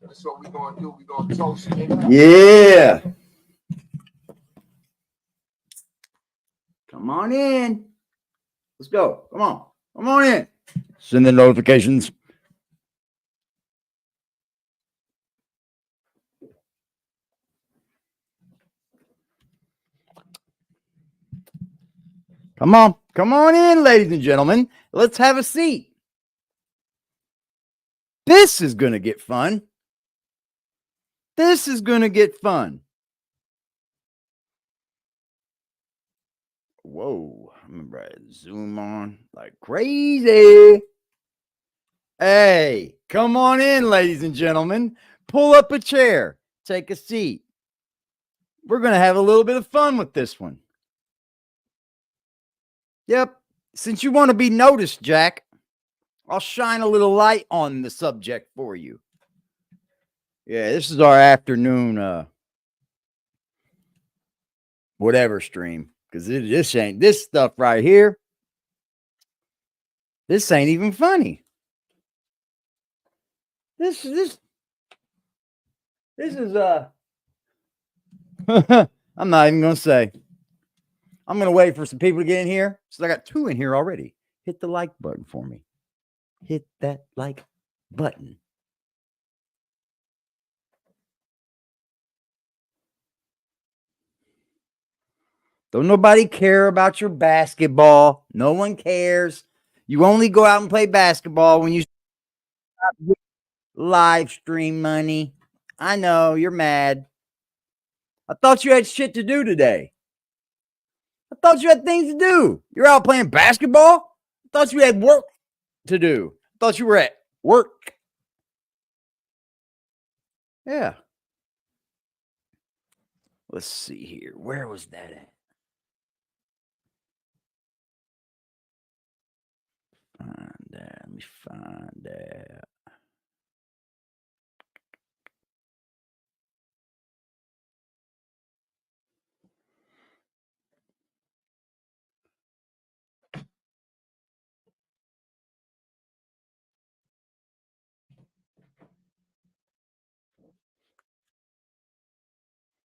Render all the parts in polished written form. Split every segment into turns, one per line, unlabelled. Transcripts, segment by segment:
That's what we're going to do. We're going to toast it.
Yeah. Come on in. Let's go. Come on. Come on in. Send the notifications. Come on. Come on in, ladies and gentlemen. Let's have a seat. This is going to get fun. This is going to get fun. Whoa. I'm going to zoom on like crazy. Hey, come on in, ladies and gentlemen. Pull up a chair. Take a seat. We're going to have a little bit of fun with this one. Yep. Since you want to be noticed, Jack, I'll shine a little light on the subject for you. Yeah, this is our afternoon whatever stream. Because this stuff right here. This ain't even funny. This is I'm not even gonna say. I'm gonna wait for some people to get in here. So I got 2 in here already. Hit the like button for me. Hit that like button. Don't nobody care about your basketball. No one cares. You only go out and play basketball when you live stream money. I know you're mad. I thought you had shit to do today. I thought you had things to do. You're out playing basketball. I thought you had work to do. I thought you were at work. Yeah. Let's see here. Where was that at? Find that. Let me find that.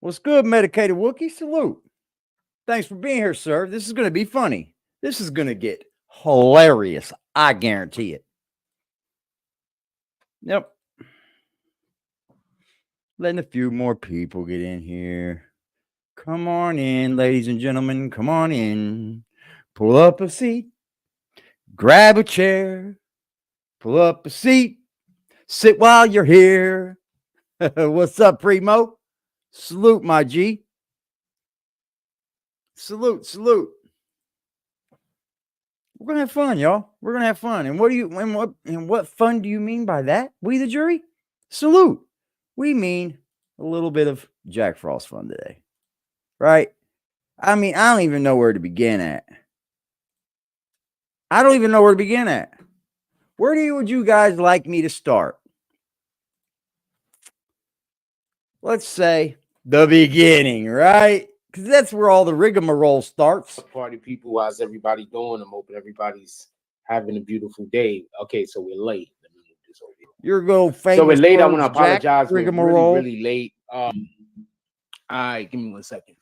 What's good, medicated Wookie? Salute. Thanks for being here, sir. This is going to be funny. This is going to get hilarious. I guarantee it. Yep. Letting a few more people get in here. Come on in, ladies and gentlemen. Come on in. Pull up a seat. Grab a chair. Pull up a seat. Sit while you're here. What's up, Primo? Salute, my G. Salute, salute. We're gonna have fun, y'all. We're gonna have fun. And what fun do you mean by that? We the jury? Salute. We mean a little bit of Jack Frost fun today. Right? I mean, I don't even know where to begin at. Where would you guys like me to start? Let's say the beginning, right? Because that's where all the rigmarole starts.
Party people, how's everybody doing? I'm hoping everybody's having a beautiful day. Okay, so we're late. Let me move this over here.
You're go famous.
So we're late. I want to apologize. We're
rigmarole.
really late. All right, give me 1 second.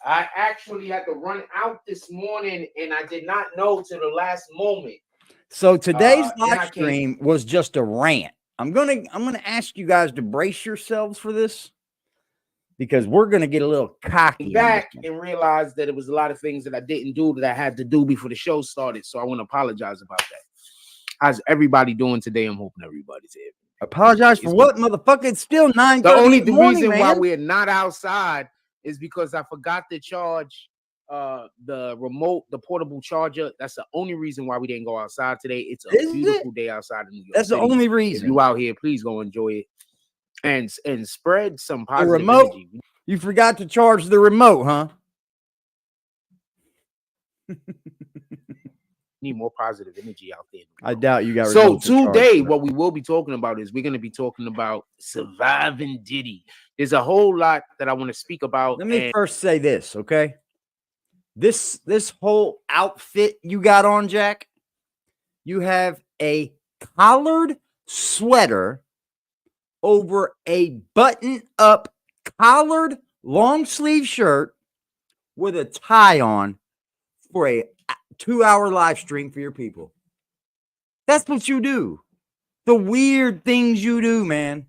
I actually had to run out this morning, and I did not know till the last moment.
So today's live stream was just a rant. I'm gonna ask you guys to brace yourselves for this, because we're gonna get a little cocky
back and realize that it was a lot of things that I didn't do that I had to do before the show started. So I want to apologize about that. How's everybody doing today? I'm hoping everybody's here.
Apologize for what, motherfucker? It's still 9:30.
The only reason why we're not outside is because I forgot to charge the remote, the portable charger. That's the only reason why we didn't go outside today. It's a beautiful day outside in New York
That's
City.
The only reason.
If you out here, please go enjoy it and spread some positive
remote
energy.
You forgot to charge the remote, huh?
Need more positive energy out there.
I doubt you got.
So today, what we will be talking about is we're going to be talking about surviving Diddy. There's a whole lot that I want to speak about.
Let me first say this, okay? This whole outfit you got on, Jack, you have a collared sweater over a button-up collared long sleeve shirt with a tie on for a 2-hour live stream for your people. That's what you do. The weird things you do, man.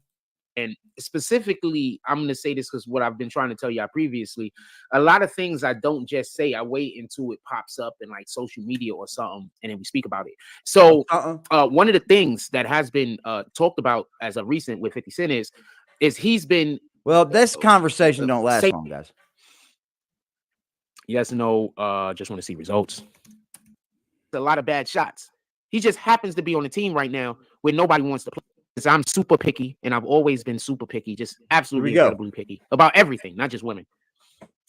And specifically, I'm going to say this because what I've been trying to tell y'all previously, a lot of things I don't just say, I wait until it pops up in like social media or something, and then we speak about it. So one of the things that has been talked about as of recent with 50 Cent is he's been...
Well, this conversation don't last long, guys.
Yes, no, just want to see results. A lot of bad shots. He just happens to be on the team right now where nobody wants to play. I'm super picky, and I've always been super picky, just absolutely incredibly picky about everything, not just women.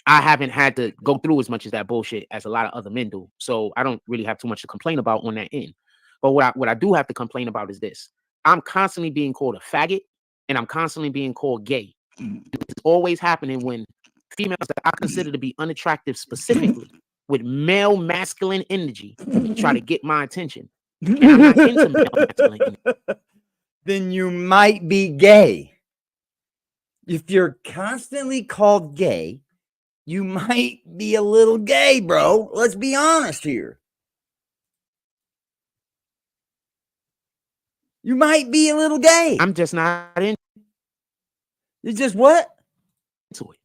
I haven't had to go through as much as that bullshit as a lot of other men do, so I don't really have too much to complain about on that end. But what I do have to complain about is this: I'm constantly being called a faggot, and I'm constantly being called gay. It's always happening when females that I consider to be unattractive, specifically with male masculine energy, try to get my attention, and I'm not into male masculine energy.
Then you might be gay. If you're constantly called gay, you might be a little gay, bro. Let's be honest here. You might be a little gay.
I'm just not into
It's just what?
Into it.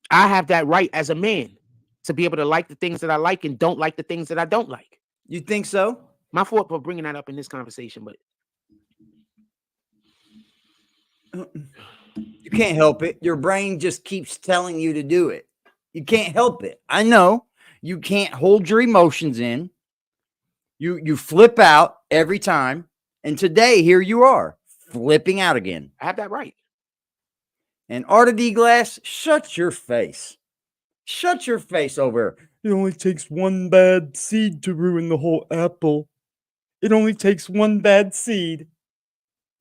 I have that right as a man to be able to like the things that I like and don't like the things that I don't like.
You think so?
My fault for bringing that up in this conversation, but
you can't help it. Your brain just keeps telling you to do it. You can't help it. I know you can't hold your emotions in. You flip out every time. And today, here you are, flipping out again.
I have that right.
And Arta D Glass, shut your face. Shut your face over. It only takes one bad seed to ruin the whole apple. It only takes one bad seed.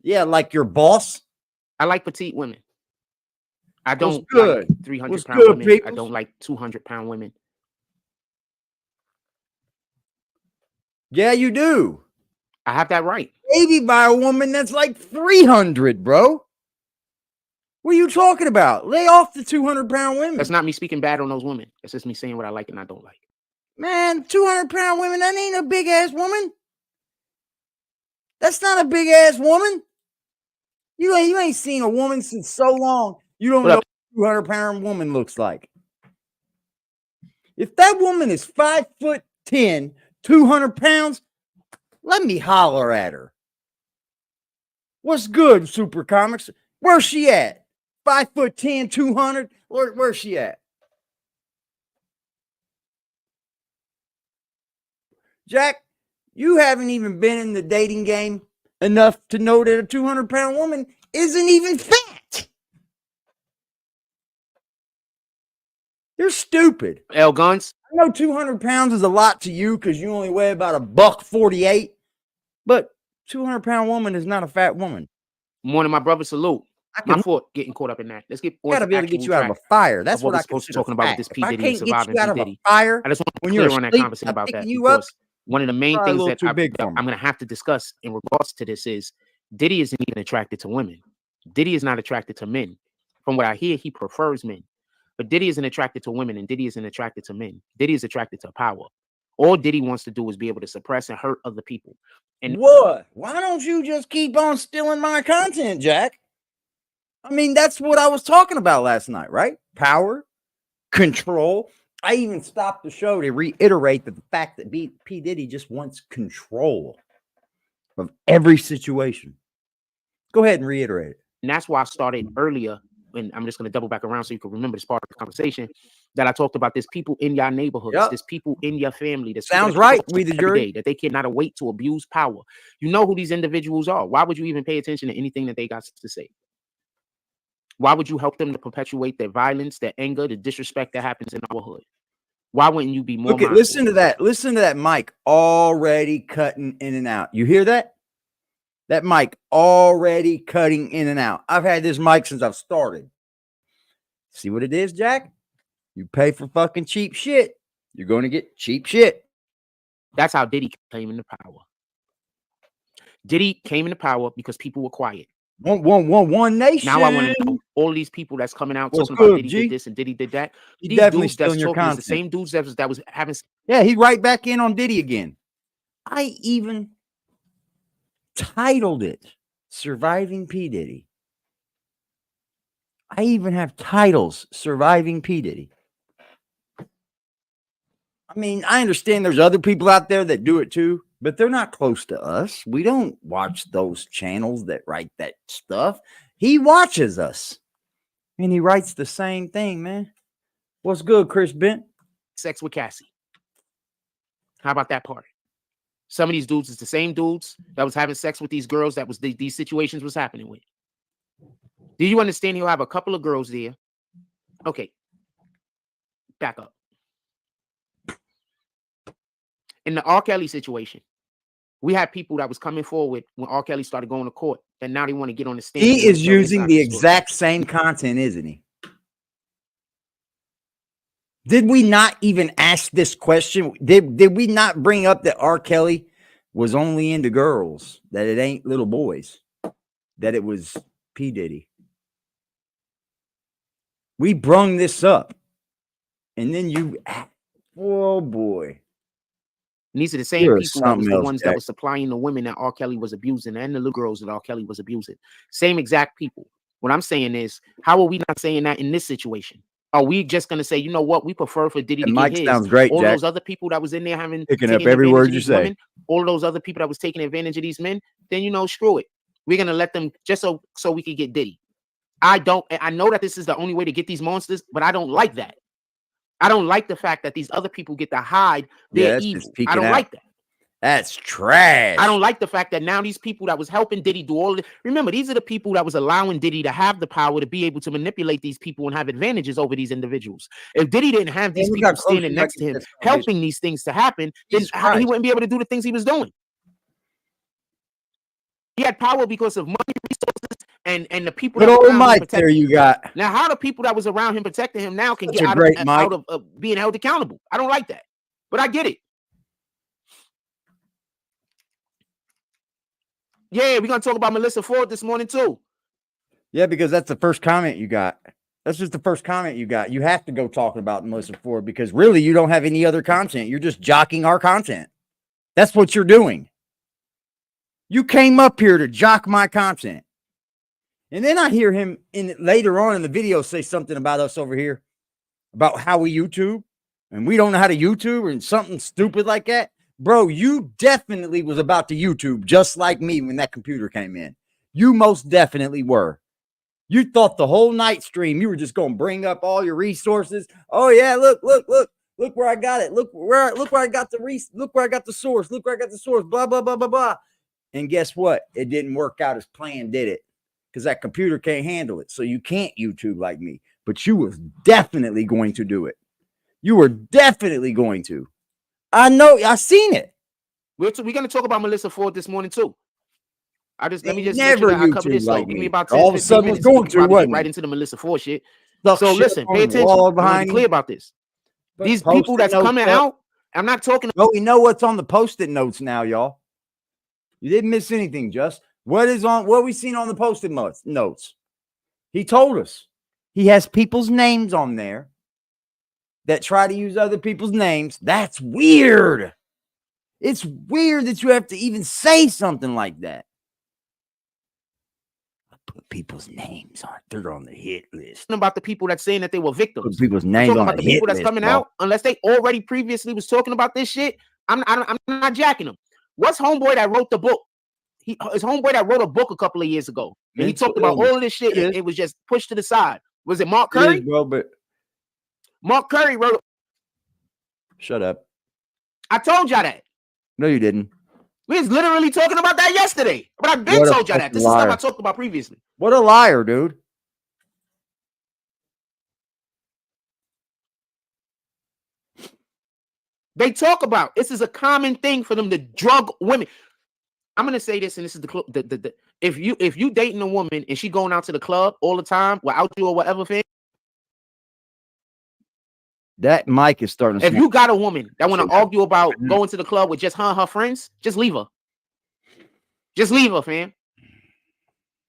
Yeah, like your boss.
I like petite women. I don't
like
300-pound women. Peoples? I don't like 200-pound women.
Yeah, you do.
I have that right.
Maybe by a woman that's like 300, bro. What are you talking about? Lay off the 200-pound women.
That's not me speaking bad on those women. That's just me saying what I like and I don't like.
Man, 200-pound women, that ain't a big-ass woman. That's not a big-ass woman. You ain't seen a woman since so long. You don't know what a 200-pound woman looks like. If that woman is 5'10", 200 pounds, let me holler at her. What's good, Super Comics? Where's she at? 5'10", 200? Where's she at? Jack, you haven't even been in the dating game enough to know that a 200-pound woman isn't even fat. You're stupid.
L Guns.
I know 200 pounds is a lot to you because you only weigh about $148, but 200-pound woman is not a fat woman.
Morning, my brother. Salute. My fault getting caught up in that. Let's get on
gotta be able to get you out of a fire. That's what
we're
I
supposed to be talking about with this P. Diddy and surviving P. Diddy.
Fire,
I just want to be clear on that conversation about that because one of the main things that I'm going to have to discuss in regards to this is Diddy isn't even attracted to women. Diddy is not attracted to men. From what I hear, he prefers men. But Diddy isn't attracted to women and Diddy isn't attracted to men. Diddy is attracted to power. All Diddy wants to do is be able to suppress and hurt other people. And
what? Why don't you just keep on stealing my content, Jack? I mean, that's what I was talking about last night, right? Power, control. I even stopped the show to reiterate the fact that P. Diddy just wants control of every situation. Go ahead and reiterate it.
And that's why I started earlier, and I'm just going to double back around so you can remember this part of the conversation, that I talked about. There's people in your neighborhoods, there's people in your family. That
sounds right. We the jury.
That they cannot wait to abuse power. You know who these individuals are. Why would you even pay attention to anything that they got to say? Why would you help them to perpetuate their violence, their anger, the disrespect that happens in our hood? Why wouldn't you be more mindful?
Listen to that. Listen to that mic already cutting in and out. You hear that? That mic already cutting in and out. I've had this mic since I've started. See what it is, Jack? You pay for fucking cheap shit, you're going to get cheap shit.
That's how Diddy came into power. Diddy came into power because people were quiet.
One nation.
Now I want to know all these people that's coming out talking
good,
about Diddy
G?
did this and Diddy did that.
He
These
definitely
dudes that's
stealing your
talking is
content.
the same dudes that was having.
Yeah, he right back in on Diddy again. I even titled it Surviving P. Diddy. I even have titles, Surviving P. Diddy. I mean, I understand there's other people out there that do it too, but they're not close to us. We don't watch those channels that write that stuff. He watches us, and he writes the same thing, man. What's good, Chris Bent?
Sex with Cassie. How about that part? Some of these dudes is the same dudes that was having sex with these girls that was these situations was happening with. Do you understand? He'll have a couple of girls there. Okay. Back up. In the R. Kelly situation, we had people that was coming forward when R. Kelly started going to court, and now they want to get on the stand.
He is using the exact same content, isn't he? Did we not even ask this question? Did we not bring up that R. Kelly was only into girls, that it ain't little boys, that it was P. Diddy? We brung this up. And then you, oh boy.
And these are the same people that was the ones that was supplying the women that R. Kelly was abusing and the little girls that R. Kelly was abusing. Same exact people. What I'm saying is, how are we not saying that in this situation? Are we just going to say, you know what, we prefer for Diddy to get his?
Sounds great,
all
Jack.
Those other people that was in there
picking up every word you say.
Women, all those other people that was taking advantage of these men, then, you know, screw it. We're going to let them just so we can get Diddy. I know that this is the only way to get these monsters, but I don't like that. I don't like the fact that these other people get to hide their evil. I don't like that.
That's trash.
I don't like the fact that now these people that was helping Diddy do all of it. Remember, these are the people that was allowing Diddy to have the power to be able to manipulate these people and have advantages over these individuals. If Diddy didn't have these people standing next to him, helping these things to happen, then he wouldn't be able to do the things he was doing. He had power because of money, resources, and the people.
But oh my, there you got.
Now, how the people that was around him protecting him now can get out of being held accountable? I don't like that, but I get it. Yeah, we're going to talk about Melissa Ford this morning, too.
Yeah, because that's the first comment you got. That's just the first comment you got. You have to go talking about Melissa Ford because really you don't have any other content. You're just jocking our content. That's what you're doing. You came up here to jock my content. And then I hear him later on in the video say something about us over here, about how we YouTube, and we don't know how to YouTube and something stupid like that. Bro, you definitely was about to YouTube just like me when that computer came in. You most definitely were. You thought the whole night stream, you were just going to bring up all your resources. Oh yeah, look where I got it. Look where I got the source. Look where I got the source. Blah, blah, blah, blah, blah. And guess what? It didn't work out as planned, did it? Because that computer can't handle it. So you can't YouTube like me. But you was definitely going to do it. You were definitely going to. I know. I seen it.
We're going to talk about Melissa Ford this morning too. Let me just
never
make sure that I cover this.
Like
Give me about 10,
all of a sudden
minutes
going to
get right into the Melissa Ford shit. So listen, pay attention. I'm clear about this. These people that's coming out, I'm not talking.
Well, we know what's on the post-it notes now, y'all. You didn't miss anything, Just. What we seen on the post-it notes? He told us. He has people's names on there that try to use other people's names. That's weird. It's weird that you have to even say something like that. I put people's names on. They're on the hit list.
About the people that's saying that they were victims.
Put people's names on the
people
that's
list, coming out, unless they already previously was talking about this shit. I'm not jacking them. What's homeboy that wrote the book? His homeboy that wrote a book a couple of years ago, and he talked about all of this shit. It was just pushed to the side. Was it Mark Curry?
It is, bro, but
Mark Curry wrote.
Shut up.
I told y'all that.
No, you didn't.
We was literally talking about that yesterday. But I've been told y'all that. This is stuff I talked about previously.
What a liar, dude.
They talk about this is a common thing for them to drug women. I'm gonna say this, and this is the if you dating a woman and she going out to the club all the time without you or whatever thing,
That mic is starting to
If you got a woman that want to argue about going to the club with just her and her friends, just leave her. Just leave her, fam.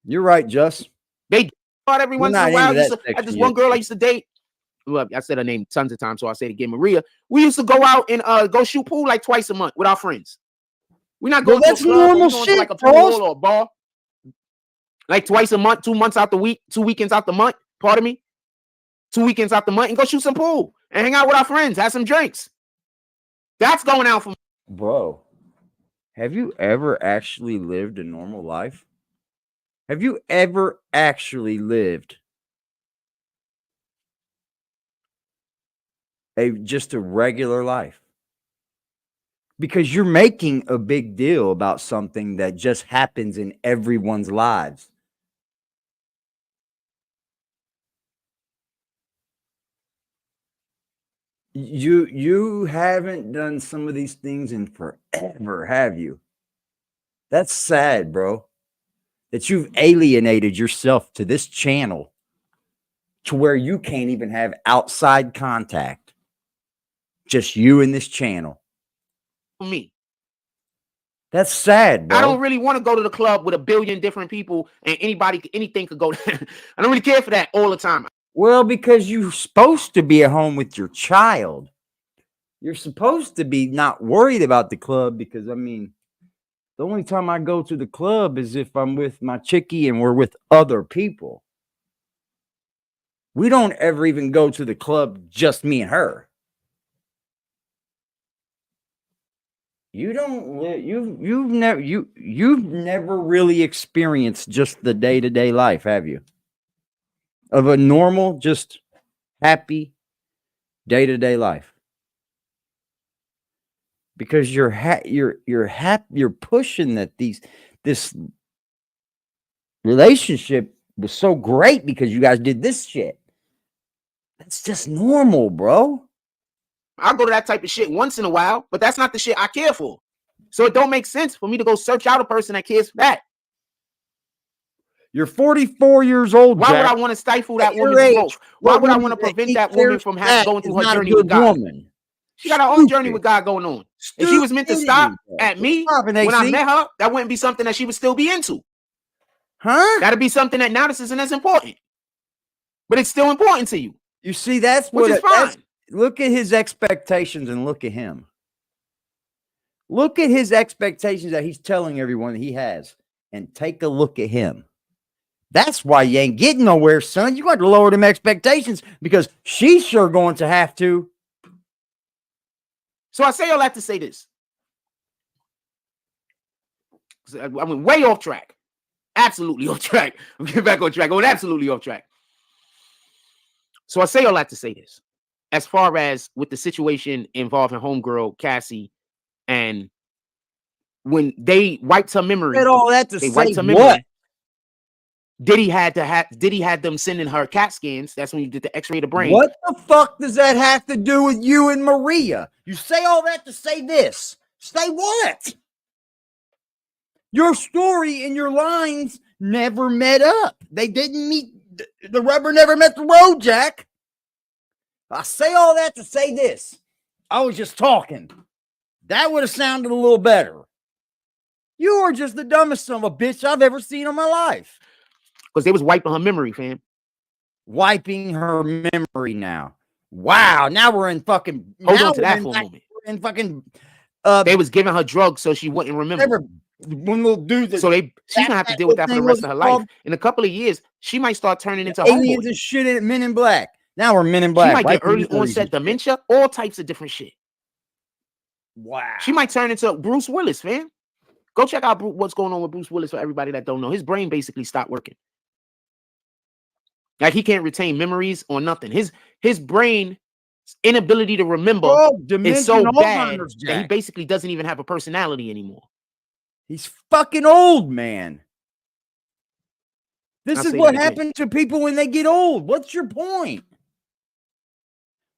You're right, Just.
They out every once in a while. I had this one girl I used to date. Well, I said her name tons of times, so I say it again, Maria. We used to go out and go shoot pool like twice a month with our friends. We're not going to a club, normal shit, to like a pool or a bar. Like twice a month, 2 months out the week, 2 weekends out the month. Pardon me. 2 weekends out the month and go shoot some pool and hang out with our friends, have some drinks. That's going out for me.
Bro, have you ever actually lived a normal life? Have you ever actually lived just a regular life? Because you're making a big deal about something that just happens in everyone's lives. You haven't done some of these things in forever, have you? That's sad, bro. That you've alienated yourself to this channel to where you can't even have outside contact. Just you and this channel.
For me.
That's sad, bro.
I don't really want to go to the club with a billion different people and anything could go there. I don't really care for that all the time.
Well, because you're supposed to be at home with your child. You're supposed to be not worried about the club because, I mean, the only time I go to the club is if I'm with my chickie and we're with other people. We don't ever even go to the club, just me and her. You don't. You've never really experienced just the day-to-day life, have you? Of a normal, just happy day-to-day life. Because you're pushing that this relationship was so great because you guys did this shit. That's just normal, bro.
I'll go to that type of shit once in a while, but that's not the shit I care for. So it don't make sense for me to go search out a person that cares for that.
You're 44 years old,
Why would I want to stifle that woman's growth? Why would I want to prevent that woman from going through her journey with God? She got her own journey with God going on. If she was meant to stop at me when I met her, that wouldn't be something that she would still be into.
Huh?
That'd be something that now this isn't as important. But it's still important to you.
You see, that's
which is fine.
Look at his expectations and look at him. Look at his expectations that he's telling everyone that he has. And take a look at him. That's why you ain't getting nowhere, son. You got to lower them expectations because she's sure going to have to.
So I say all that to say this. I went way off track. Absolutely off track. I'm getting back on track. Going absolutely off track. So I say all that to say this. As far as with the situation involving homegirl Cassie, and when they wiped her memory,
all that to
they
say
wiped her memory.
What?
Diddy had them sending her CAT scans. That's when you did the X-ray of the brain.
What the fuck does that have to do with you and Maria? You say all that to say this. Say what? Your story and your lines never met up. They didn't meet. The rubber never met the road, Jack. I say all that to say this. I was just talking. That would have sounded a little better. You are just the dumbest son of a bitch I've ever seen in my life.
Because they was wiping her memory, fam.
Wiping her memory now. Wow. Now we're in fucking.
Hold on to that for a moment.
We're in fucking.
They was giving her drugs so she wouldn't remember.
One little dude.
So she's gonna have to deal with that for the rest of her life. In a couple of years, she might start turning into
aliens and shit in Men in Black. Now we're Men in Black.
She might get early onset dementia, all types of different shit.
Wow.
She might turn into Bruce Willis, fam. Go check out what's going on with Bruce Willis for everybody that don't know. His brain basically stopped working. Like he can't retain memories or nothing. His brain inability to remember is so bad that he basically doesn't even have a personality anymore.
He's fucking old, man. This is what happens to people when they get old. What's your point?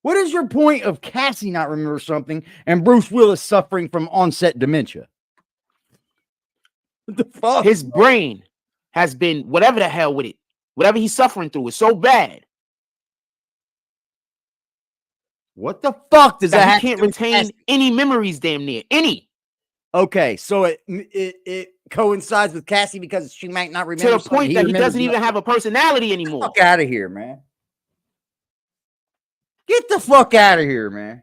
What is your point of Cassie not remembering something and Bruce Willis suffering from onset dementia? What the fuck?
His brain has been whatever the hell with it. Whatever he's suffering through is so bad
What the fuck does that
he
have
can't
to do with
retain any memories, damn near any.
Okay, so it coincides with Cassie because she might not remember.
To the point that he doesn't even have a personality anymore.
Fuck out of here, man. Get the fuck out of here, man.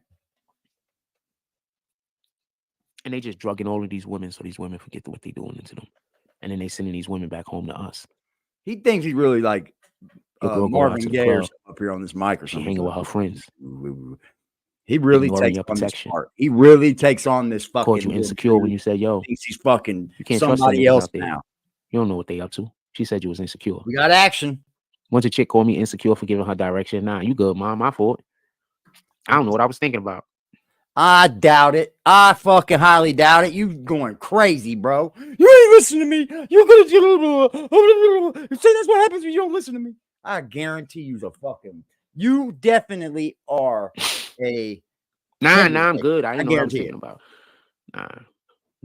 And they just drugging all of these women so these women forget what they're doing into them. And then they sending these women back home to us.
He thinks he's really like Marvin Gaye or up here on this mic or something.
She hanging with her friends.
He really takes on this part. He really takes on this fucking.
Called you insecure when you said, "Yo,
thinks he's fucking
you can't
somebody
trust
else now."
You don't know what they up to. She said you was insecure.
We got action.
Once a chick called me insecure for giving her direction. Nah, you good, mom. My fault. I don't know what I was thinking about.
I doubt it. I fucking highly doubt it. You going crazy, bro. You ain't listening to me. You're gonna say that's what happens when you don't listen to me. I guarantee you's a fucking. You definitely are a.
Nah, I'm good. I didn't know what I was thinking about. Nah.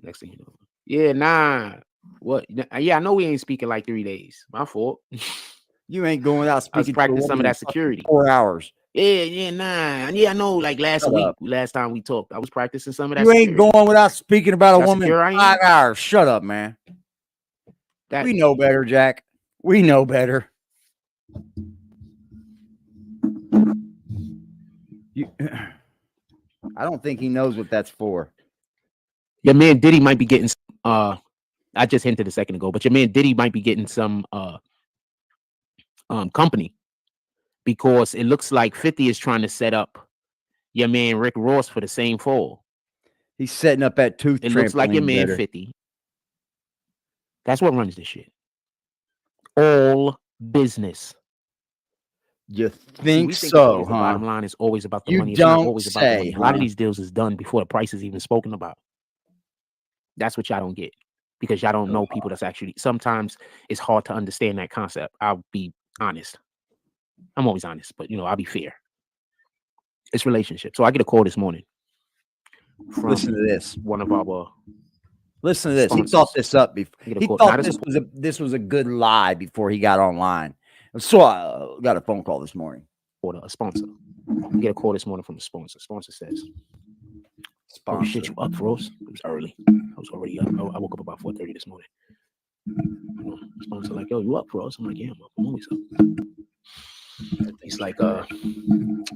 Next thing you know. Yeah, nah. What? Yeah, I know we ain't speaking like 3 days. My fault.
You ain't going out speaking.
I was practicing some of that security.
4 hours.
Yeah, nah. Yeah, I know. Like last time we talked, I was practicing some of that.
You ain't going without speaking about a woman in 5 hours. Shut up, man. We know better, Jack. We know better. I don't think he knows what that's for.
Your man Diddy might be getting. I just hinted a second ago, but your man Diddy might be getting some company. Because it looks like 50 is trying to set up your man Rick Ross for the same fall.
He's setting up that tooth.
It looks like your man 50. That's what runs this shit. All business.
You think so, huh?
The bottom line is always about the
you
money. It's
don't
not always
say,
about the money.
Huh?
A lot of these deals is done before the price is even spoken about. That's what y'all don't get. Because y'all don't know people that's actually. Sometimes it's hard to understand that concept. I'll be honest. I'm always honest, but I'll be fair. It's relationship. So I get a call this morning.
Listen to this.
One of our.
Listen to this. Sponsors. He thought this up before. He thought this was a good lie before he got online. So I got a phone call this morning.
For a sponsor. I get a call this morning from a sponsor. Sponsor says, "Oh shit, you up, Rose?" It was early. I was already up. I woke up about 4:30 this morning. Sponsor like, "Yo, you up, Rose?" I'm like, "Yeah, I'm up. I'm always up." He's like, "Yo,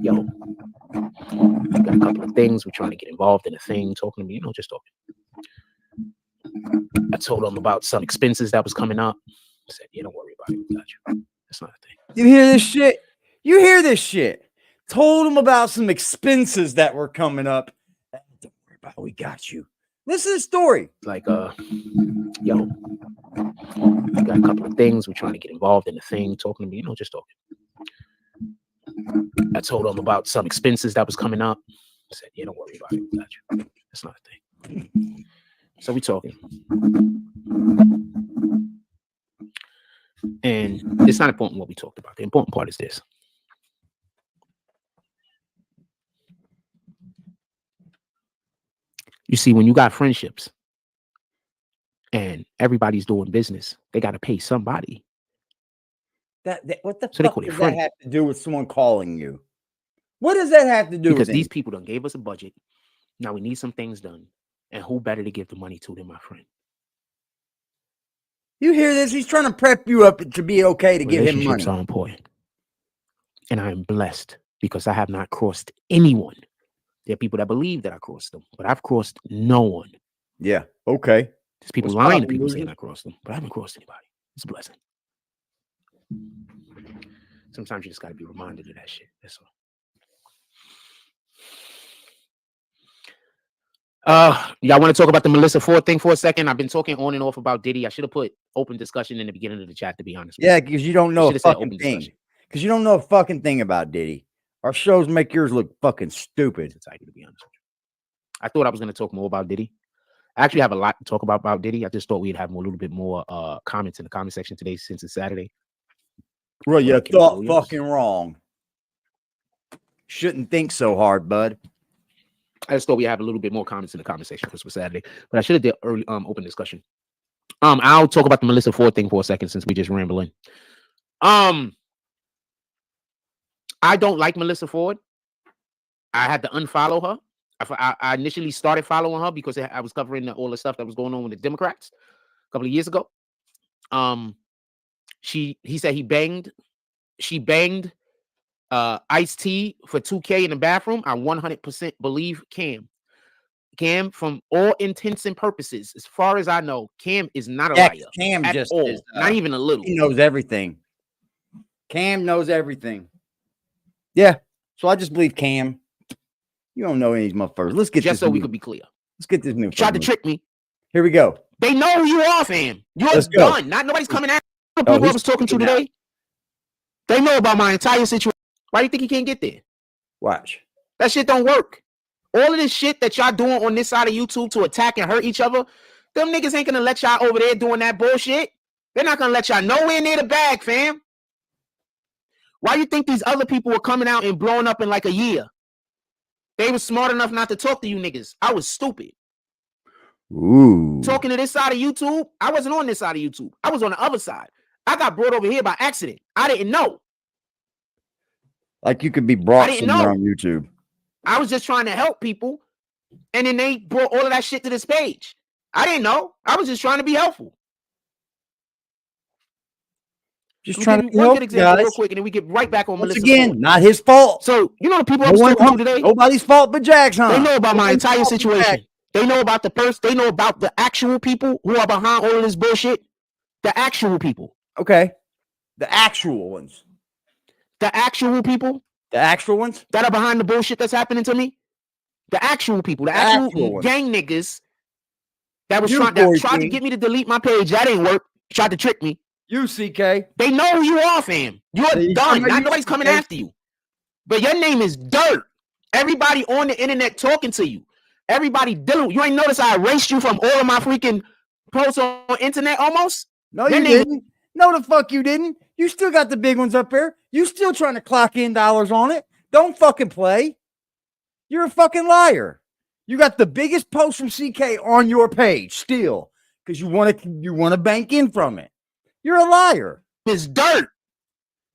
we got a couple of things. We're trying to get involved in a thing." Talking to me, just talking. I told him about some expenses that was coming up. I said, "Yeah, don't worry about it. We got you. That's not a thing."
You hear this shit? You hear this shit? Told him about some expenses that were coming up. Don't worry about it. We got you. Listen to the story.
Like, yo, we got a couple of things. We're trying to get involved in a thing. Talking to me, just talking. I told him about some expenses that was coming up. I said, "Yeah, don't worry about it. We got you. That's not a thing." So we talking. And it's not important what we talked about. The important part is this. You see, when you got friendships and everybody's doing business, they got to pay somebody.
What the fuck does that have to do with someone calling you? What does that have to do with
Because these people done gave us a budget. Now we need some things done. And who better to give the money to than my friend?
You hear this? He's trying to prep you up to be okay to give him money.
Relationships are important. And I am blessed because I have not crossed anyone. There are people that believe that I crossed them, but I've crossed no one.
Yeah. Okay.
There's people lying to people saying I crossed them, but I haven't crossed anybody. It's a blessing. Sometimes you just got to be reminded of that shit. That's all. Y'all want to talk about the Melissa Ford thing for a second? I've been talking on and off about Diddy. I should have put open discussion in the beginning of the chat, to be honest.
Yeah, because you don't know a fucking thing. Because you don't know a fucking thing about Diddy. Our shows make yours look fucking stupid.
To be honest with you. I thought I was going to talk more about Diddy. I actually have a lot to talk about Diddy. I just thought we'd have a little bit more comments in the comment section today since it's Saturday.
Well, you thought fucking wrong. Shouldn't think so hard, bud.
I just thought we have a little bit more comments in the comment section because it was Saturday. But I should have did early open discussion. I'll talk about the Melissa Ford thing for a second since we just rambling. I don't like Melissa Ford. I had to unfollow her. I initially started following her because I was covering all the stuff that was going on with the Democrats a couple of years ago. He said she banged Ice-T for $2K in the bathroom. I 100% believe Cam. Cam, from all intents and purposes, as far as I know, Cam is not a liar.
Cam
at
just
all.
is,
not even a little.
He knows everything. Cam knows everything. Yeah. So I just believe Cam. You don't know any of these motherfuckers. Let's get
just
this
so we could be clear.
Let's get this new.
You tried to trick me.
Here we go.
They know who you are, fam. You're done. Not nobody's coming at the people I was talking to today. They know about my entire situation. Why do you think he can't get there?
Watch.
That shit don't work. All of this shit that y'all doing on this side of YouTube to attack and hurt each other, them niggas ain't gonna let y'all over there doing that bullshit. They're not gonna let y'all nowhere near the bag, fam. Why you think these other people were coming out and blowing up in like a year? They were smart enough not to talk to you niggas. I was stupid.
Ooh.
Talking to this side of YouTube, I wasn't on this side of YouTube. I was on the other side. I got brought over here by accident. I didn't know.
Like you could be brought somewhere on YouTube.
I was just trying to help people, and then they brought all of that shit to this page. I didn't know. I was just trying to be helpful.
Just trying to help
good example
guys.
real quick, and then we get right back on
Once
Melissa's
again,
phone.
not his fault.
So, you know the people I was talking to today?
Nobody's fault but Jack's, huh?
They know about my entire situation. They know about the person. They know about the actual people who are behind all of this bullshit. The actual people.
Okay. The actual ones.
The actual people.
The actual ones?
That are behind the bullshit that's happening to me. The actual people. The actual gang niggas that was trying to get me to delete my page. That ain't work. Tried to trick me.
You, CK.
They know who you are, fam. You're done. Not nobody's coming after you. But your name is dirt. Everybody on the internet talking to you. Everybody dealing. You ain't notice I erased you from all of my freaking posts on internet almost?
No, you didn't. No, the fuck you didn't. You still got the big ones up there. You still trying to clock in dollars on it. Don't fucking play. You're a fucking liar. You got the biggest post from CK on your page still because you want to bank in from it. You're a liar.
It's dirt.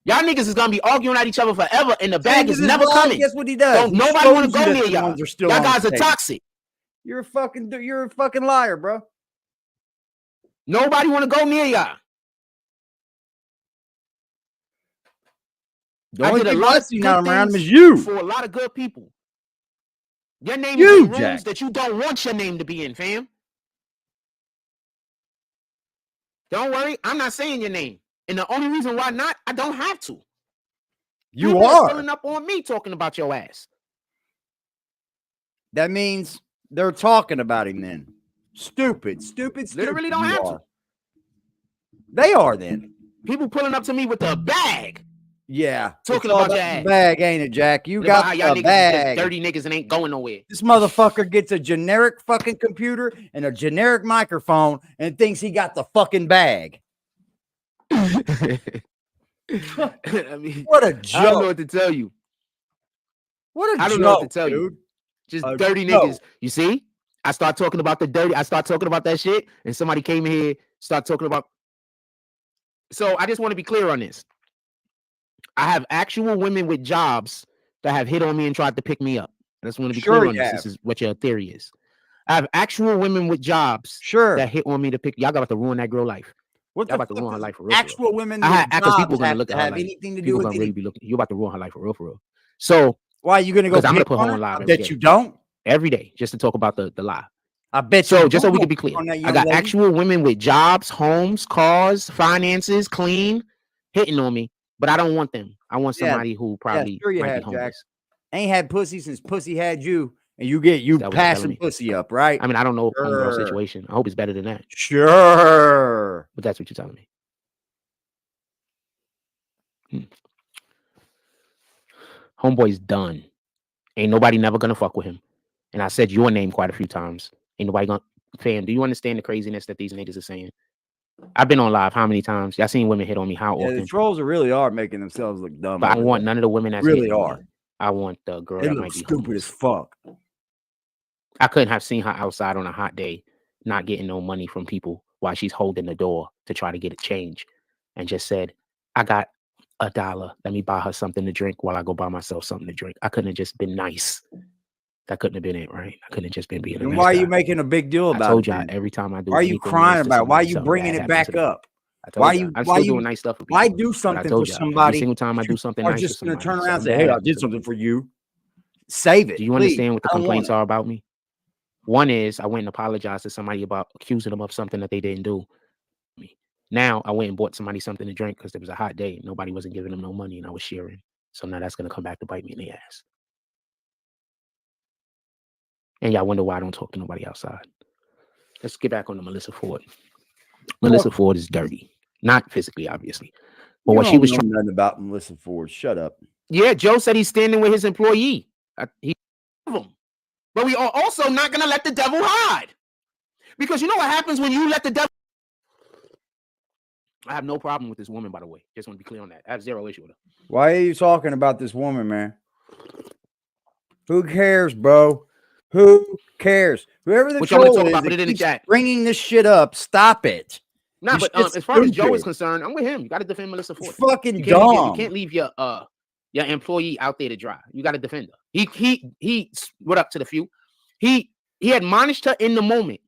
Y'all niggas is gonna be arguing at each other forever, and the bag is never coming.
Guess what he does?
Nobody want to go near y'all. Y'all guys are toxic.
You're a fucking liar, bro.
Nobody want to go near y'all.
The only people I see now around him is you.
For a lot of good people. Your name is in rooms that you don't want your name to be in, fam. Don't worry, I'm not saying your name. And the only reason why not, I don't have to.
You are
filling up on me talking about your ass.
That means they're talking about him then. Stupid.
Literally don't have to.
They are then.
People pulling up to me with a bag.
Yeah.
Talking about your ass.
Bag, ain't it, Jack? You got a bag.
Dirty niggas and ain't going nowhere.
This motherfucker gets a generic fucking computer and a generic microphone and thinks he got the fucking bag.
I mean,
what a joke.
I don't know what to tell you.
I don't know what to tell you.
Just dirty niggas. You see? I start talking about that shit, and somebody came in here, start talking about. So I just want to be clear on this. I have actual women with jobs that have hit on me and tried to pick me up. I just want to be clear on this. This is what your theory is. I have actual women with jobs that hit on me to pick. Y'all got to ruin that girl life.
What
y'all about to ruin her life for real?
Actual women
with jobs people gonna look at have anything to do with really be looking. You're about to ruin her life for real. So
why are you gonna go?
I'm gonna put her on live.
I bet you don't.
Every day, just to talk about the lie.
I bet
so. Just so we can be clear, I got actual women with jobs, homes, cars, finances, clean, hitting on me. But I don't want them. I want somebody who probably might be homeless. Jack.
Ain't had pussy since pussy had you, and you passing pussy up, right?
I mean, I don't know homegirl situation. I hope it's better than that.
Sure,
but that's what you're telling me. Homeboy's done. Ain't nobody never gonna fuck with him. And I said your name quite a few times. Ain't nobody gonna. Fam, do you understand the craziness that these niggas are saying? I've been on live how many times? Y'all seen women hit on me how often?
The trolls really are making themselves look dumb.
But I don't want none of the women that
really are.
I want the girl
that
might be
stupid as fuck.
I couldn't have seen her outside on a hot day, not getting no money from people while she's holding the door to try to get it changed, and just said, "I got $1. Let me buy her something to drink while I go buy myself something to drink. I couldn't have just been nice. That couldn't have been it, right? I couldn't have just been being a nice
And why are
guy.
you making a big deal about it?
I told y'all every time I do.
Why are you crying about it? Why are you bringing it back up? I'm still doing
nice stuff for people.
Why do something for somebody?
Every single time I do something nice,
just going to turn around and say, "Hey, I did something for you." Save it.
Do you understand what the complaints are about me? One is I went and apologized to somebody about accusing them of something that they didn't do. Now I went and bought somebody something to drink because it was a hot day. Nobody wasn't giving them no money, and I was sharing. So now that's going to come back to bite me in the ass. And y'all wonder why I don't talk to nobody outside. Let's get back on to Melissa Ford. Melissa Ford is dirty. Not physically, obviously. But what she was trying
nothing about Melissa Ford. Shut up.
Yeah, Joe said he's standing with his employee. But we are also not going to let the devil hide. Because you know what happens when you let the devil... I have no problem with this woman, by the way. Just want to be clear on that. I have zero issue with her.
Why are you talking about this woman, man? Who cares, bro? Who cares? Whoever the troll is that keeps bringing this shit up, stop it.
Nah, but as far as Joe is concerned, I'm with him. You got to defend Melissa Ford.
It's fucking dumb.
You can't leave your employee out there to dry. You got to defend her. He went up to the few. He admonished her in the moment.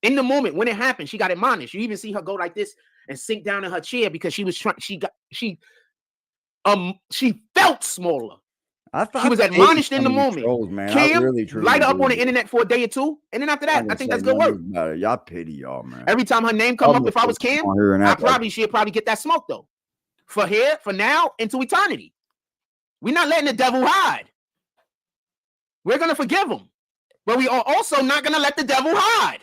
In the moment when it happened, she got admonished. You even see her go like this and sink down in her chair because she was trying. She felt smaller. She was admonished in the moment. Trolls, man. Cam, light her up on the internet for a day or two, and then after that, I think that's good work.
Y'all pity y'all, man.
Every time her name come up, if I was Cam, she'd probably get that smoke though. For now, into eternity. We're not letting the devil hide. We're gonna forgive him, but we are also not gonna let the devil hide.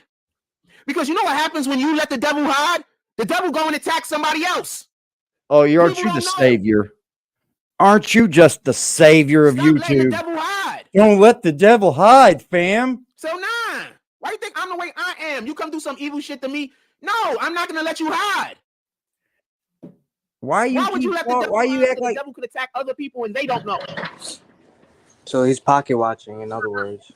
Because you know what happens when you let the devil hide? The devil go and attack somebody else.
Oh, aren't you the savior? Aren't you just the savior of YouTube? Don't let the devil hide, fam.
So nah. Why you think I'm the way I am? You come do some evil shit to me? No, I'm not gonna let you hide.
Why would you let the devil hide?
The devil could attack other people and they don't know?
So he's pocket watching, in other words.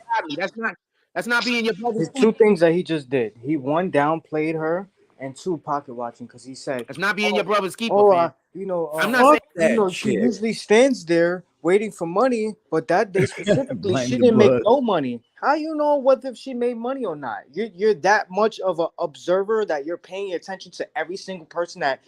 That's not being your brother's.
There's two things that he just did. He one downplayed her, and two pocket watching because he said
it's not being your brother's keeper.
I'm not saying she usually stands there waiting for money, but that day specifically she didn't make no money. How you know whether she made money or not? You're that much of an observer that you're paying attention to every single person that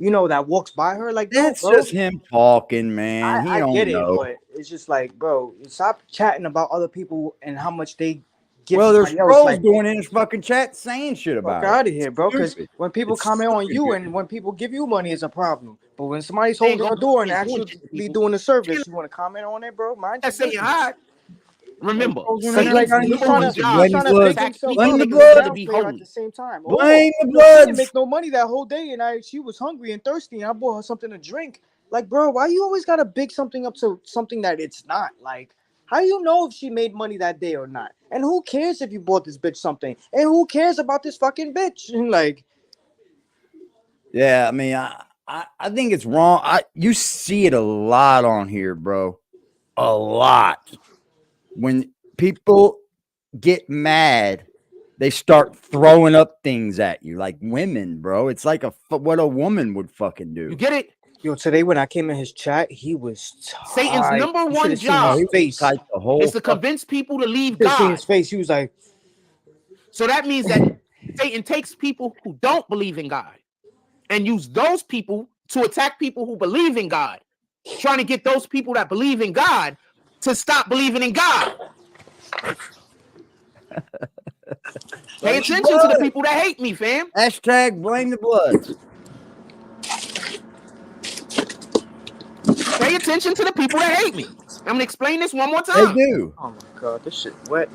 that walks by her. Like
that's just him talking, man.
I get it, but it's just like, bro, stop chatting about other people and how much they.
There's trolls going in his fucking chat saying shit about it.
Out of here, bro. Because when people comment on you and when people give you money, it's a problem. But when somebody's holding the door and actually doing a service, you want to comment on it, bro? Mind
that's saying hi. Remember,
he's trying to attack
blame the blood
at the same time.
Blame the blood.
She didn't make no money that whole day, and she was hungry and thirsty, and I bought her something to drink. Like, bro, why you always gotta big something up to something that it's not? Like, how you know if she made money that day or not? And who cares if you bought this bitch something? And who cares about this fucking bitch? Like,
yeah, I mean, I think it's wrong. You see it a lot on here, bro. A lot. When people get mad, they start throwing up things at you, like women, bro. It's like what a woman would fucking do.
You get it?
Yo, today when I came in his chat, he was
Satan's number one job is to convince people to leave God.
See his face. He was like,
so that means that Satan takes people who don't believe in God and use those people to attack people who believe in God, trying to get those people that believe in God to stop believing in God. Pay attention to the people that hate me, fam.
Hashtag blame the Bloods.
Pay attention to the people that hate me. I'm going to explain this one more time.
They do.
Oh, my God. This shit wet.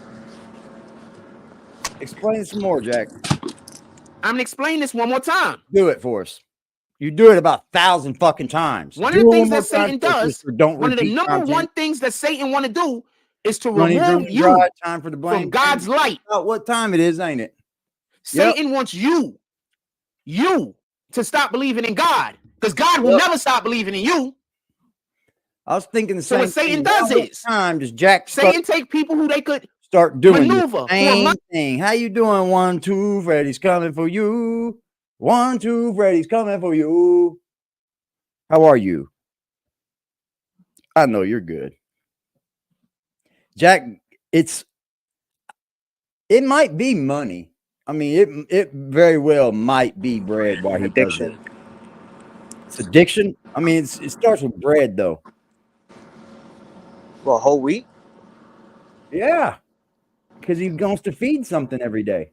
Explain some more, Jack.
I'm going to explain this one more time.
Do it for us. You do it about 1,000 fucking times.
One of the things that Satan does, one of the number one things that Satan want to do is to remove you from God's light.
What time it is, ain't it?
Satan wants you to stop believing in God because God will never stop believing in you.
I was thinking the same.
So what Satan does is Satan take people who they could
start doing the same thing. How you doing? 1, 2, Freddy's coming for you. 1, 2, Freddy's coming for you. How are you? I know you're good. Jack, it might be money. I mean, it very well might be bread while he does it. It's addiction. I mean, it starts with bread, though.
Well, whole wheat?
Yeah. Because he wants to feed something every day.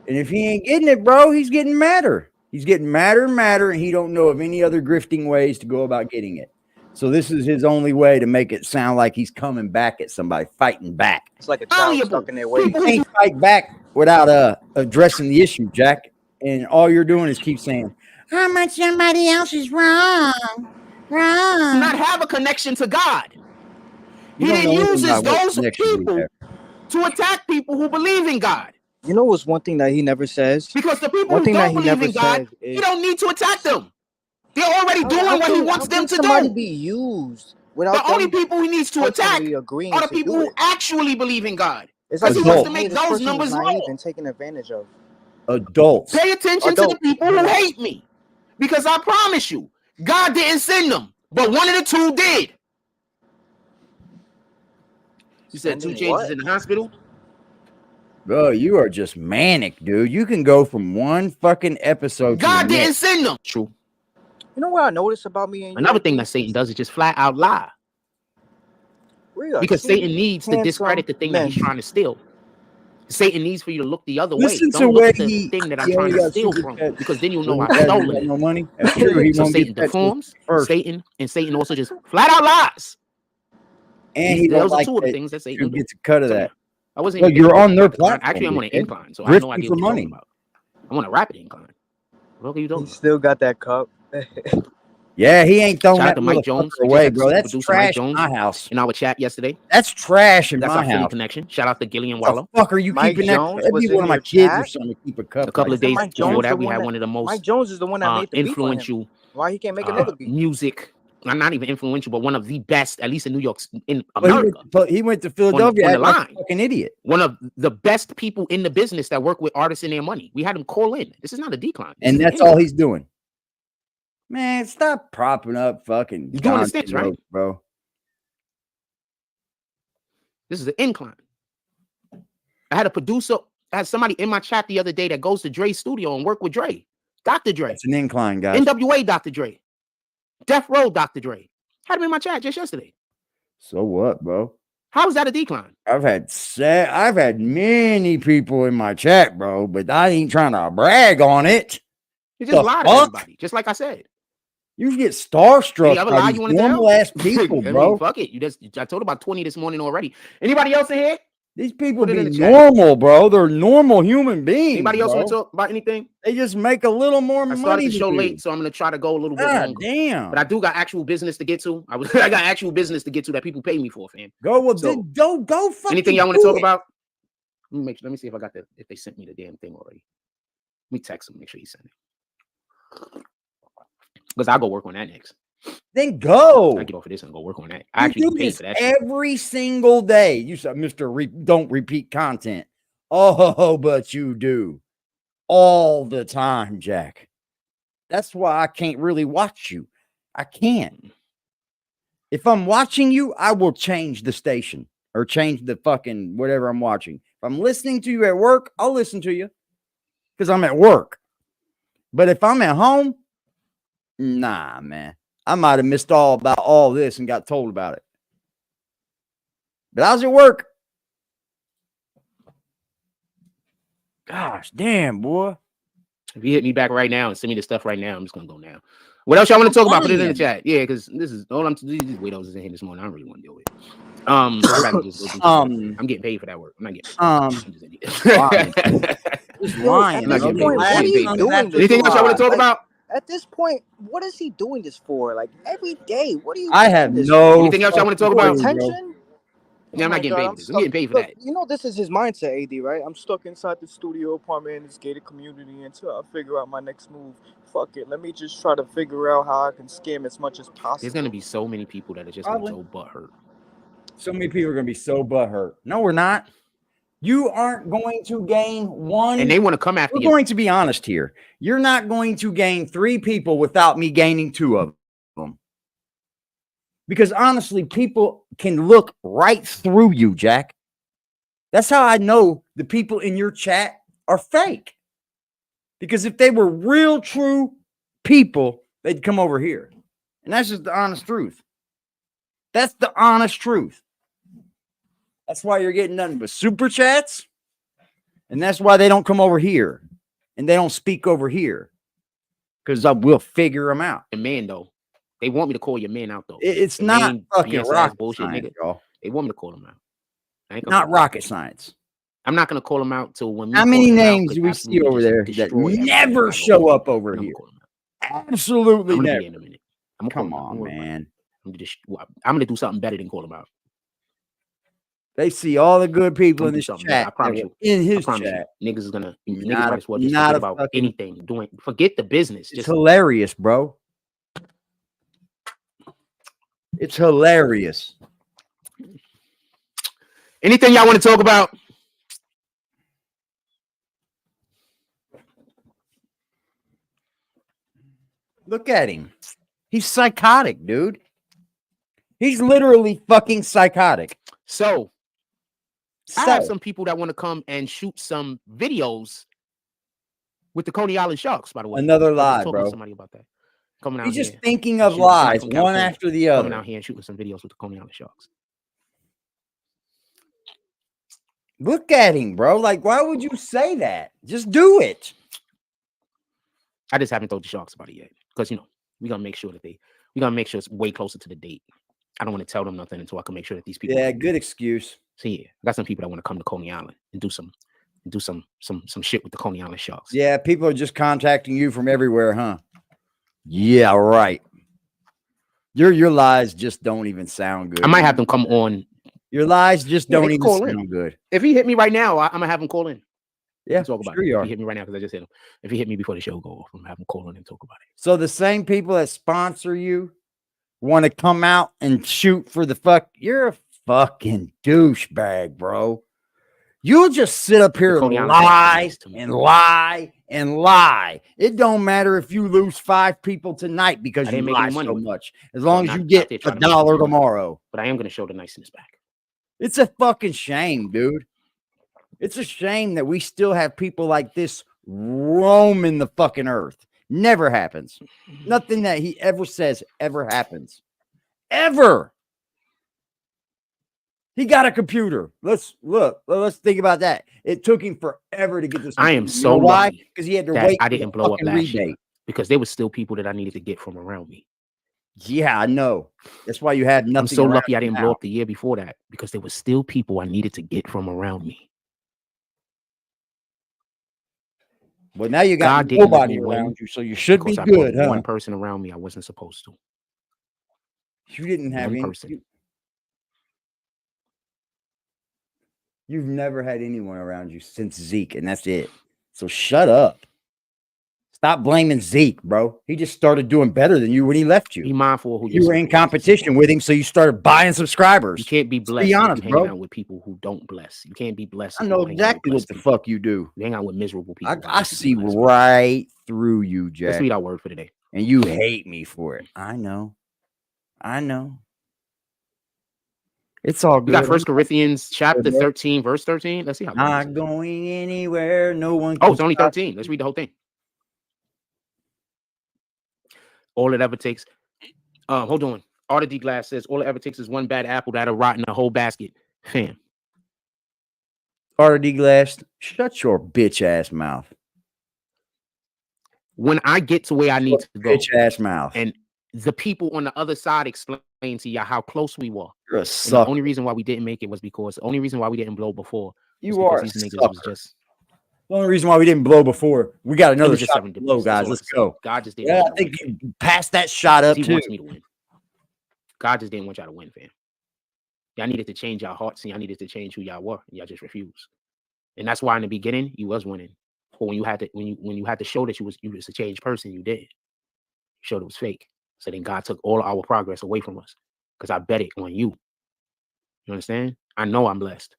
And if he ain't getting it, bro, he's getting madder. He's getting madder and madder, and he don't know of any other grifting ways to go about getting it. So this is his only way to make it sound like he's coming back at somebody, fighting back.
It's like a child stuck in their way.
You can't fight back without addressing the issue, Jack. And all you're doing is keep saying, how much somebody else is wrong.
Wrong. Not have a connection to God. He then uses those people to attack people who believe in God.
You know what's one thing that he never says?
Because the people who don't believe in God, he don't need to attack them. They're already doing what he wants them to do.
Somebody be used without
the only people he needs to attack are the people who actually believe in God.
Because
he wants to make those numbers wrong.
And taken advantage of.
Adults.
Pay attention to the people who hate me. Because I promise you, God didn't send them, but one of the two did. You said 2 Chainz in the hospital?
Bro, you are just manic, dude. You can go from one fucking episode.
God didn't send them. True.
You know what I noticed about me? And
another thing that Satan does is just flat out lie. Because Satan needs to discredit the thing that he's trying to steal. Satan needs for you to look the other way. Don't look at the thing that I'm trying to steal from, because then you'll know I stole it.
No money. True,
so Satan deforms Satan also just flat out lies.
And
those are two of the things that Satan
gets a cut of that.
I wasn't. Well,
you're on their platform.
Actually, I'm on an incline, so I have no idea what you're talking about. I'm on a rapid incline. What are you doing?
He still got that cup.
Yeah, he ain't throwing that
to Mike Jones
away, bro. That's trash in my house.
In our chat yesterday.
That's trash in my house.
Connection. Shout out to Gillian Waller.
What the fuck are you keeping that? Every one of my kids or something to keep a cup.
A couple of days before that, we had one of the most
Mike Jones is the one that made the
influential.
Why he can't make another beat?
Music. Not even influential, but one of the best, at least in New York, in America.
But he went to Philadelphia.
On the line.
Like a fucking idiot.
One of the best people in the business that work with artists and their money. We had him call in. This is not a decline.
And that's all he's doing. Man, stop propping up fucking.
You're doing the sticks, right,
bro?
This is an incline. I had a producer, I had somebody in my chat the other day that goes to Dre's studio and work with Dre. Dr. Dre.
It's an incline, guys.
NWA Dr. Dre. Death Row Dr. Dre. Had him in my chat just yesterday.
So what, bro?
How is that a decline?
I've had many people in my chat, bro, but I ain't trying to brag on it.
You just lie to everybody, just like I said.
You get starstruck
by these
normal ass people, bro.
I mean, fuck it. I told about 20 this morning already. Anybody else in here?
These people be normal, bro. They're normal human beings.
Anybody else want to talk about anything?
They just make a little more money.
I started the show late, so I'm gonna try to go a little bit longer.
Damn.
But I do got actual business to get to. I got actual business to get to that people pay me for, fam.
Go fucking
anything y'all want to talk about? Let me see if I got if they sent me the damn thing already. Let me text them, make sure he sent it. Because I'll go work on that next.
Then go.
I get off of this and go work on that. I actually pay for that
every single day. You said, Mr. Don't repeat content. Oh, but you do all the time, Jack. That's why I can't really watch you. I can't. If I'm watching you, I will change the station or change the fucking whatever I'm watching. If I'm listening to you at work, I'll listen to you because I'm at work. But if I'm at home, nah, man. I might have missed all about all this and got told about it. But I was at work. Gosh, damn, boy.
If you hit me back right now and send me the stuff right now, I'm just going to go now. What else y'all want to talk about? Put it in the chat. Yeah, because this is all these widows is in here this morning. I don't really want to deal with it. I'm getting paid for that work. I'm not getting paid.
Just lying.
Anything else y'all want to talk about?
At this point, what is he doing this for? Like every day, what do you?
I have no.
Anything else y'all want to talk about?
Attention.
Yeah, I'm not getting paid for this. I'm getting paid for that.
You know, this is his mindset, AD, right? I'm stuck inside the studio apartment in this gated community until I figure out my next move. Fuck it. Let me just try to figure out how I can scam as much as possible.
There's gonna be so many people that are just gonna be so butthurt.
So many people are gonna be so butthurt. No, we're not. You aren't going to gain one.
And they want to come after you.
We're going to be honest here. You're not going to gain 3 people without me gaining 2 of them. Because honestly, people can look right through you, Jack. That's how I know the people in your chat are fake. Because if they were real, true people, they'd come over here. And that's just the honest truth. That's the honest truth. That's why you're getting nothing but super chats. And that's why they don't come over here. And they don't speak over here. Because I will figure them out.
And man, though. They want me to call your man out, though.
It's not fucking rocket bullshit, science, nigga. Y'all.
They want me to call him out.
Not rocket science.
I'm not going to call him out till when.
How many names do we see over there that never show up over here? Absolutely never. In a minute. Come on, man.
I'm going to do something better than call him out.
They see all the good people in this chat.
I promise you.
In his chat.
Niggas is going to. Niggas might as well just forget about anything. Forget the business.
It's hilarious, bro. It's hilarious.
Anything y'all want to talk about?
Look at him. He's psychotic, dude. He's literally fucking psychotic.
So I have some people that want to come and shoot some videos with the Coney Island Sharks, by the way.
Another lie, bro.
To somebody about that. Coming out
He's just thinking of lies, one after the other.
Coming out here and shooting some videos with the Coney Island Sharks.
Look at him, bro. Like, why would you say that? Just do it.
I just haven't told the Sharks about it yet. Because, you know, we're going to make sure that we're going to make sure it's way closer to the date. I don't want to tell them nothing until I can make sure that these people.
Yeah, good excuse.
So, yeah, I got some people that want to come to Coney Island and do some shit with the Coney Island Sharks.
Yeah, people are just contacting you from everywhere, huh? Yeah, right. Your lies just don't even sound good.
I might have them come on.
Your lies just don't even sound good.
If he hit me right now, I'm gonna have him call in.
Yeah,
talk about it. If he hit me right now, because I just hit him. If he hit me before the show go off, I'm gonna have him call in and talk about it.
So the same people that sponsor you want to come out and shoot for the fuck. You're a fucking douchebag, bro. You'll just sit up here and lie and lie and lie. It don't matter if you lose 5 people tonight because you lie so much. As long as you get $1 tomorrow.
But I am going to show the niceness back.
It's a fucking shame, dude. It's a shame that we still have people like this roaming the fucking earth. Never happens. Nothing that he ever says ever happens. Ever. He got a computer. Let's think about that. It took him forever to get this.
I am so why?
Because he had to wait.
I didn't blow up last year because there was still people that I needed to get from around me.
Yeah, I know. That's why you had nothing.
I'm so lucky I didn't blow up the year before that because there was still people I needed to get from around me.
Well, now you got nobody around you, so you should be good. Huh?
One person around me I wasn't supposed to.
You didn't have any person. You've never had anyone around you since Zeke, and that's it. So shut up. Stop blaming Zeke, bro. He just started doing better than you when he left you.
Be mindful of who
you were in competition with him, so you started buying subscribers.
You can't be blessed.
Be honest, bro.
Hang out with people who don't bless. You can't be blessed.
I know exactly what the fuck you do.
You hang out with miserable people.
I see right through you, Jack.
Let's read our word for today.
And you hate me for it. I know. It's all good.
We got 1 Corinthians chapter 13, verse 13. Let's see how.
Not going anywhere. No one.
Oh, it's only 13. Let's read the whole thing. All it ever takes. Hold on. Arthur D. Glass says all it ever takes is one bad apple that'll rot in a whole basket. Fam.
Arthur D. Glass, shut your bitch ass mouth.
When I get to where I need to go,
bitch ass mouth,
and the people on the other side explain to you how close we were.
You're a sucker.
The only reason why we didn't make it was because the only reason why we didn't blow before.
You are these niggas was just the only reason why we didn't blow before. We got another shot to blow, guys. Let's go.
God just didn't.
Yeah, I think you passed that shot up
He
too.
wants me to win. God just didn't want y'all to win, fam. Y'all needed to change your hearts and y'all needed to change who y'all were. Y'all just refused. And that's why in the beginning you was winning. But when you had to show that you was a changed person, you did. You showed it was fake. So then God took all our progress away from us because I bet it on you. You understand? I know I'm blessed.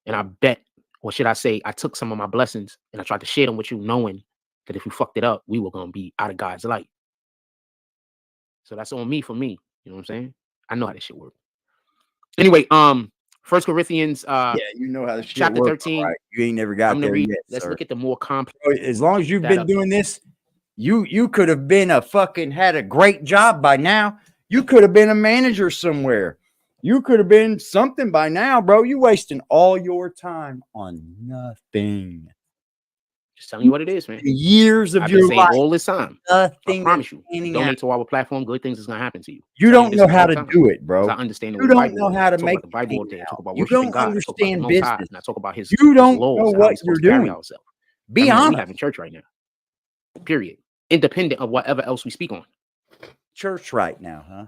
And I bet, or should I say, I took some of my blessings and I tried to share them with you, knowing that if you fucked it up, we were going to be out of God's light. So that's on me for me. You know what I'm saying? I know how this shit works. Anyway, 1 Corinthians,
yeah, you know how this shit
chapter
works,
13.
right? You ain't never got
I'm gonna
there
read.
yet,
Let's
sir.
look at the more complex.
As long as you've been doing this, you could have been had a great job by now. You could have been a manager somewhere. You could have been something by now, bro. You wasting all your time on nothing.
Just telling you what it is, man.
Years of
I've
your
been saying
life,
all this time.
nothing.
I promise you. Donate to our platform. Good things is gonna happen to you.
You don't know how to do it, bro.
I understand
you don't know how to make
the Bible all day. Talk about
you
worshiping
don't
God.
understand
talk about the
business.
Most High, and I talk about His.
You don't
laws
know
and
what you're doing.
Ourselves.
Be honest.
We having church right now. Period. Independent of whatever else we speak on.
Church right now, huh?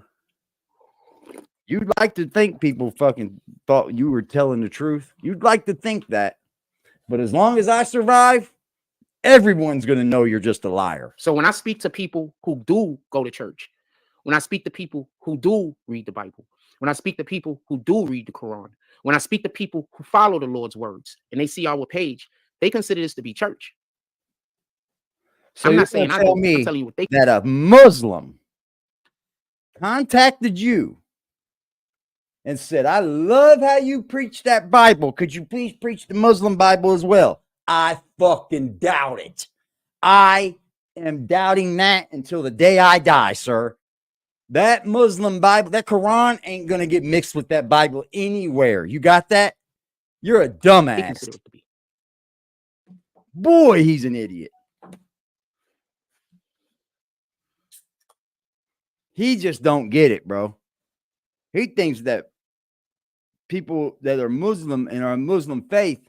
You'd like to think people fucking thought you were telling the truth. You'd like to think that. But as long as I survive, everyone's going to know you're just a liar.
So when I speak to people who do go to church, when I speak to people who do read the Bible, when I speak to people who do read the Quran, when I speak to people who follow the Lord's words and they see our page, they consider this to be church.
So
I'm
you're
not saying
tell me
I'm telling you what they
that a Muslim contacted you and said, I love how you preach that Bible. Could you please preach the Muslim Bible as well? I fucking doubt it. I am doubting that until the day I die, sir. That Muslim Bible, that Quran ain't going to get mixed with that Bible anywhere. You got that? You're a dumbass. Boy, he's an idiot. He just don't get it, bro. He thinks that people that are Muslim and are Muslim faith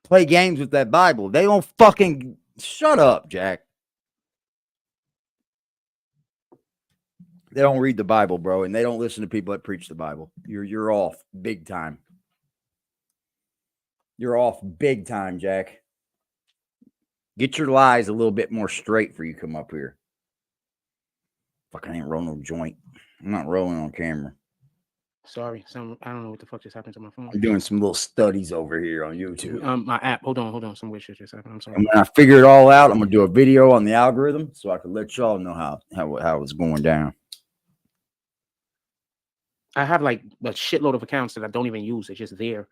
play games with that Bible. They don't fucking shut up, Jack. They don't read the Bible, bro, and they don't listen to people that preach the Bible. You're off big time. You're off big time, Jack. Get your lies a little bit more straight for you come up here. Fuck, I ain't rolling no joint. I'm not rolling on camera.
Sorry, I don't know what the fuck just happened to my phone.
I'm doing some little studies over here on YouTube.
My app. Hold on. Some weird shit just happened. I'm sorry.
And when I figure it all out, I'm gonna do a video on the algorithm so I can let y'all know how it's going down.
I have like a shitload of accounts that I don't even use. It's just there.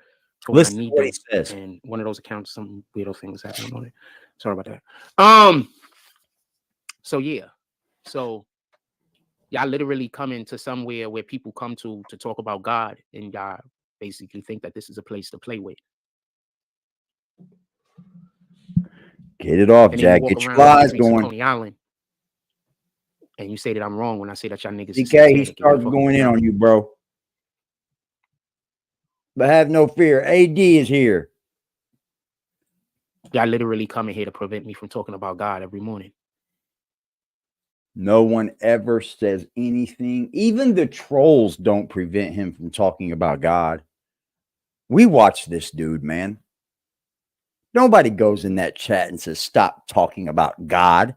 Listen to what he says.
And one of those accounts, some weirdo things happening on it. Sorry about that. So yeah. So y'all literally come into somewhere where people come to talk about God, and y'all basically think that this is a place to play with.
Get it off, Jack. Get your lies going.
Coney Island, and you say that I'm wrong when I say that y'all niggas.
DK, he started going in on you, bro. But have no fear. AD is here.
Y'all literally coming here to prevent me from talking about God every morning.
No one ever says anything. Even the trolls don't prevent him from talking about God. We watch this dude, man. Nobody goes in that chat and says, stop talking about God.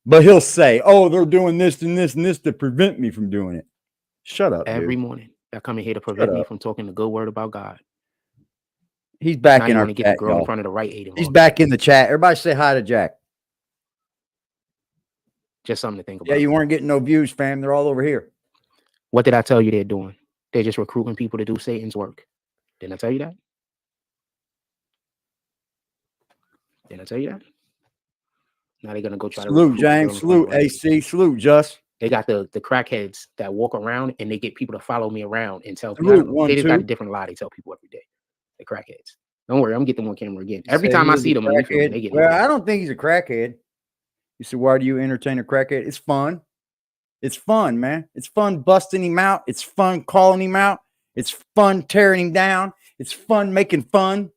But he'll say, oh, they're doing this and this and this to prevent me from doing it. Shut up,
every
dude.
morning. Y'all coming here to prevent me from talking the good word about God.
He's back in our
chat,
get the
girl in front of the right aid.
He's back in the chat. Everybody say hi to Jack.
Just something to think about.
Yeah, you weren't getting no views, fam. They're all over here.
What did I tell you they're doing? They're just recruiting people to do Satan's work. Didn't I tell you that? Didn't I tell you that? Now they're gonna go try to
salute James, salute AC, salute Just.
They got the crackheads that walk around and they get people to follow me around and tell people. They just got a different lie they tell people every day. The crackheads. Don't worry, I'm getting them on camera again. Every time I see them, they get
well, I don't think he's a crackhead. You said, why do you entertain a crackhead? It's fun. It's fun, man. It's fun busting him out. It's fun calling him out. It's fun tearing him down. It's fun making fun.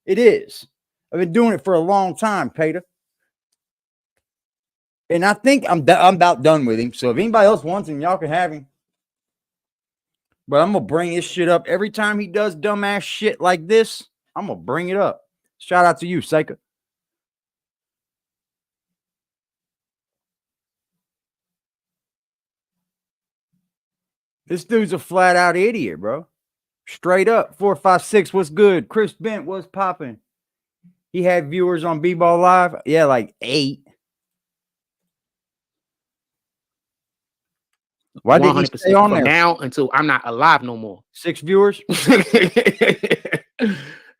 It is. I've been doing it for a long time, Peter. And I think I'm about done with him. So if anybody else wants him, y'all can have him. But I'm going to bring this shit up. Every time he does dumbass shit like this, I'm going to bring it up. Shout out to you, Seika. This dude's a flat out idiot, bro. Straight up. 456, what's good? Chris Bent, what's popping? He had viewers on B-Ball Live. Yeah, like 8. Why didn't you stay on there?
From now until I'm not alive no more.
6 viewers.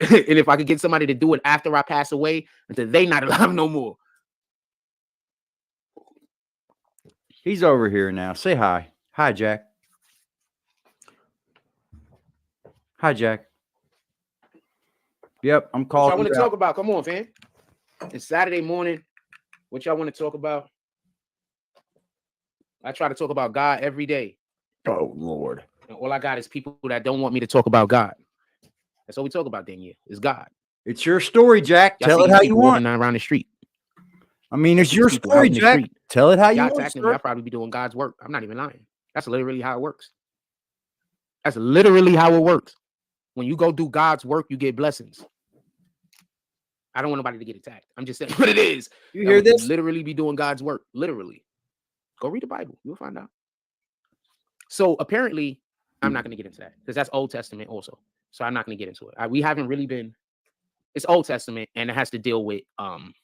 And if I could get somebody to do it after I pass away, until they not alive no more.
He's over here now. Say hi. Hi, Jack. Hi, Jack. Yep, I'm calling.
What y'all want to talk about? Come on, fam. It's Saturday morning. What y'all want to talk about? I try to talk about God every day.
Oh, Lord.
And all I got is people that don't want me to talk about God. That's all we talk about, Daniel. Is God.
It's your story, Jack. Tell it how you want.
Around the street.
I mean, it's your story, Jack. Tell it how you want.
Y'all probably be doing God's work. I'm not even lying. That's literally how it works. That's literally how it works. When you go do God's work, you get blessings. I don't want nobody to get attacked. I'm just saying what it is.
You hear this?
Literally be doing God's work. Literally. Go read the Bible. You'll find out. So apparently, I'm not going to get into that because that's Old Testament also. So I'm not going to get into it. We haven't really been. It's Old Testament and it has to deal with. I'm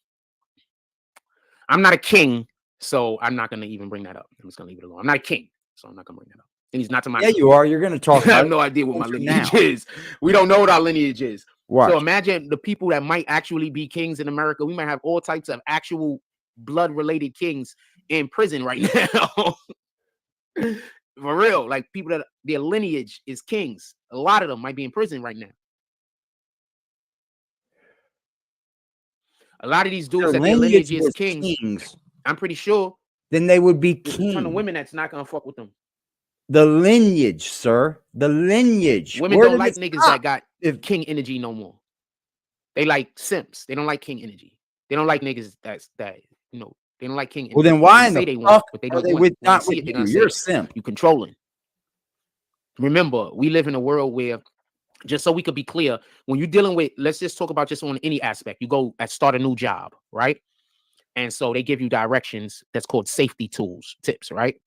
not a king, so I'm not going to even bring that up. I'm just going to leave it alone. I'm not a king, so I'm not going to bring that up. And he's not to my.
Yeah, you are. You're going to talk.
I have no idea what my lineage is. We don't know what our lineage is.
Watch.
So imagine the people that might actually be kings in America. We might have all types of actual blood-related kings in prison right now. For real, like people that their lineage is kings. A lot of them might be in prison right now. A lot of these dudes that their lineage is kings. I'm pretty sure.
Then they would be kings.
There's a ton of women that's not gonna fuck with them.
The lineage, sir. The lineage.
Women don't like niggas that got king energy no more. They like simps. They don't like king energy. They don't like niggas that you know. They don't like king.
Well, then why in the fuck
but they don't
are they with not with you? You're a simp.
You controlling. Remember, we live in a world where, just so we could be clear, when you're dealing with, let's just talk about just on any aspect. You go and start a new job, right? And so they give you directions that's called safety tips, right?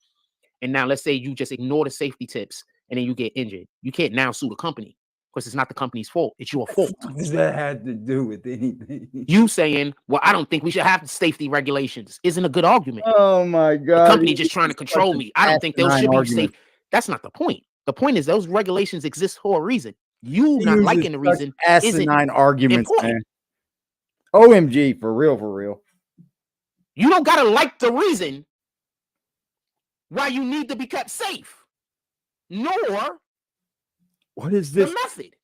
And now let's say you just ignore the safety tips and then you get injured. You can't now sue the company because it's not the company's fault. It's your fault.
What does that have to do with anything?
You saying, well, I don't think we should have safety regulations isn't a good argument.
Oh my God.
The company just trying to control me. I don't think those should be safe. That's not the point. The point is those regulations exist for a reason. You not liking the reason
asinine arguments, man. OMG, for real, for real.
You don't gotta like the reason why you need to be kept safe, nor
what is this
the method.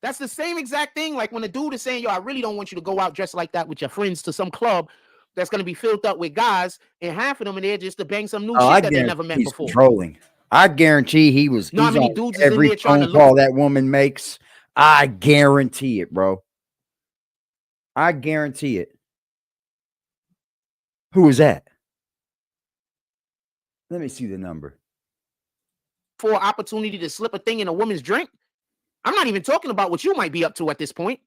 That's the same exact thing. Like when a dude is saying, "Yo, I really don't want you to go out dressed like that with your friends to some club that's gonna be filled up with guys, and half of them are there just to bang some new shit that they never met before."
Trolling. I guarantee he was.
You know how many dudes is
every
in there trying to
phone call that woman makes. I guarantee it, bro. I guarantee it. Who is that? Let me see the number.
For opportunity to slip a thing in a woman's drink. I'm not even talking about what you might be up to at this point.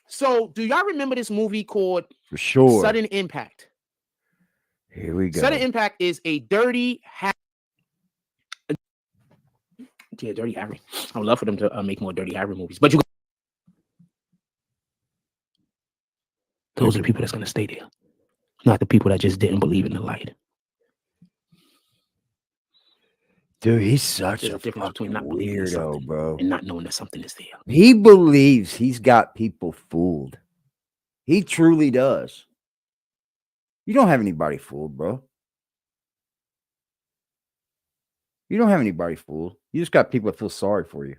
So, do y'all remember this movie called
For sure.
Sudden Impact?
Here we go.
Sudden Impact is a Dirty Harry. Yeah, Dirty Harry. I would love for them to make more Dirty Harry movies. But those are the people that's going to stay there. Not the people that just didn't believe in the light.
Dude, he's such a
difference between not
weirdo, bro.
And not knowing that something is there.
He believes he's got people fooled. He truly does. You don't have anybody fooled, bro. You don't have anybody fooled. You just got people that feel sorry for you.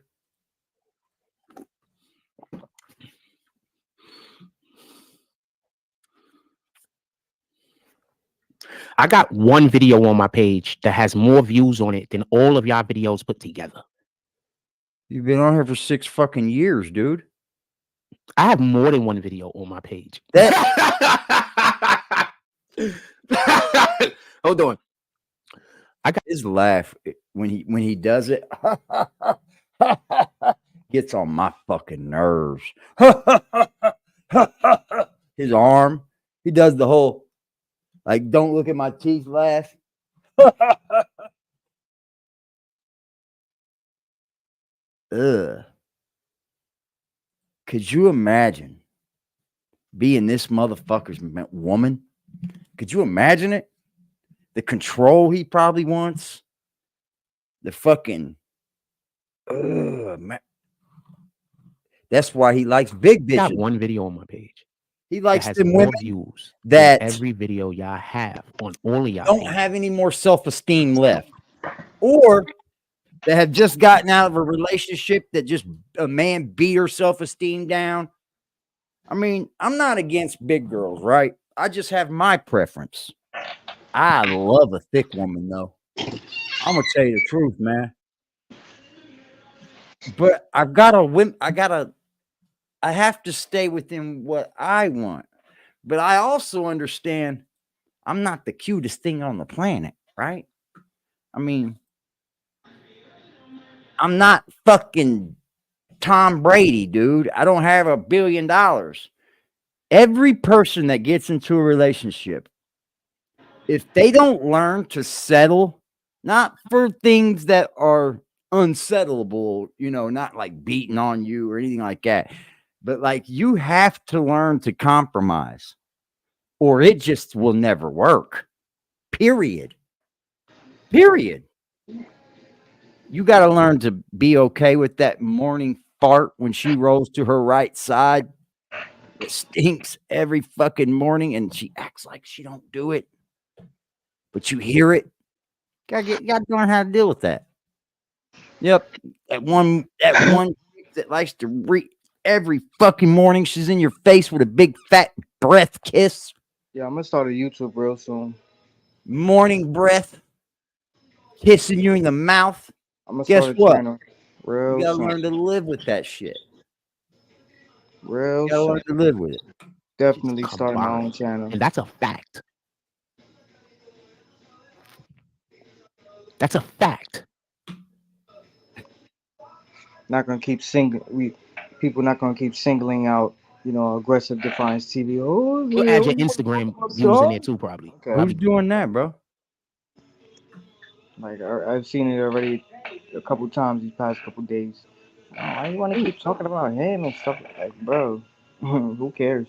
I got one video on my page that has more views on it than all of y'all videos put together.
You've been on here for 6 fucking years, dude.
I have more than one video on my page. Hold on. I got
his laugh when he does it. Gets on my fucking nerves. His arm, he does the whole like don't look at my teeth laugh. Ugh. Could you imagine being this motherfucker's woman? Could you imagine it? The control he probably wants. The fucking man. That's why he likes big bitches.
I got one video on my page.
He likes
has
them
more
women
views
that
every video y'all have on all of y'all
don't
pages.
have any more self-esteem left, or that have just gotten out of a relationship that just a man beat her self-esteem down. I mean, I'm not against big girls, right? I just have my preference. I love a thick woman, though. I'm gonna tell you the truth, man. But I have to stay within what I want. But I also understand I'm not the cutest thing on the planet, right? I mean, I'm not fucking Tom Brady, dude. I don't have $1 billion. Every person that gets into a relationship, if they don't learn to settle, not for things that are unsettleable, you know, not like beating on you or anything like that, but like you have to learn to compromise or it just will never work. Period. You got to learn to be okay with that morning fart when she rolls to her right side. It stinks every fucking morning and she acts like she don't do it, but you hear it. You got to learn how to deal with that. Yep. That one that likes to every fucking morning she's in your face with a big fat breath kiss.
Yeah, I'm gonna start a YouTube real soon.
Morning breath. Kissing you in the mouth.
I'm gonna
Guess
start a
what?
channel real
You gotta
soon.
learn to live with that shit.
Real
You gotta learn to live with it.
Definitely starting my own channel.
And that's a fact. That's a fact.
Not gonna keep people not gonna keep singling out, you know, aggressive Defiance TV. Oh,
You'll
yeah,
add your Instagram views in there too, probably.
Okay.
Who's doing that, bro?
Like I've seen it already a couple times these past couple days. Why you want to keep talking about him and stuff like, bro? Who cares?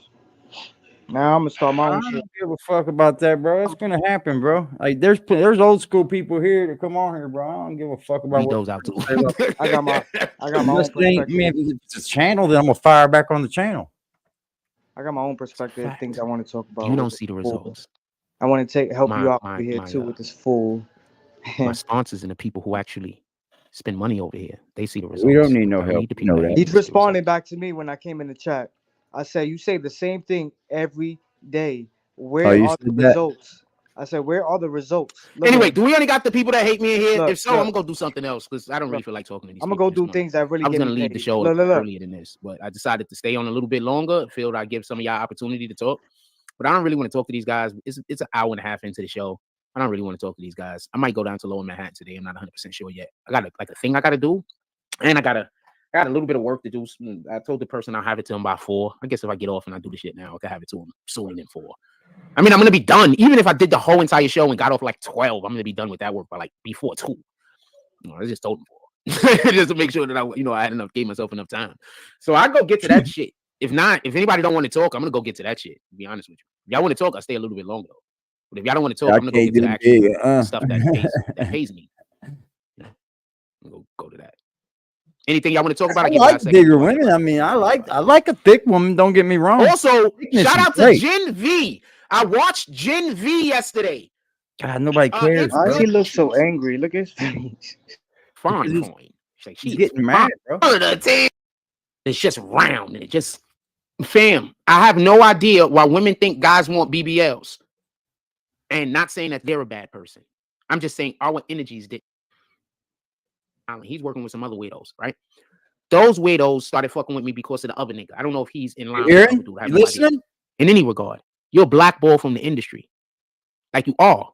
Now I'm gonna start my own
I
shit.
don't give a fuck about that, bro. It's gonna happen, bro. Like there's old school people here that come on here, bro. I don't give a fuck about
Read
what
those out too.
I got my own perspective.
I mean, if it's a channel, then I'm gonna fire back on the channel.
I got my own perspective, things I want to talk about.
You don't see the results.
I want to help you out over here too with this fool.
My sponsors and the people who actually spend money over here, they see the results.
We don't need no help.
No, he's responding back to me when I came in the chat. I said, you say the same thing every day. Where are the results? I said, where are the results?
Anyway, do we only got the people that hate me in here?
Look,
if so, I'm gonna go do something else because I don't really feel like talking to these.
I'm gonna go do things that really.
I was gonna leave the show earlier than this, but I decided to stay on a little bit longer. I feel I give some of y'all opportunity to talk, but I don't really want to talk to these guys. It's an hour and a half into the show. I don't really want to talk to these guys. I might go down to Lower Manhattan today. I'm not 100% sure yet. I got a thing I gotta do, and I got a little bit of work to do. I told the person I'll have it to him by 4. I guess if I get off and I do the shit now, I can have it to him sooner than 4. I mean, I'm gonna be done. Even if I did the whole entire show and got off like 12, I'm gonna be done with that work by like before 2. I just told him 4. Just to make sure that I had gave myself enough time. So I go get to that shit. If not, if anybody don't want to talk, I'm gonna go get to that shit. To be honest with you. If y'all want to talk, I'll stay a little bit longer. But if y'all don't want to talk, I'm gonna go get to the actual stuff that pays me. I'm gonna go to that. Anything y'all want to talk about?
I like bigger women. I mean, I like a thick woman. Don't get me wrong.
Also, shout out to Gen V. I watched Gen V yesterday.
God, nobody cares.
Why does he look so angry? Look at his face.
Fine point.
She's getting mad, bro.
It's just round and it just, fam. I have no idea why women think guys want BBLs. And not saying that they're a bad person. I'm just saying our energies did. He's working with some other weirdos, right? Those weirdos started fucking with me because of the other nigga. I don't know if he's in line with the other dude.
You listening?
In any regard, you're blackballed from the industry. Like you are.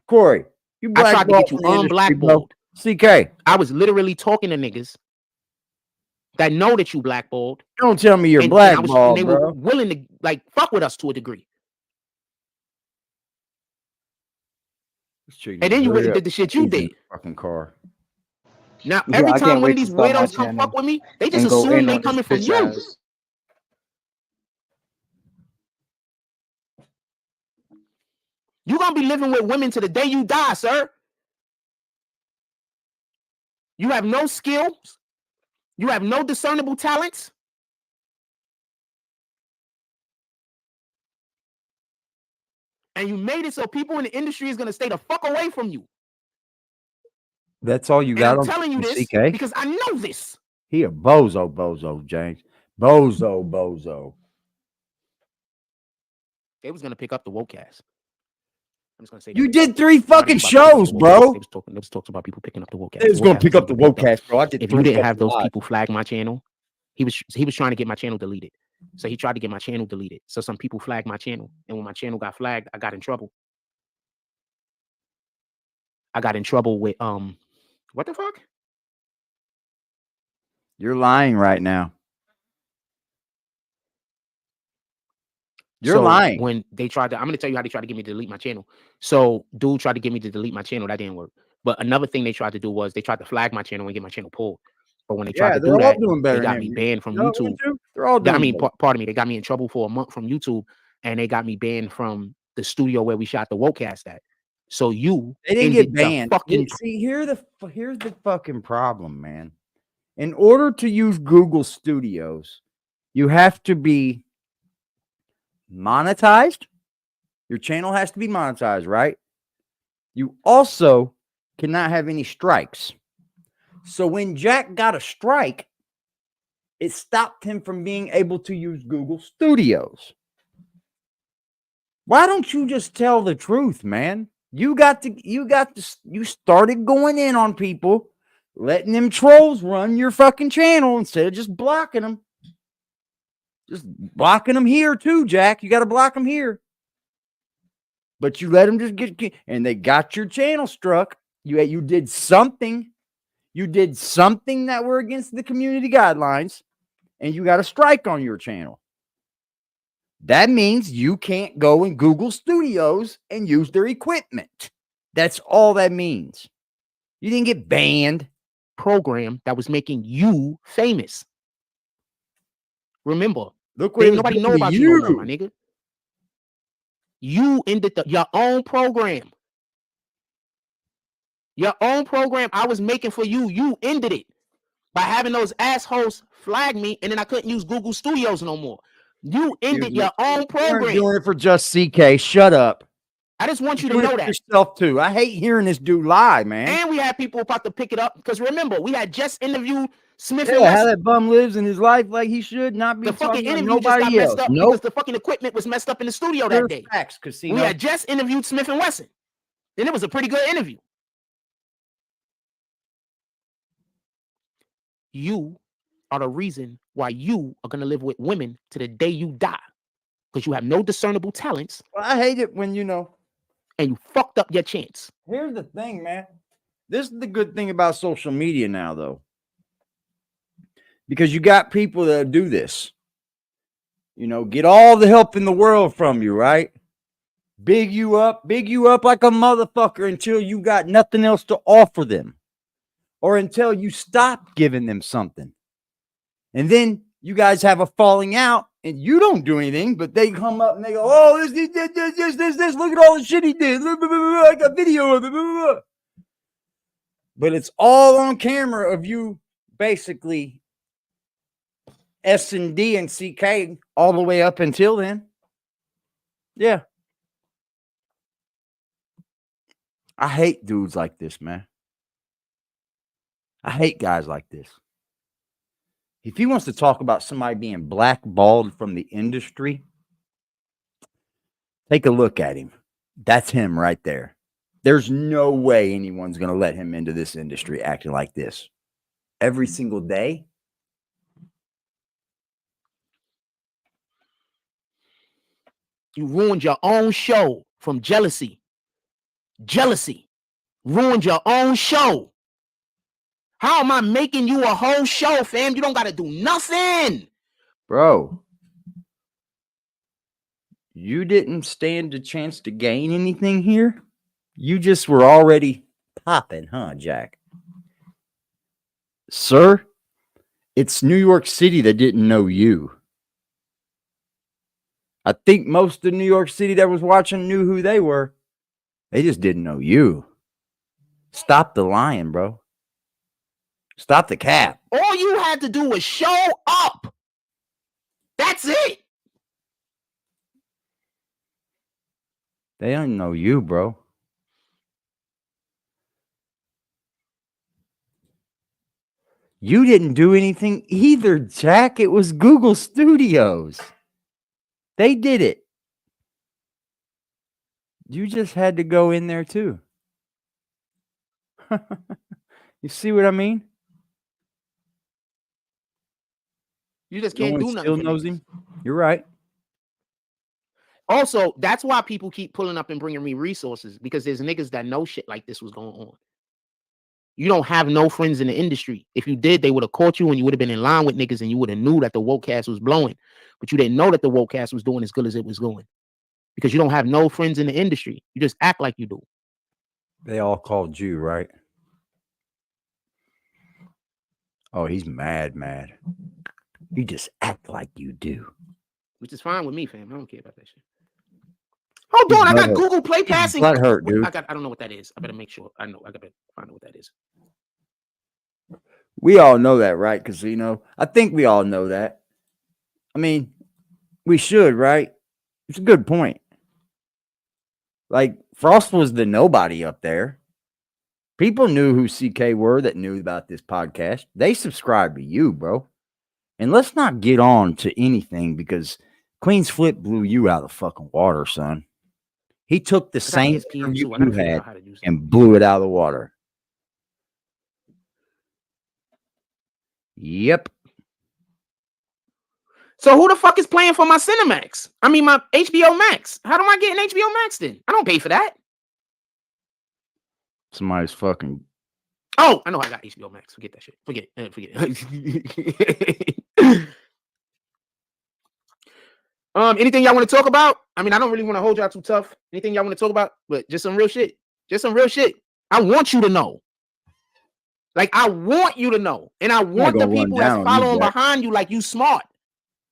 Corey, you
I tried to get you unblackballed.
CK.
I was literally talking to niggas that know that you blackballed.
Don't tell me you're blackballed,
they
bro.
were willing to like fuck with us to a degree. And then you went and did the shit you did.
Fucking car.
Now every time one of these weirdos come fuck with me, they just assume they coming from you.
You're going to be living with women to the day you die, sir. You have no skills. You have no discernible talents. And you made it so people in the industry is going to stay the fuck away from you.
That's all you got.
I'm telling you this
CK?
because I know this.
He a bozo, James. Bozo.
They was going to pick up the Wokecast. I'm just going to say
you did 3 fucking shows, bro.
They was talking about people picking up the Wokecast.
They was going to pick up the Wokecast, bro.
If you didn't have those people flag my channel, he was trying to get my channel deleted. So he tried to get my channel deleted. So some people flagged my channel. And when my channel got flagged, I got in trouble. I got in trouble with what the fuck?
You're lying right now. You're lying.
When they tried to, I'm going to tell you how they tried to get me to delete my channel. So dude tried to get me to delete my channel. That didn't work. But another thing they tried to do was they tried to flag my channel and get my channel pulled. But when they tried to do that, they got me banned from YouTube.
They're all doing
pardon me. They got me in trouble for a month from YouTube, and they got me banned from the studio where we shot the Wokecast at. So they
didn't get banned. See, here's the fucking problem, man. In order to use Google Studios, you have to be monetized. Your channel has to be monetized, right? You also cannot have any strikes. So when Jack got a strike, it stopped him from being able to use Google Studios. Why don't you just tell the truth, man? You started going in on people, letting them trolls run your fucking channel instead of just blocking them. Just blocking them here too, Jack. You got to block them here. But you let them just get, and they got your channel struck. You did something. You did something that were against the community guidelines, and you got a strike on your channel. That means you can't go in Google Studios and use their equipment. That's all that means. You didn't get banned.
Program that was making you famous. Remember,
look what
nobody know about you no more, my nigga. You ended your own program. Your own program I was making for you. You ended it by having those assholes flag me, and then I couldn't use Google Studios no more. You ended your own program.
You're doing it for just CK. Shut up.
I just want you to know that.
Yourself too. I hate hearing this dude lie, man.
And we had people about to pick it up because remember, we had just interviewed Smith and Wesson.
How that bum lives in his life like he should not be.
The fucking interview just got messed up because the fucking equipment was messed up in the studio that day. We had just interviewed Smith and Wesson, and it was a pretty good interview. You are the reason why you are gonna live with women to the day you die, because you have no discernible talents.
Well, I hate it when
and you fucked up your chance.
Here's the thing, man. This is the good thing about social media now, though. Because you got people that do this. Get all the help in the world from you, right? Big you up like a motherfucker until you got nothing else to offer them. Or until you stop giving them something. And then you guys have a falling out and you don't do anything, but they come up and they go, oh, this, look at all the shit he did. I got video of it. But it's all on camera of you basically S&D and CK all the way up until then. Yeah. I hate dudes like this, man. I hate guys like this. If he wants to talk about somebody being blackballed from the industry, take a look at him. That's him right there. There's no way anyone's going to let him into this industry acting like this every single day.
You ruined your own show from jealousy. Jealousy. Ruined your own show. How am I making you a whole show, fam? You don't got to do nothing.
Bro, you didn't stand a chance to gain anything here. You just were already popping, huh, Jack? Sir, it's New York City that didn't know you. I think most of New York City that was watching knew who they were. They just didn't know you. Stop the lying, bro. Stop the cap.
All you had to do was show up. That's it.
They don't know you, bro. You didn't do anything either, Jack. It was Google Studios. They did it. You just had to go in there too. You see what I mean?
You just can't do nothing.
Still knows him. You're right.
Also, that's why people keep pulling up and bringing me resources, because there's niggas that know shit like this was going on. You don't have no friends in the industry. If you did, they would have caught you and you would have been in line with niggas and you would have knew that the woke cast was blowing. But you didn't know that the woke cast was doing as good as it was going, because you don't have no friends in the industry. You just act like you do.
They all called you, right? Oh, he's mad. You just act like you do.
Which is fine with me, fam. I don't care about that shit. Hold on, I got Google Play Passing.
Blood hurt, dude.
I don't know what that is. I better make sure. I gotta find out what that is.
We all know that, right, Casino? I think we all know that. I mean, we should, right? It's a good point. Like, Frost was the nobody up there. People knew who CK were that knew about this podcast. They subscribed to you, bro. And let's not get on to anything, because Queen's Flip blew you out of the fucking water, son. He took the same interview you had and blew it out of the water. Yep.
So who the fuck is playing for my Cinemax? I mean, my HBO Max. How do I get an HBO Max then? I don't pay for that.
Somebody's fucking.
Oh, I know I got HBO Max. Forget that shit. Forget it. Anything y'all want to talk about? I mean, I don't really want to hold y'all too tough. Anything y'all want to talk about? But just some real shit. Just some real shit. I want you to know. Like, I want you to know. And I want the people that's following behind you like you smart.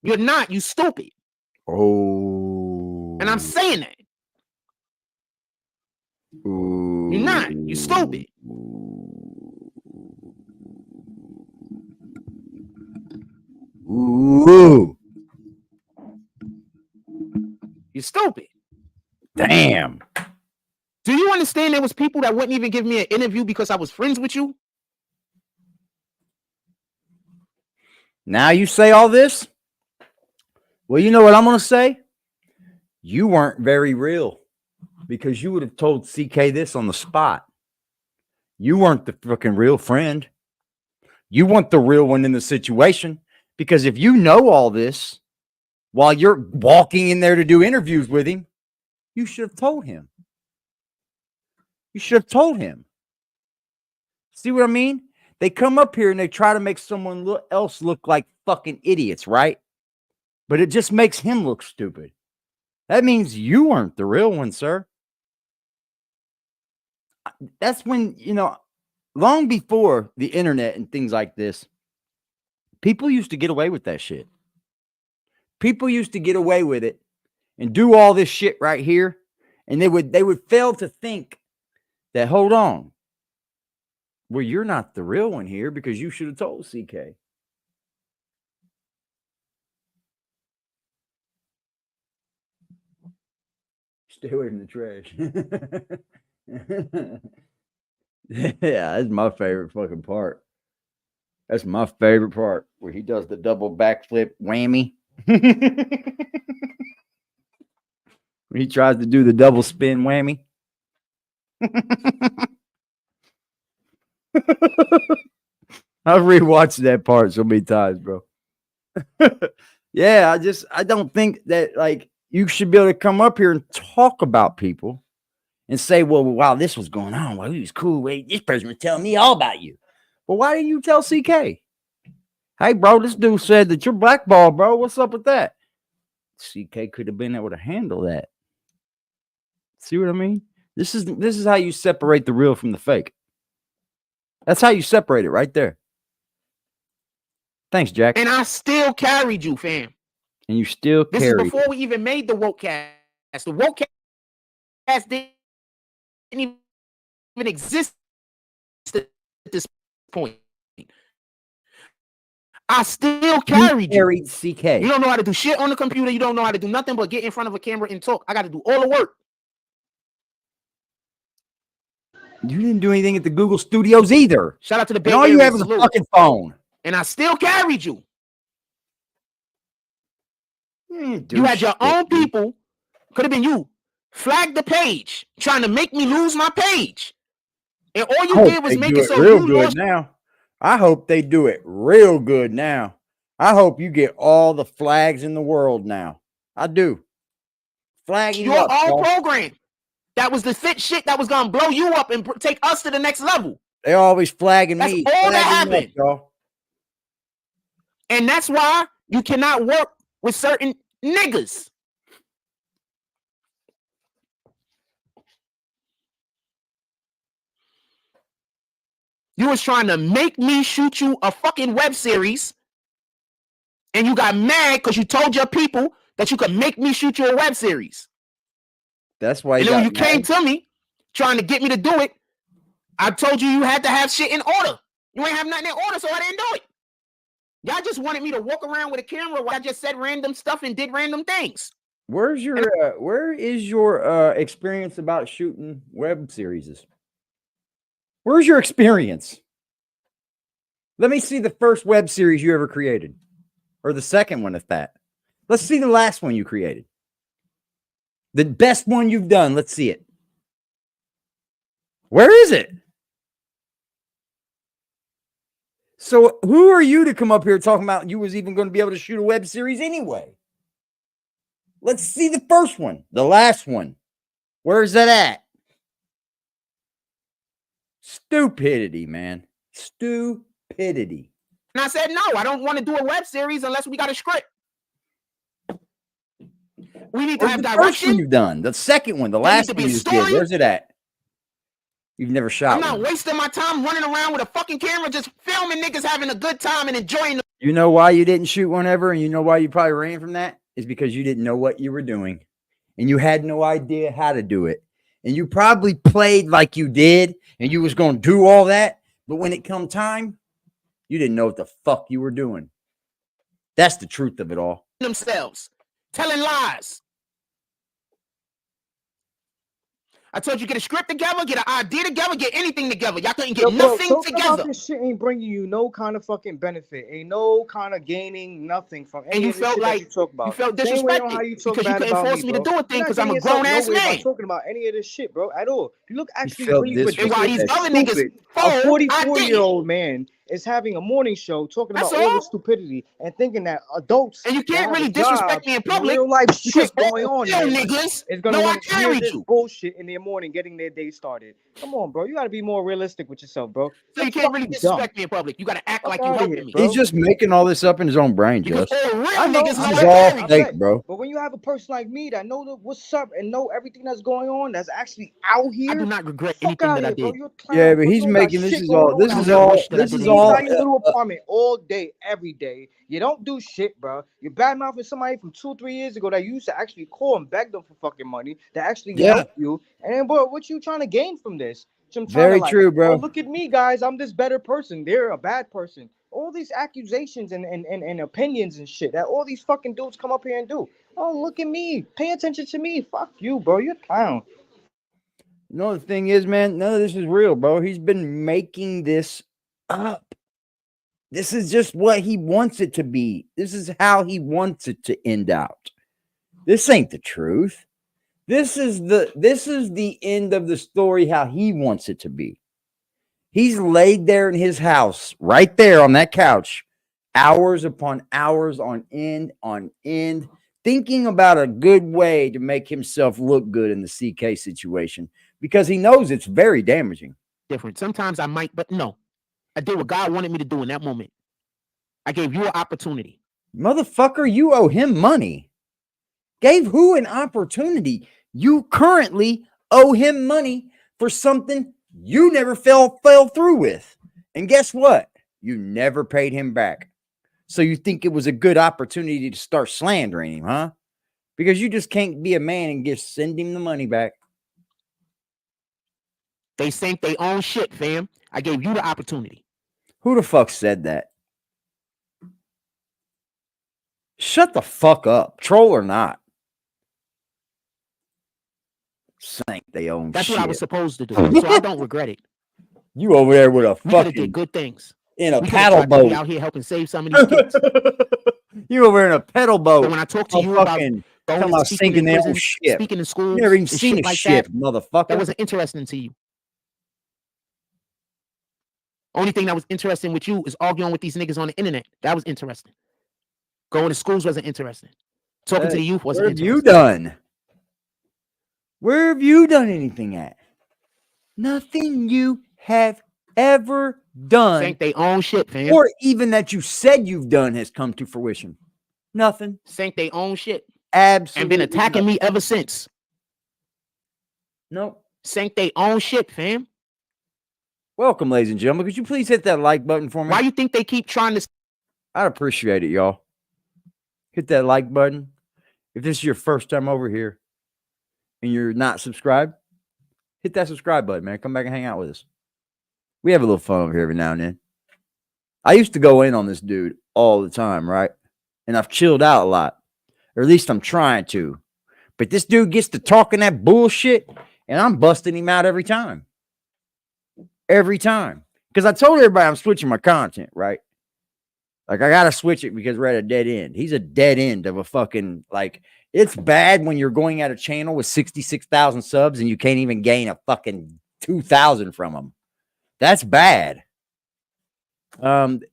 You're not. You stupid.
Oh.
And I'm saying that.
Ooh.
You're not. You stupid.
Ooh.
You're stupid.
Damn.
Do you understand there was people that wouldn't even give me an interview because I was friends with you?
Now you say all this? Well, you know what I'm going to say? You weren't very real, because you would have told CK this on the spot. You weren't the fucking real friend. You weren't the real one in the situation, because if you know all this while you're walking in there to do interviews with him, you should have told him. You should have told him. See what I mean? They come up here and they try to make someone else look like fucking idiots, right? But it just makes him look stupid. That means you weren't the real one, sir. That's when, long before the internet and things like this, people used to get away with that shit. People used to get away with it and do all this shit right here. And they would fail to think that, hold on, well, you're not the real one here, because you should have told CK. Stay away from the trash. Yeah, that's my favorite fucking part. That's my favorite part, where he does the double backflip whammy. He tries to do the double spin whammy. I've rewatched that part so many times, bro. Yeah, I don't think that, like, you should be able to come up here and talk about people and say, well, while this was going on, well, he was cool. Wait, this person was telling me all about you. Well, why didn't you tell CK? Hey, bro, this dude said that you're blackballed, bro. What's up with that? CK could have been able to handle that. See what I mean? This is how you separate the real from the fake. That's how you separate it right there. Thanks, Jack.
And I still carried you, fam.
And you still carried.
This is before we even made the woke cast. The woke cast didn't even exist at this point. I still carried you.
CK.
You don't know how to do shit on the computer. You don't know how to do nothing but get in front of a camera and talk. I got to do all the work.
You didn't do anything at the Google Studios either.
Shout out to the Bay
all
Area.
You have is a fucking phone.
And I still carried you. You had your own people. Could have been you. Flagged the page, trying to make me lose my page. And all you did was make it so
real good now. I hope they do it real good now. I hope you get all the flags in the world now. I do. Flagging
your own program. That was the fit shit that was gonna blow you up and take us to the next level.
They always flagging me.
That's all that happened. Y'all. And that's why you cannot work with certain niggas. You was trying to make me shoot you a fucking web series, and you got mad because you told your people that you could make me shoot you a web series.
That's why.
And then when you came to me trying to get me to do it, I told you had to have shit in order. You ain't have nothing in order, so I didn't do it. Y'all just wanted me to walk around with a camera while I just said random stuff and did random things.
Where is your experience about shooting web series? Where's your experience? Let me see the first web series you ever created, or the second one at that. Let's see the last one you created. The best one you've done. Let's see it. Where is it? So who are you to come up here talking about you was even going to be able to shoot a web series anyway? Let's see the first one, the last one. Where's that at? Stupidity, man. Stupidity.
And I said, no, I don't want to do a web series unless we got a script. We need to have direction.
First one you've done. The second one, the last one you just did. Where's it at? You've never shot.
I'm not wasting my time running around with a fucking camera, just filming niggas having a good time and enjoying the.
You know why you didn't shoot one ever, and you know why you probably ran from that? Is because you didn't know what you were doing, and you had no idea how to do it, and you probably played like you did, and you was going to do all that, but when it come time, you didn't know what the fuck you were doing. That's the truth of it all.
Themselves telling lies. I told you get a script together, get an idea together, get anything together. Y'all couldn't get nothing together.
This shit ain't bringing you no kind of fucking benefit, ain't no kind of gaining nothing from any of the shit that you talk about.
You felt disrespected because you couldn't force me to do a thing because I'm a grown ass man.
Talking about any of this shit, bro, at all. You look actually
really ridiculous. And while these other niggas,
a 44-year-old man is having a morning show talking about all the stupidity and thinking that adults
and you can't really disrespect me in public.
Real life shit going on.
Niggas,
it's gonna hear this bullshit in their morning, getting their day started. Come on, bro. You gotta be more realistic with yourself, bro.
So you can't really disrespect me in public. You gotta act like you helping me.
He's just making all this up in his own brain, Just.
This
is all fake, bro.
But when you have a person like me that know what's up and know everything that's going on, that's actually out here,
I do not regret anything that I did.
Yeah, but he's making this is all
little apartment all day, every day. You don't do shit, bro. You're bad mouthing somebody from 2-3 years ago that you used to actually call and beg them for fucking money that actually help you. And then, bro, what you trying to gain from this?
Very true, bro.
Oh, look at me, guys. I'm this better person. They're a bad person. All these accusations and opinions and shit that all these fucking dudes come up here and do. Oh, look at me. Pay attention to me. Fuck you, bro. You're a clown.
No, the thing is, man, none of this is real, bro. He's been making this up. This is just what he wants it to be. This is how he wants it to end out. This ain't the truth. This is the end of the story how he wants it to be. He's laid there in his house, right there on that couch, hours upon hours on end, thinking about a good way to make himself look good in the CK situation because he knows it's very damaging.
Different. Sometimes I might, but no. I did what God wanted me to do in that moment. I gave you an opportunity.
Motherfucker, you owe him money. Gave who an opportunity? You currently owe him money for something you never fell through with. And guess what? You never paid him back. So you think it was a good opportunity to start slandering him, huh? Because you just can't be a man and just send him the money back.
They sank their own shit, fam. I gave you the opportunity.
Who the fuck said that? Shut the fuck up, troll or not. Sank their own
That's
shit.
what I was supposed to do, so I don't regret it.
You over there with a
We could have
fucking
did good things.
in a
We
paddle boat.
Be out here helping save some of these kids.
You over in a pedal boat.
But when I talk to you about going to speaking in prison, speaking in schools,
you never even seen a
like
ship,
that,
motherfucker.
That wasn't interesting to you. Only thing that was interesting with you is arguing with these niggas on the internet. That was interesting. Going to schools wasn't interesting. Talking to the youth wasn't interesting.
What have you done? Where have you done anything at? Nothing you have ever done.
Sank their own shit, fam.
Or even that you said you've done has come to fruition. Nothing.
Sank their own shit.
Absolutely.
And been attacking me ever since.
Nope.
Sank their own shit, fam.
Welcome, ladies and gentlemen. Could you please hit that like button for me?
Why you think they keep trying to...
I'd appreciate it, y'all. Hit that like button. If this is your first time over here and you're not subscribed, hit that subscribe button, man. Come back and hang out with us. We have a little fun over here every now and then. I used to go in on this dude all the time, right? And I've chilled out a lot. Or at least I'm trying to. But this dude gets to talking that bullshit, and I'm busting him out every time. Every time. Because I told everybody I'm switching my content, right? Like, I got to switch it because we're at a dead end. He's a dead end of a fucking, like, it's bad when you're going at a channel with 66,000 subs and you can't even gain a fucking 2,000 from them. That's bad.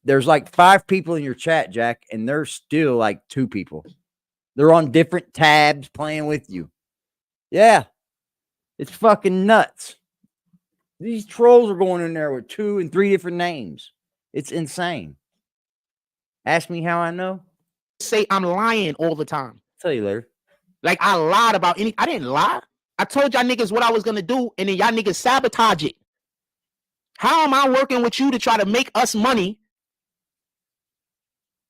There's like 5 people in your chat, Jack, and there's still like 2 people. They're on different tabs playing with you. Yeah. It's fucking nuts. These trolls are going in there with 2 and 3 different names. It's insane. Ask me how I know.
Say I'm lying all the time.
Tell you later.
Like, I lied about I didn't lie. I told y'all niggas what I was going to do, and then y'all niggas sabotage it. How am I working with you to try to make us money,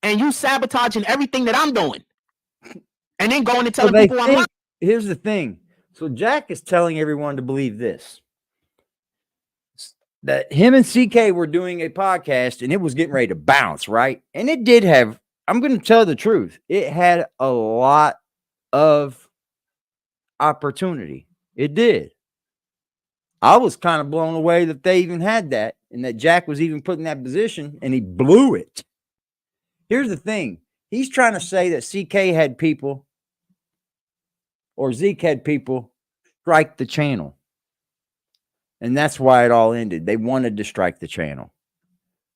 and you sabotaging everything that I'm doing? And then going and telling people I'm lying.
Here's the thing. So Jack is telling everyone to believe this. That him and CK were doing a podcast, and it was getting ready to bounce, right? And it did have, I'm going to tell the truth, it had a lot of opportunity. It did. I was kind of blown away that they even had that, and that Jack was even put in that position, and he blew it. Here's the thing. He's trying to say that CK had people, or Zeke had people, strike the channel. And that's why it all ended. They wanted to strike the channel.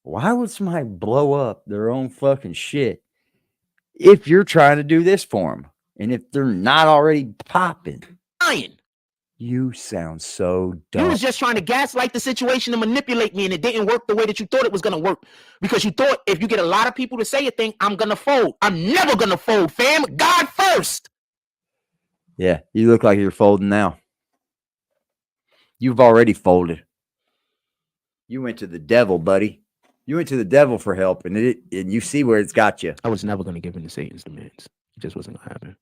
Why would somebody blow up their own fucking shit if you're trying to do this for them? And if they're not already popping? You sound so dumb.
You was just trying to gaslight the situation and manipulate me, and it didn't work the way that you thought it was going to work. Because you thought if you get a lot of people to say a thing, I'm going to fold. I'm never going to fold, fam. God first.
Yeah, you look like you're folding now. You've already folded. You went to the devil, buddy. You went to the devil for help, and you see where it's got you.
I was never going to give in to Satan's demands. It just wasn't going to happen.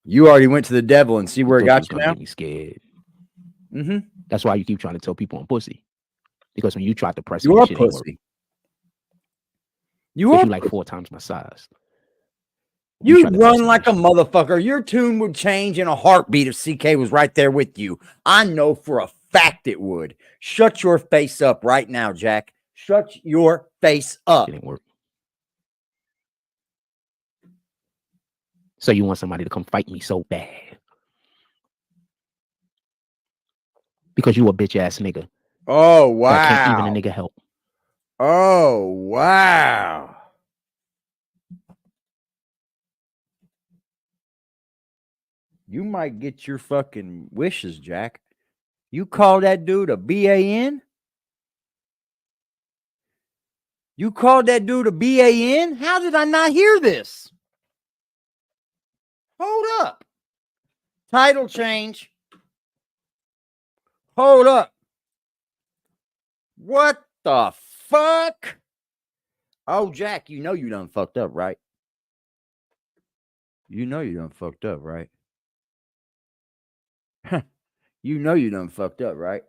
You already went to the devil and see where it got you now?
Get me scared. That's why you keep trying to tell people I'm pussy. Because when you tried to press
me, you are pussy. You are
like 4 times my size.
You run like a motherfucker. Your tune would change in a heartbeat if CK was right there with you. I know for a fact it would. Shut your face up right now, Jack. Shut your face up.
It didn't work. So you want somebody to come fight me so bad. Because you a bitch ass nigga.
Oh, wow.
That can't even a nigga help.
Oh, wow. You might get your fucking wishes, Jack. You call that dude a B.a.n? You called that dude a B.a.n? How did I not hear this? Hold up. Title change. Hold up. What the fuck? Oh, Jack, you know you done fucked up, right? You know you done fucked up, right? You know you done fucked up, right?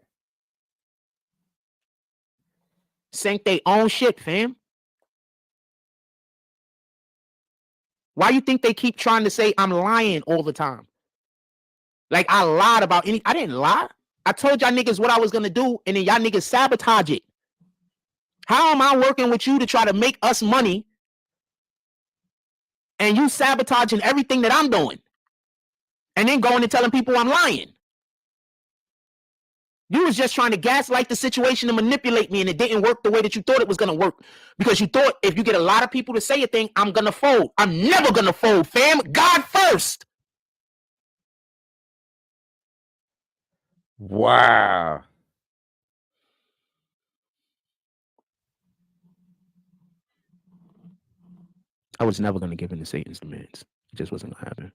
Sank their own shit, fam. Why you think they keep trying to say I'm lying all the time? Like I lied about I didn't lie. I told y'all niggas what I was gonna do, and then y'all niggas sabotage it. How am I working with you to try to make us money, and you sabotaging everything that I'm doing, and then going and telling people I'm lying? You was just trying to gaslight the situation and manipulate me, and it didn't work the way that you thought it was gonna work. Because you thought if you get a lot of people to say a thing, I'm gonna fold. I'm never gonna fold, fam. God first.
Wow.
I was never gonna give in to Satan's demands. It just wasn't gonna happen.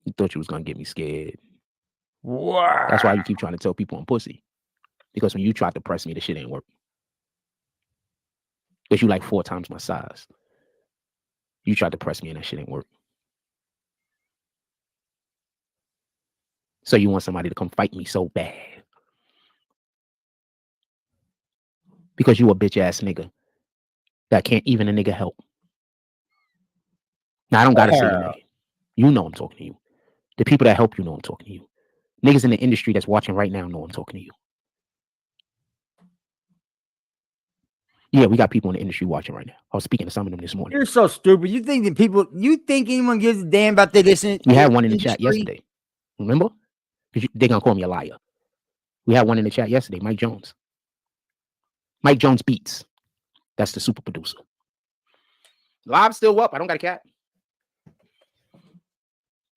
You thought you was gonna get me scared.
Wow.
That's why you keep trying to tell people I'm pussy. Because when you tried to press me, the shit ain't work. Because you like 4 times my size. You tried to press me and that shit ain't work. So you want somebody to come fight me so bad. Because you a bitch ass nigga that can't even a nigga help. Now I don't gotta say your name. You know I'm talking to you. The people that help you know I'm talking to you. Niggas in the industry that's watching right now know I'm talking to you. Yeah, we got people in the industry watching right now. I was speaking to some of them this morning.
You're so stupid. You think anyone gives a damn about this?
We had one in the chat yesterday. Remember? Because they're going to call me a liar. We had one in the chat yesterday, Mike Jones. Mike Jones Beats. That's the super producer. Live still up. I don't got a cat.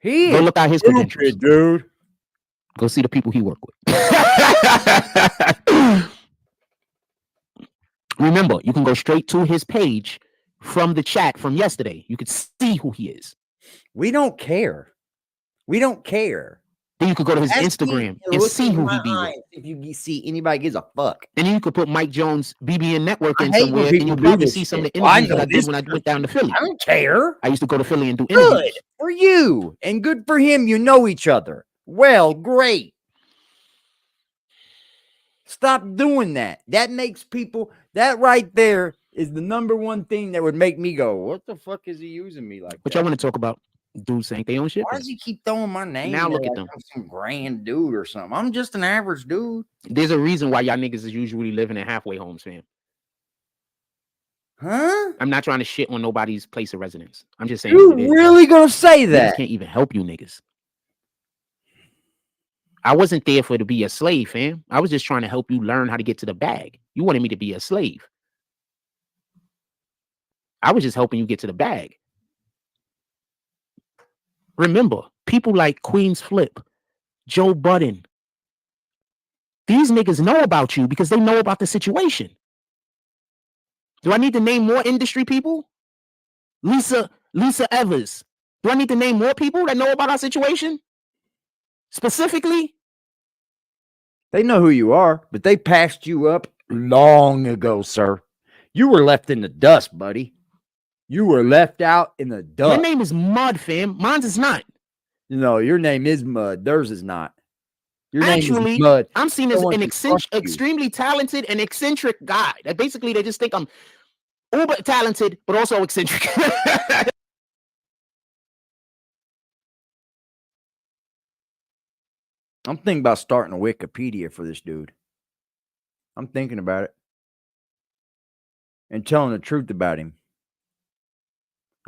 Go look at his credentials,
dude.
Go see the people he worked with. Remember, you can go straight to his page from the chat from yesterday. You could see who he is.
We don't care. We don't care.
Then you could go to his Instagram and see who he be with.
If you see anybody gives a fuck.
And then you could put Mike Jones BBN network in somewhere, and you'll probably see some of the interviews that I did when I went down to Philly.
I don't care.
I used to go to Philly and do interviews.
Good for you and good for him. You know each other. Well, great. Stop doing that. That makes people, that right there is the #1 thing that would make me go, what the fuck is he using me like
Which
that?
I want to talk about. Dudes saying they own shit.
Why does he keep throwing my name?
Now look at them.
I'm some grand dude or something. I'm just an average dude.
There's a reason why y'all niggas is usually living in halfway homes, fam.
Huh?
I'm not trying to shit on nobody's place of residence. I'm just saying.
You really gonna say that?
Niggas can't even help you niggas. I wasn't there to be a slave, fam. I was just trying to help you learn how to get to the bag. You wanted me to be a slave. I was just helping you get to the bag. Remember, people like Queen's Flip, Joe Budden, these niggas know about you because they know about the situation. Do I need to name more industry people? Lisa Evers. Do I need to name more people that know about our situation? Specifically?
They know who you are, but they passed you up long ago, sir. You were left in the dust, buddy. You were left out in the dust.
Your name is Mud, fam. Mine's is not.
No, your name is Mud. Theirs is not. Your
Actually,
name is Mud.
I'm seen as an extremely talented and eccentric guy. That basically they just think I'm uber talented, but also eccentric.
I'm thinking about starting a Wikipedia for this dude. I'm thinking about it. And telling the truth about him.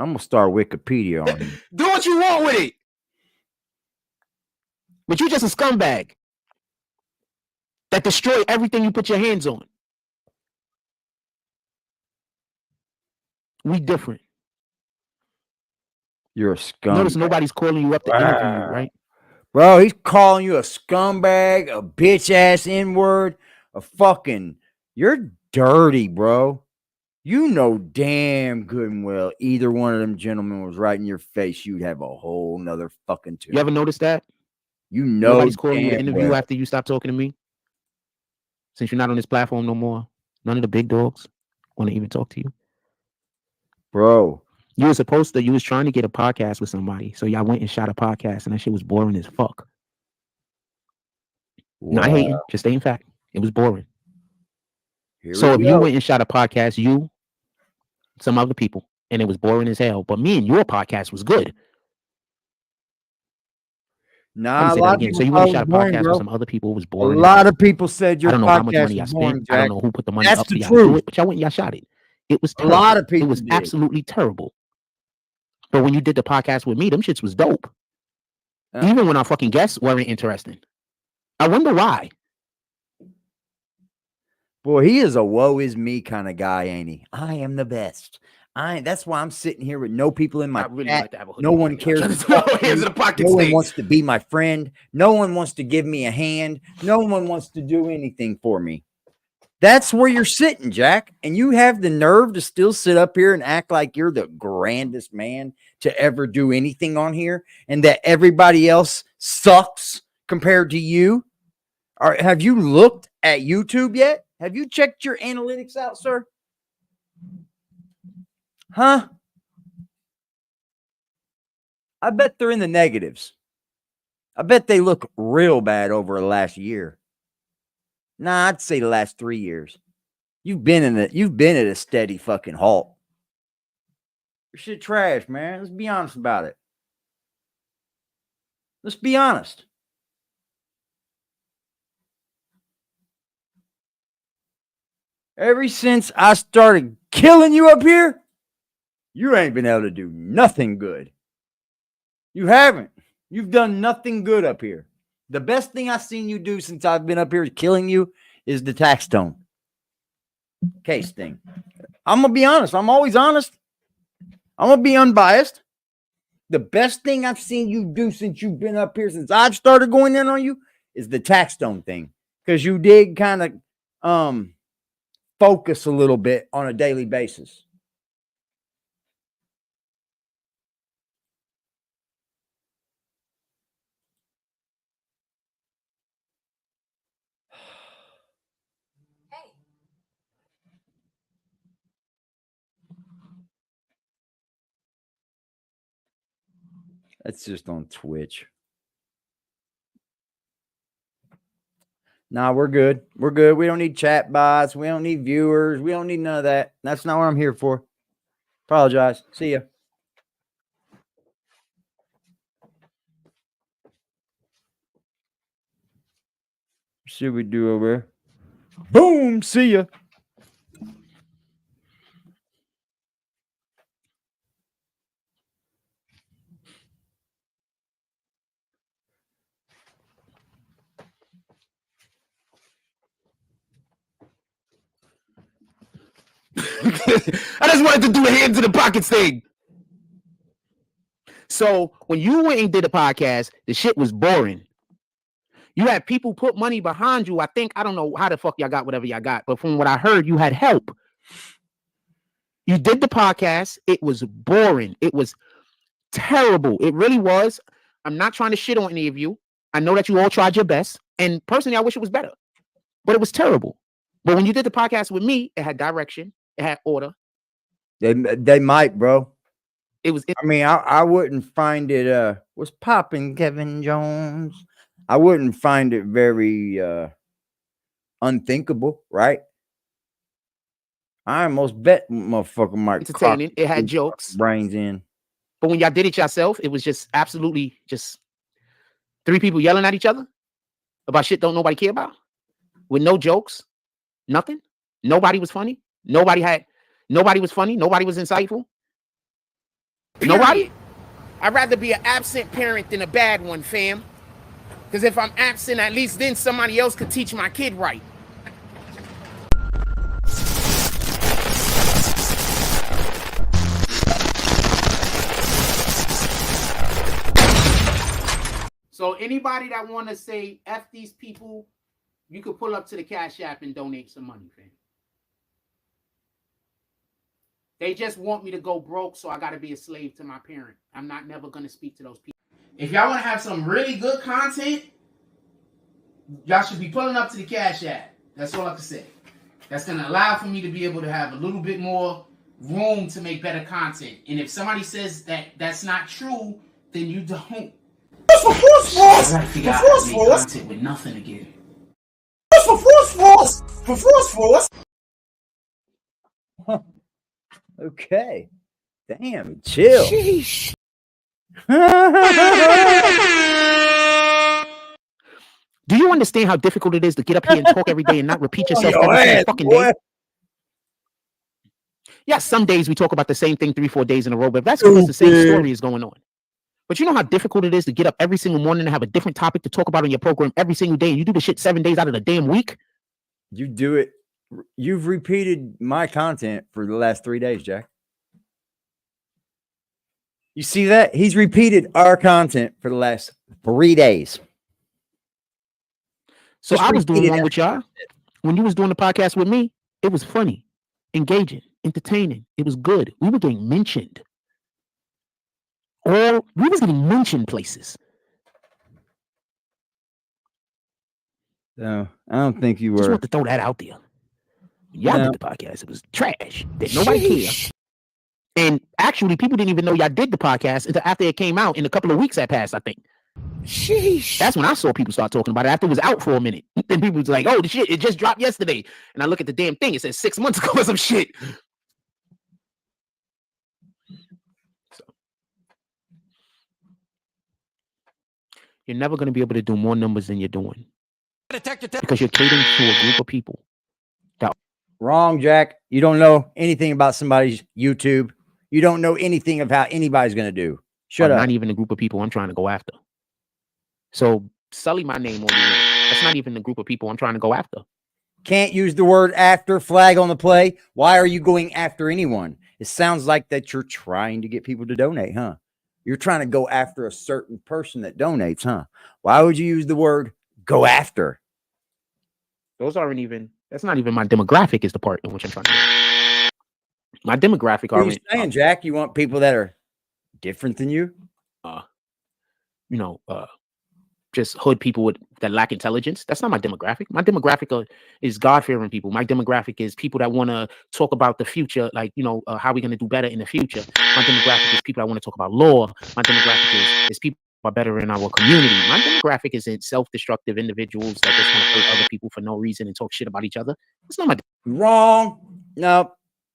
I'm going to start Wikipedia on him.
Do what you want with it. But you're just a scumbag that destroy everything you put your hands on. We different.
You're a scumbag.
Notice nobody's calling you up to interview you, right?
Bro, he's calling you a scumbag, a bitch-ass N-word, a fucking... You're dirty, bro. You know damn good and well either one of them gentlemen was right in your face, you'd have a whole nother fucking tune.
You ever noticed that?
You know
nobody's calling you to interview after you stop talking to me? Since you're not on this platform no more, none of the big dogs want to even talk to you.
Bro.
You was trying to get a podcast with somebody, so y'all went and shot a podcast, and that shit was boring as fuck. Wow. Not hating, just stating fact. It was boring. So if you went and shot a podcast, some other people, and it was boring as hell, but me and your podcast was good.
Nah, a lot of people.
So you went and shot a podcast with some other people, it was boring.
A lot of people said your podcast. I don't know how much money
I spent. I don't know who put the money
up
for y'all to do it, but y'all went and y'all shot it. It was terrible. A lot of people. It was absolutely terrible. But when you did the podcast with me, them shits was dope. Even when our fucking guests weren't interesting. I wonder why.
Boy, he is a woe is me kind of guy, ain't he? I am the best. That's why I'm sitting here with no people in my chat. No one cares. No one wants to be my friend. No one wants to give me a hand. No one wants to do anything for me. That's where you're sitting, Jack. And you have the nerve to still sit up here and act like you're the grandest man to ever do anything on here and that everybody else sucks compared to you. Have you looked at YouTube yet? Have you checked your analytics out, sir? Huh? I bet they're in the negatives. I bet they look real bad over the last year. Nah, I'd say the last 3 years. You've been at a steady fucking halt. Your shit trash, man. Let's be honest about it. Let's be honest. Ever since I started killing you up here, you ain't been able to do nothing good. You haven't. You've done nothing good up here. The best thing I've seen you do since I've been up here killing you is the tax stone case thing. I'm going to be honest. I'm always honest. I'm going to be unbiased. The best thing I've seen you do since you've been up here, since I've started going in on you, is the tax stone thing. Because you did kind of focus a little bit on a daily basis. That's just on Twitch. Nah, we're good. We're good. We don't need chat bots. We don't need viewers. We don't need none of that. That's not what I'm here for. Apologize. See ya. Should we do over here? Boom. See ya.
I just wanted to do a hands in the pockets thing. So when you went and did a podcast, the shit was boring. You had people put money behind you. I don't know how the fuck y'all got whatever y'all got, but from what I heard, you had help. You did the podcast. It was boring. It was terrible. It really was. I'm not trying to shit on any of you. I know that you all tried your best. And personally, I wish it was better. But it was terrible. But when you did the podcast with me, it had direction. It had order.
They might, bro. I wouldn't find it was popping Kevin Jones. I wouldn't find it very unthinkable, right? I almost bet motherfucker might
entertaining. It had jokes.
Brains in.
But when y'all did it yourself, it was just absolutely just three people yelling at each other about shit don't nobody care about. With no jokes. Nothing. Nobody was funny. Nobody was funny. Nobody was insightful. Nobody. I'd rather be an absent parent than a bad one, fam. Because if I'm absent, at least then somebody else could teach my kid right. So anybody that want to say F these people, you could pull up to the Cash App and donate some money, fam. They just want me to go broke, so I got to be a slave to my parent. I'm not never going to speak to those people. If y'all want to have some really good content, y'all should be pulling up to the Cash App. That's all I can say. That's going to allow for me to be able to have a little bit more room to make better content. And if somebody says that that's not true, then you don't. I gotta figure out how to make content with nothing again.
Okay. Damn, chill.
Sheesh. Do you understand how difficult it is to get up here and talk every day and not repeat yourself every single fucking day? Yeah, some days we talk about the same thing 3-4 days in a row, but that's because the same story is going on. But you know how difficult it is to get up every single morning and have a different topic to talk about on your program every single day, and you do the shit 7 days out of the damn week?
You do it. You've repeated my content for the last 3 days, Jack. You see that? He's repeated our content for the last 3 days.
So I was doing one with y'all. When you was doing the podcast with me, it was funny, engaging, entertaining. It was good. We were getting mentioned. Or we was getting mentioned places.
No, I don't think you were.
Just want to throw that out there. Y'all did the podcast. It was trash. That nobody cared. And actually, people didn't even know y'all did the podcast until after it came out in a couple of weeks that passed, I think. Sheesh. That's when I saw people start talking about it after it was out for a minute. Then people was like, oh, the shit, it just dropped yesterday. And I look at the damn thing. It says 6 months ago or some shit. So, you're never going to be able to do more numbers than you're doing. Because you're catering to a group of people.
Wrong, Jack. You don't know anything about somebody's YouTube. You don't know anything of how anybody's going to do. Shut up.
Not even the group of people I'm trying to go after. So sully my name on the That's not even the group of people I'm trying to go after.
Can't use the word after, flag on the play. Why are you going after anyone? It sounds like that you're trying to get people to donate, huh? You're trying to go after a certain person that donates, huh? Why would you use the word go after?
Those aren't even, that's not even my demographic is the part in which I'm trying to do. My demographic
are you saying, Jack? You want people that are different than you?
Just hood people that lack intelligence. That's not my demographic. My demographic is God-fearing people. My demographic is people that want to talk about the future, like, how we're going to do better in the future. My demographic is people that want to talk about law. My demographic is people who are better in our community. My demographic isn't self-destructive individuals that just want to hurt other people for no reason and talk shit about each other. That's not my
Wrong. No,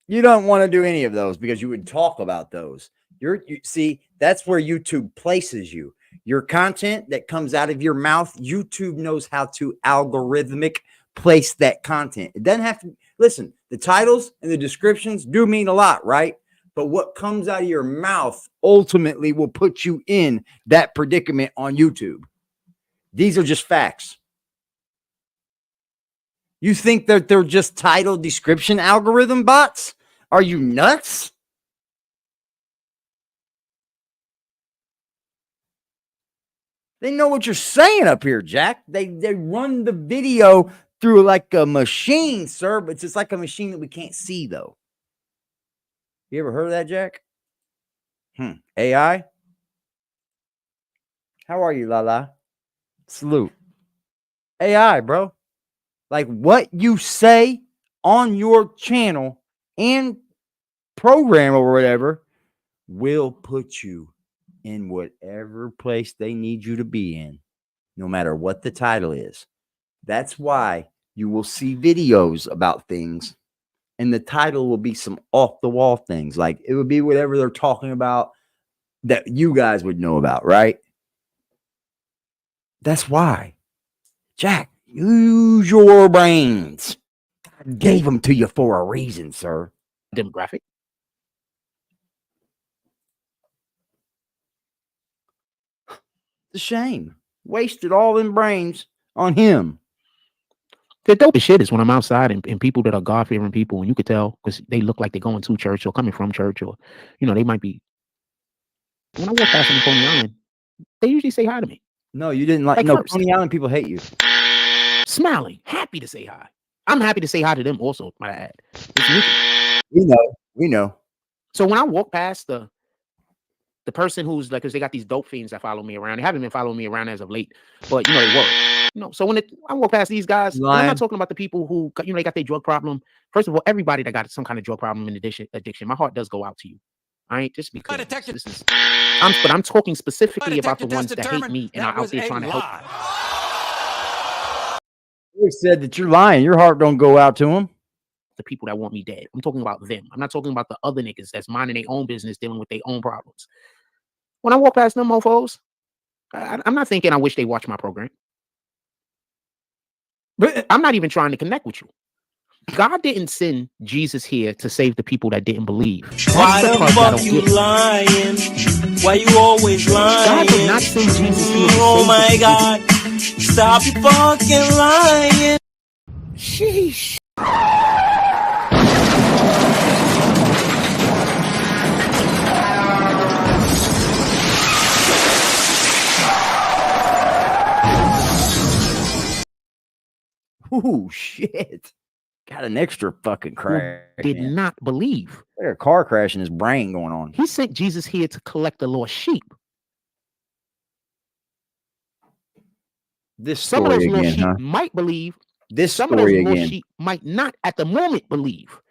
you don't want to do any of those because you would talk about those. You see, that's where YouTube places you. Your content that comes out of your mouth, YouTube knows how to algorithmic place that content. It doesn't have to, listen, the titles and the descriptions do mean a lot, right? But what comes out of your mouth ultimately will put you in that predicament on YouTube. These are just facts. You think that they're just title description algorithm bots? Are you nuts? They know what you're saying up here, Jack. They run the video through like a machine, sir, but it's just like a machine that we can't see, though. You ever heard of that, Jack? AI? How are you, Lala? Salute. AI, bro. Like what you say on your channel and program or whatever will put you in whatever place they need you to be in, no matter what the title is. That's why you will see videos about things and the title will be some off the wall things. Like it would be whatever they're talking about that you guys would know about, right? That's why. Jack, use your brains. God gave them to you for a reason, sir.
Demographic.
It's a shame. Wasted all them brains on him.
The dopest shit is when I'm outside and people that are God-fearing people, and you could tell because they look like they're going to church or coming from church, or they might be. When I walk past them in Coney Island, they usually say hi to me.
No, you didn't like no, Coney Island people hate you.
Smiling, happy to say hi. I'm happy to say hi to them also, might I add.
We know.
So when I walk past The person who's like, because they got these dope fiends that follow me around. They haven't been following me around as of late, but you know they work. You know, so when I walk past these guys, and I'm not talking about the people who, you know, they got their drug problem. First of all, everybody that got some kind of drug problem in addiction, my heart does go out to you. I ain't just because this is, but I'm talking specifically about the ones that hate me and are out there trying to help.
You said that you're lying. Your heart don't go out to them.
The people that want me dead. I'm talking about them. I'm not talking about the other niggas that's minding their own business, dealing with their own problems. When I walk past them mofos, I'm not thinking I wish they watch my program. But I'm not even trying to connect with you. God didn't send Jesus here to save the people that didn't believe.
Why the fuck you lying? Why you always lying?
God did not send Jesus here to
oh my God. Stop you fucking lying.
Sheesh.
Oh shit! Got an extra fucking crash.
Did not believe.
There's a car crash in his brain going on.
He sent Jesus here to collect the lost sheep.
This
some
story
of those
again,
lost sheep
huh?
might believe.
This
some
story
of those
again.
lost sheep might not at the moment believe.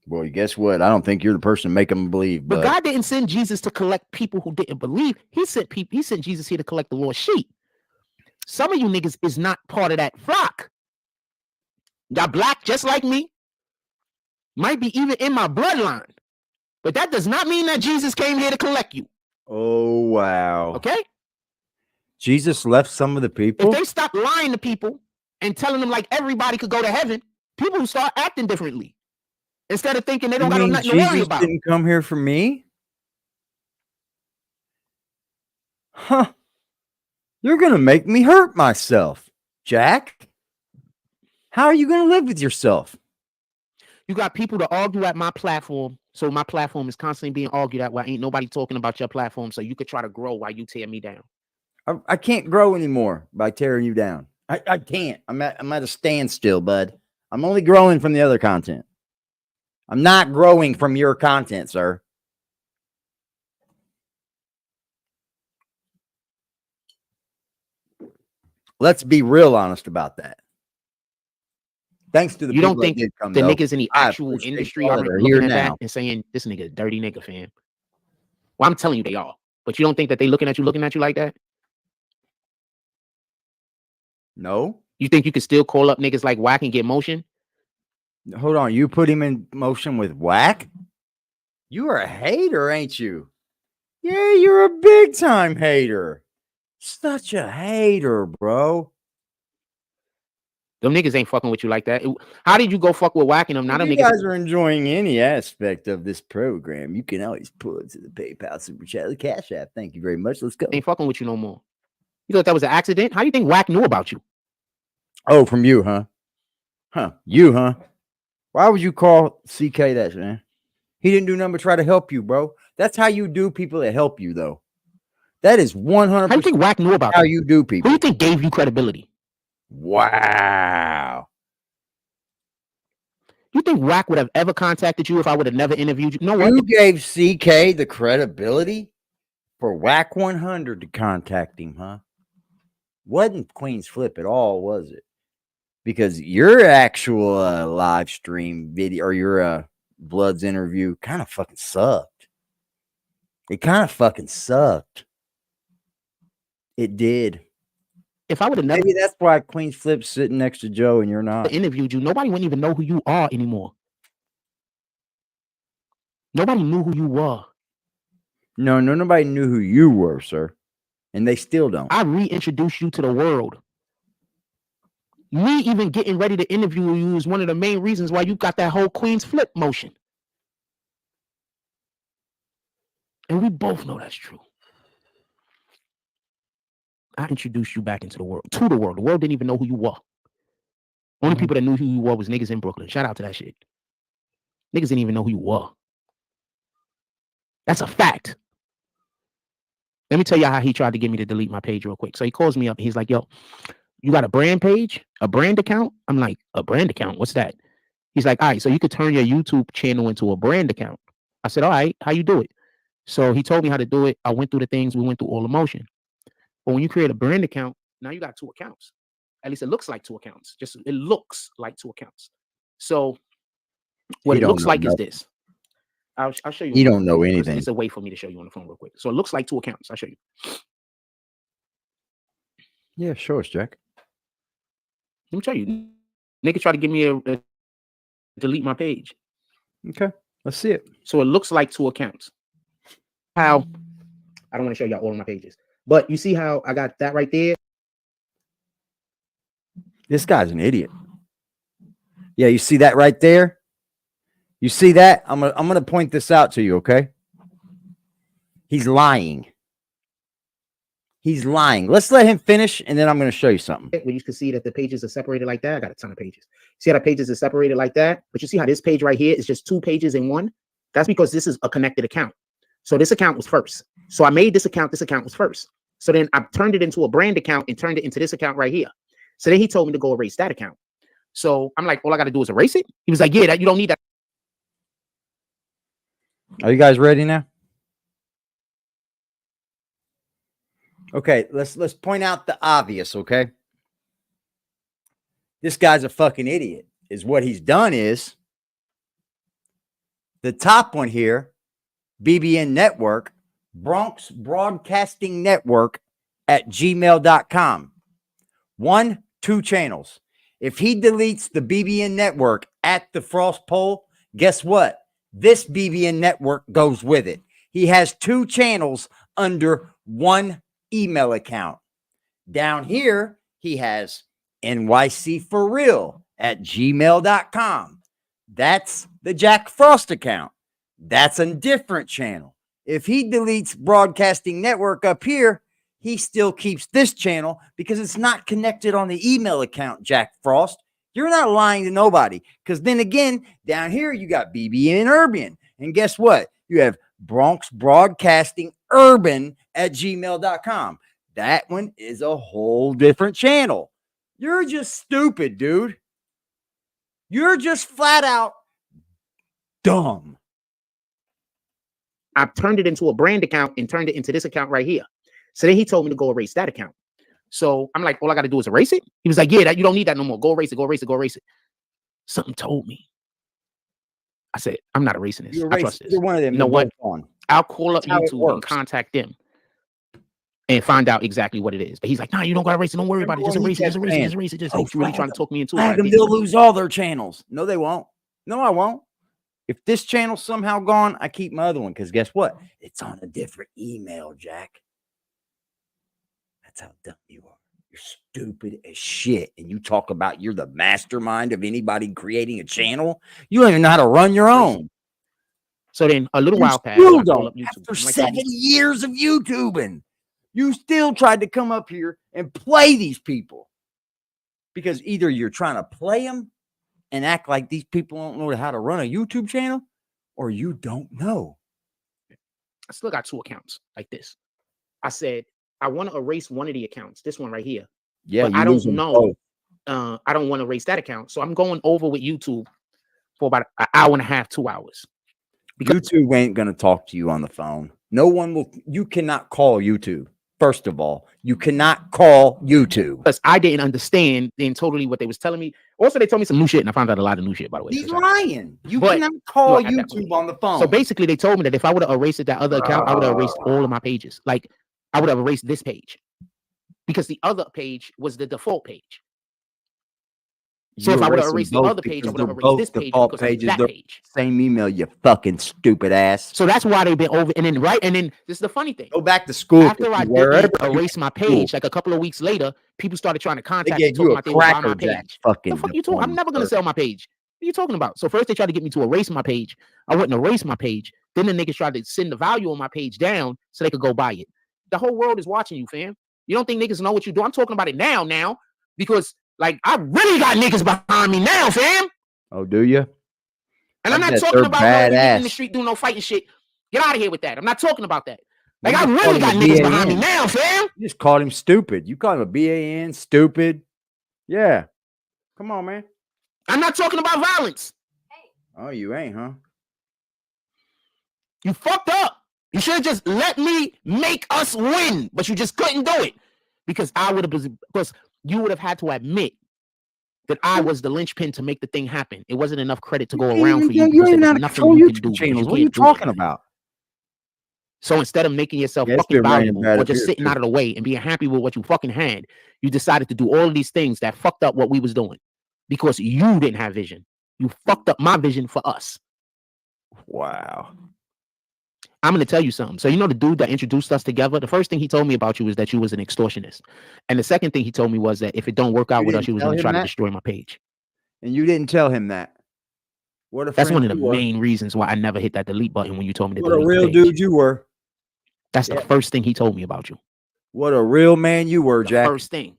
Well, guess what? I don't think you're the person to make them believe.
But God didn't send Jesus to collect people who didn't believe. He sent people. He sent Jesus here to collect the lost sheep. Some of you niggas is not part of that flock. Y'all black just like me. Might be even in my bloodline. But that does not mean that Jesus came here to collect you.
Oh, wow.
Okay?
Jesus left some of the people?
If they stop lying to people and telling them like everybody could go to heaven, people will start acting differently. Instead of thinking they don't got nothing to worry about.
Jesus didn't come here for me? Huh. You're going to make me hurt myself, Jack. How are you going to live with yourself?
You got people to argue at my platform. So my platform is constantly being argued at while ain't nobody talking about your platform. So you could try to grow while you tear me down.
I can't grow anymore by tearing you down. I can't. I'm at a standstill, bud. I'm only growing from the other content. I'm not growing from your content, sir. Let's be real honest about that. Thanks to the
you
people
don't think
that did come,
the
though.
niggas in the actual industry are looking at that and saying this nigga a dirty nigga, fam? Well, I'm telling you they are. But you don't think that they looking at you like that?
No.
You think you could still call up niggas like Whack and get motion?
Hold on. You put him in motion with Whack? You are a hater, ain't you? Yeah, you're a big time hater. Such a hater, bro.
Them niggas ain't fucking with you like that. How did you go fuck with Whack and them? Not
if
them
you
niggas
guys are enjoying any aspect of this program, you can always pull it to the PayPal Super Chat, the Cash App. Thank you very much. Let's go.
Ain't fucking with you no more. You thought that was an accident? How do you think Whack knew about you?
Oh, from you, huh? Huh? You, huh? Why would you call CK that, man? He didn't do nothing but try to help you, bro. That's how you do people that help you, though. That is 100%.
How do you think Whack knew about
how you do people?
Who do you think gave you credibility?
Wow.
You think Whack would have ever contacted you if I would have never interviewed you? No,
you gave CK the credibility for Whack 100 to contact him, huh? Wasn't Queen's Flip at all, was it? Because your actual live stream video or your Blood's interview kind of fucking sucked. It kind of fucking sucked. It did.
If I would have never,
maybe that's why Queen's Flip's sitting next to Joe and you're not.
Interviewed you, nobody wouldn't even know who you are anymore. Nobody knew who you were.
No, nobody knew who you were, sir. And they still don't.
I reintroduced you to the world. Me even getting ready to interview you is one of the main reasons why you got that whole Queen's Flip motion. And we both know that's true. I introduced you back into the world, to the world. The world didn't even know who you were. Only people that knew who you were was niggas in Brooklyn. Shout out to that shit. Niggas didn't even know who you were. That's a fact. Let me tell y'all how he tried to get me to delete my page real quick. So he calls me up. He's like, yo, you got a brand page? A brand account? I'm like, a brand account? What's that? He's like, all right, so you could turn your YouTube channel into a brand account. I said, all right, how you do it? So he told me how to do it. I went through the things. We went through all the motion. But when you create a brand account, now you got 2 accounts. At least it looks like 2 accounts. Just it looks like 2 accounts. So what it looks like is this. I'll show you.
You don't know anything.
It's a way for me to show you on the phone real quick. So it looks like 2 accounts. I'll show you.
Yeah, show us, Jack.
Let me tell you. Nigga try to give me a delete my page.
Okay, let's see it.
So it looks like 2 accounts. How I don't want to show y'all all of my pages, but you see how I got that right there.
This guy's an idiot. Yeah, you see that right there? You see that? I'm gonna point this out to you, okay? He's lying. He's lying. Let's let him finish, and then I'm going to show you something.
Where you can see that the pages are separated like that. I got a ton of pages. See how the pages are separated like that? But you see how this page right here is just 2 pages in one? That's because this is a connected account. So this account was first. So I made this account. This account was first. So then I turned it into a brand account and turned it into this account right here. So then he told me to go erase that account. So I'm like, all I got to do is erase it. He was like, yeah, you don't need that.
Are you guys ready now? Okay, let's point out the obvious, okay? This guy's a fucking idiot. Is what he's done is the top one here, BBN Network, Bronx Broadcasting Network at gmail.com. 1, 2 channels. If he deletes the BBN Network at the Frost poll, guess what? This BBN Network goes with it. He has 2 channels under 1 email account. Down here, he has NYC for real at gmail.com. That's the Jack Frost account. That's a different channel. If he deletes Broadcasting Network up here, he still keeps this channel because it's not connected on the email account, Jack Frost. You're not lying to nobody. Because then again, down here, you got BBN Urban. And guess what? You have Bronx Broadcasting Urban at gmail.com. That one is a whole different channel. You're just stupid, dude. You're just flat out dumb.
I turned it into a brand account and turned it into this account right here. So then he told me to go erase that account. So I'm like, all I got to do is erase it. He was like, yeah, you don't need that no more. Go erase it, go erase it, go erase it. Something told me. I said, I'm not erasing this. I trust this.
You're one of them.
You know what? I'll call up YouTube and contact them and find out exactly what it is. But he's like, nah, you don't got to erase it. Don't worry about it. Just erase it. Just erase it. Just erase it. Just he's really trying to talk me into it.
They'll lose all their channels. No, they won't. No, I won't. If this channel's somehow gone, I keep my other one because guess what? It's on a different email, Jack. That's how dumb you are. You're stupid as shit. And you talk about you're the mastermind of anybody creating a channel. You don't even know how to run your own.
So then a little while passed.
After 70 years of YouTubing, you still tried to come up here and play these people. Because either you're trying to play them and act like these people don't know how to run a YouTube channel, or you don't know.
I still got 2 accounts like this. I said, I want to erase one of the accounts, this one right here.
Yeah,
but I don't know. I don't want to erase that account. So I'm going over with YouTube for about an hour and a half, 2 hours.
Because YouTube ain't going to talk to you on the phone. No one will. You cannot call YouTube. First of all, you cannot call YouTube.
Because I didn't understand then totally what they was telling me. Also, they told me some new shit, and I found out a lot of new shit, by the way.
He's lying. You cannot call YouTube on the phone.
So basically, they told me that if I would have erased that other account, I would have erased all of my pages. Like, I would have erased this page. Because the other page was the default page. So if I would have erased the other page, I would have erased this page because pages, that page.
Same email, you fucking stupid ass.
So that's why they've been over. And then this is the funny thing.
Go back to school.
After I did erase my page, like a couple of weeks later, people started trying to contact me, talking about they would buy my page.
Fucking
the fuck you talking? I'm never gonna sell my page. What are you talking about? So first they tried to get me to erase my page. I wouldn't erase my page. Then the niggas tried to send the value on my page down so they could go buy it. The whole world is watching you, fam. You don't think niggas know what you do? I'm talking about it now, because like I really got niggas behind me now, fam.
Oh, do you?
And I'm not talking about no in the street doing no fighting shit. Get out of here with that. I'm not talking about that. Like I really got niggas behind me now, fam.
You just called him stupid. You called him a B.a.n, stupid. Yeah. Come on, man.
I'm not talking about violence.
Oh, you ain't, huh?
You fucked up. You should have just let me make us win, but you just couldn't do it because because you would have had to admit that I was the linchpin to make the thing happen. It wasn't enough credit to go around for you because there was nothing you can do.
Channels. What are you talking about?
So instead of making yourself fucking valuable or just sitting out of the way and being happy with what you fucking had, you decided to do all of these things that fucked up what we was doing because you didn't have vision. You fucked up my vision for us.
Wow.
I'm going to tell you something. So, you know, the dude that introduced us together, the first thing he told me about you was that you was an extortionist. And the second thing he told me was that if it don't work out with us, you was going to try to destroy my page.
And you didn't tell him that.
That's one of the main reasons why I never hit that delete button when you told me to delete.
What a real dude you were.
That's the first thing he told me about you.
What a real man you were, Jack.
First thing.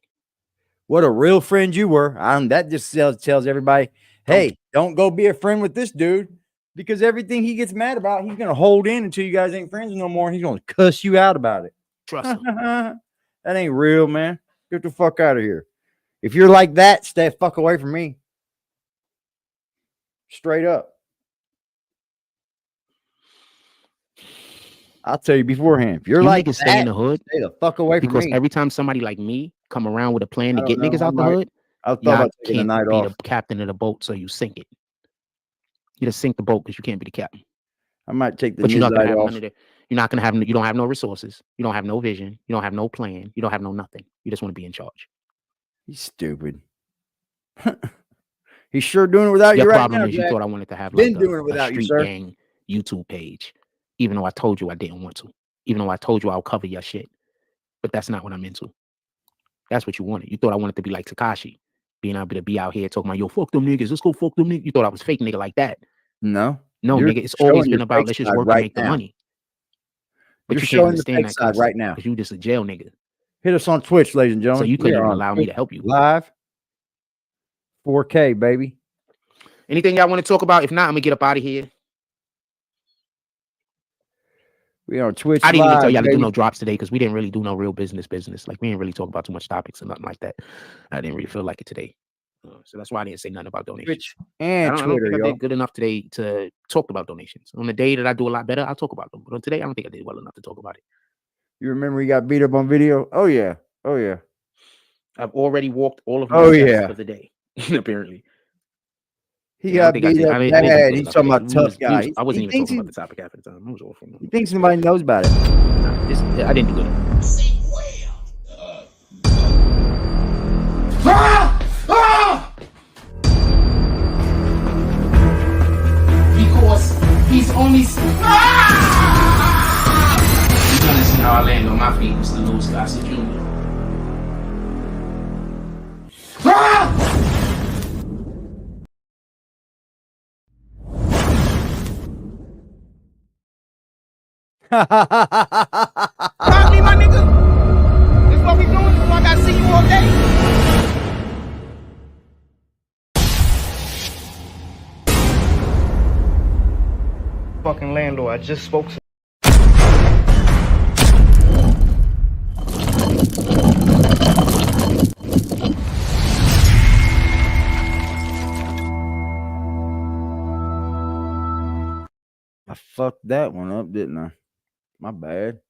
What a real friend you were. That just tells everybody, hey, don't go be a friend with this dude because everything he gets mad about, he's going to hold in until you guys ain't friends no more. He's going to cuss you out about it.
Trust him.
That ain't real, man. Get the fuck out of here. If you're like that, stay the fuck away from me. Straight up. I'll tell you beforehand. If you're like that,
stay in the hood,
stay the fuck away from me.
Because every time somebody like me come around with a plan to get niggas out the hood,
I thought about taking a night
be
off.
the captain of the boat, so you sink it. You just sink the boat because you can't be the captain.
I might take the
but you're not gonna have
off.
you're not gonna have. You don't have no resources. You don't have no vision. You don't have no plan. You don't have no nothing. You just want to be in charge.
He's stupid. He's sure doing it without you right now.
Your problem is you thought I wanted to have like a street
you,
gang YouTube page, even though I told you I didn't want to. Even though I told you I'll cover your shit, but that's not what I'm into. That's what you wanted. You thought I wanted to be like Tekashi, being able to be out here talking about, yo, fuck them niggas. Let's go fuck them niggas. You thought I was fake nigga like that.
No,
nigga. It's always been about let's just work and make the money. But
you're
you
showing
can't
the
understand
fake side right now.
Because you just a jail nigga.
Hit us on Twitch, ladies and gentlemen.
So you couldn't even allow me to help you.
Live. 4K, baby.
Anything y'all want to talk about? If not, I'm gonna get up out of here.
We on Twitch.
I didn't even tell y'all to do no drops today because we didn't really do no real business. Like we didn't really talk about too much topics and nothing like that. I didn't really feel like it today. So that's why I didn't say nothing about donations.
Twitch and
I don't think I did good enough today to talk about donations. On the day that I do a lot better, I'll talk about them. But on today, I don't think I did well enough to talk about it.
You remember he got beat up on video? Oh yeah. Oh yeah.
I've already walked all of my steps for the day, apparently.
He got beat up bad. He's talking about tough guy.
I wasn't even talking about the topic half the time. I was awful.
You think somebody knows about it?
I didn't do good. Because he's only. You're gonna see how I land on my feet, Mr. Louis Gossett Jr. Pop me, my nigga. This what we doing? I gotta see you all day.
Fucking landlord, I just spoke to.
I fucked that one up, didn't I? My bad.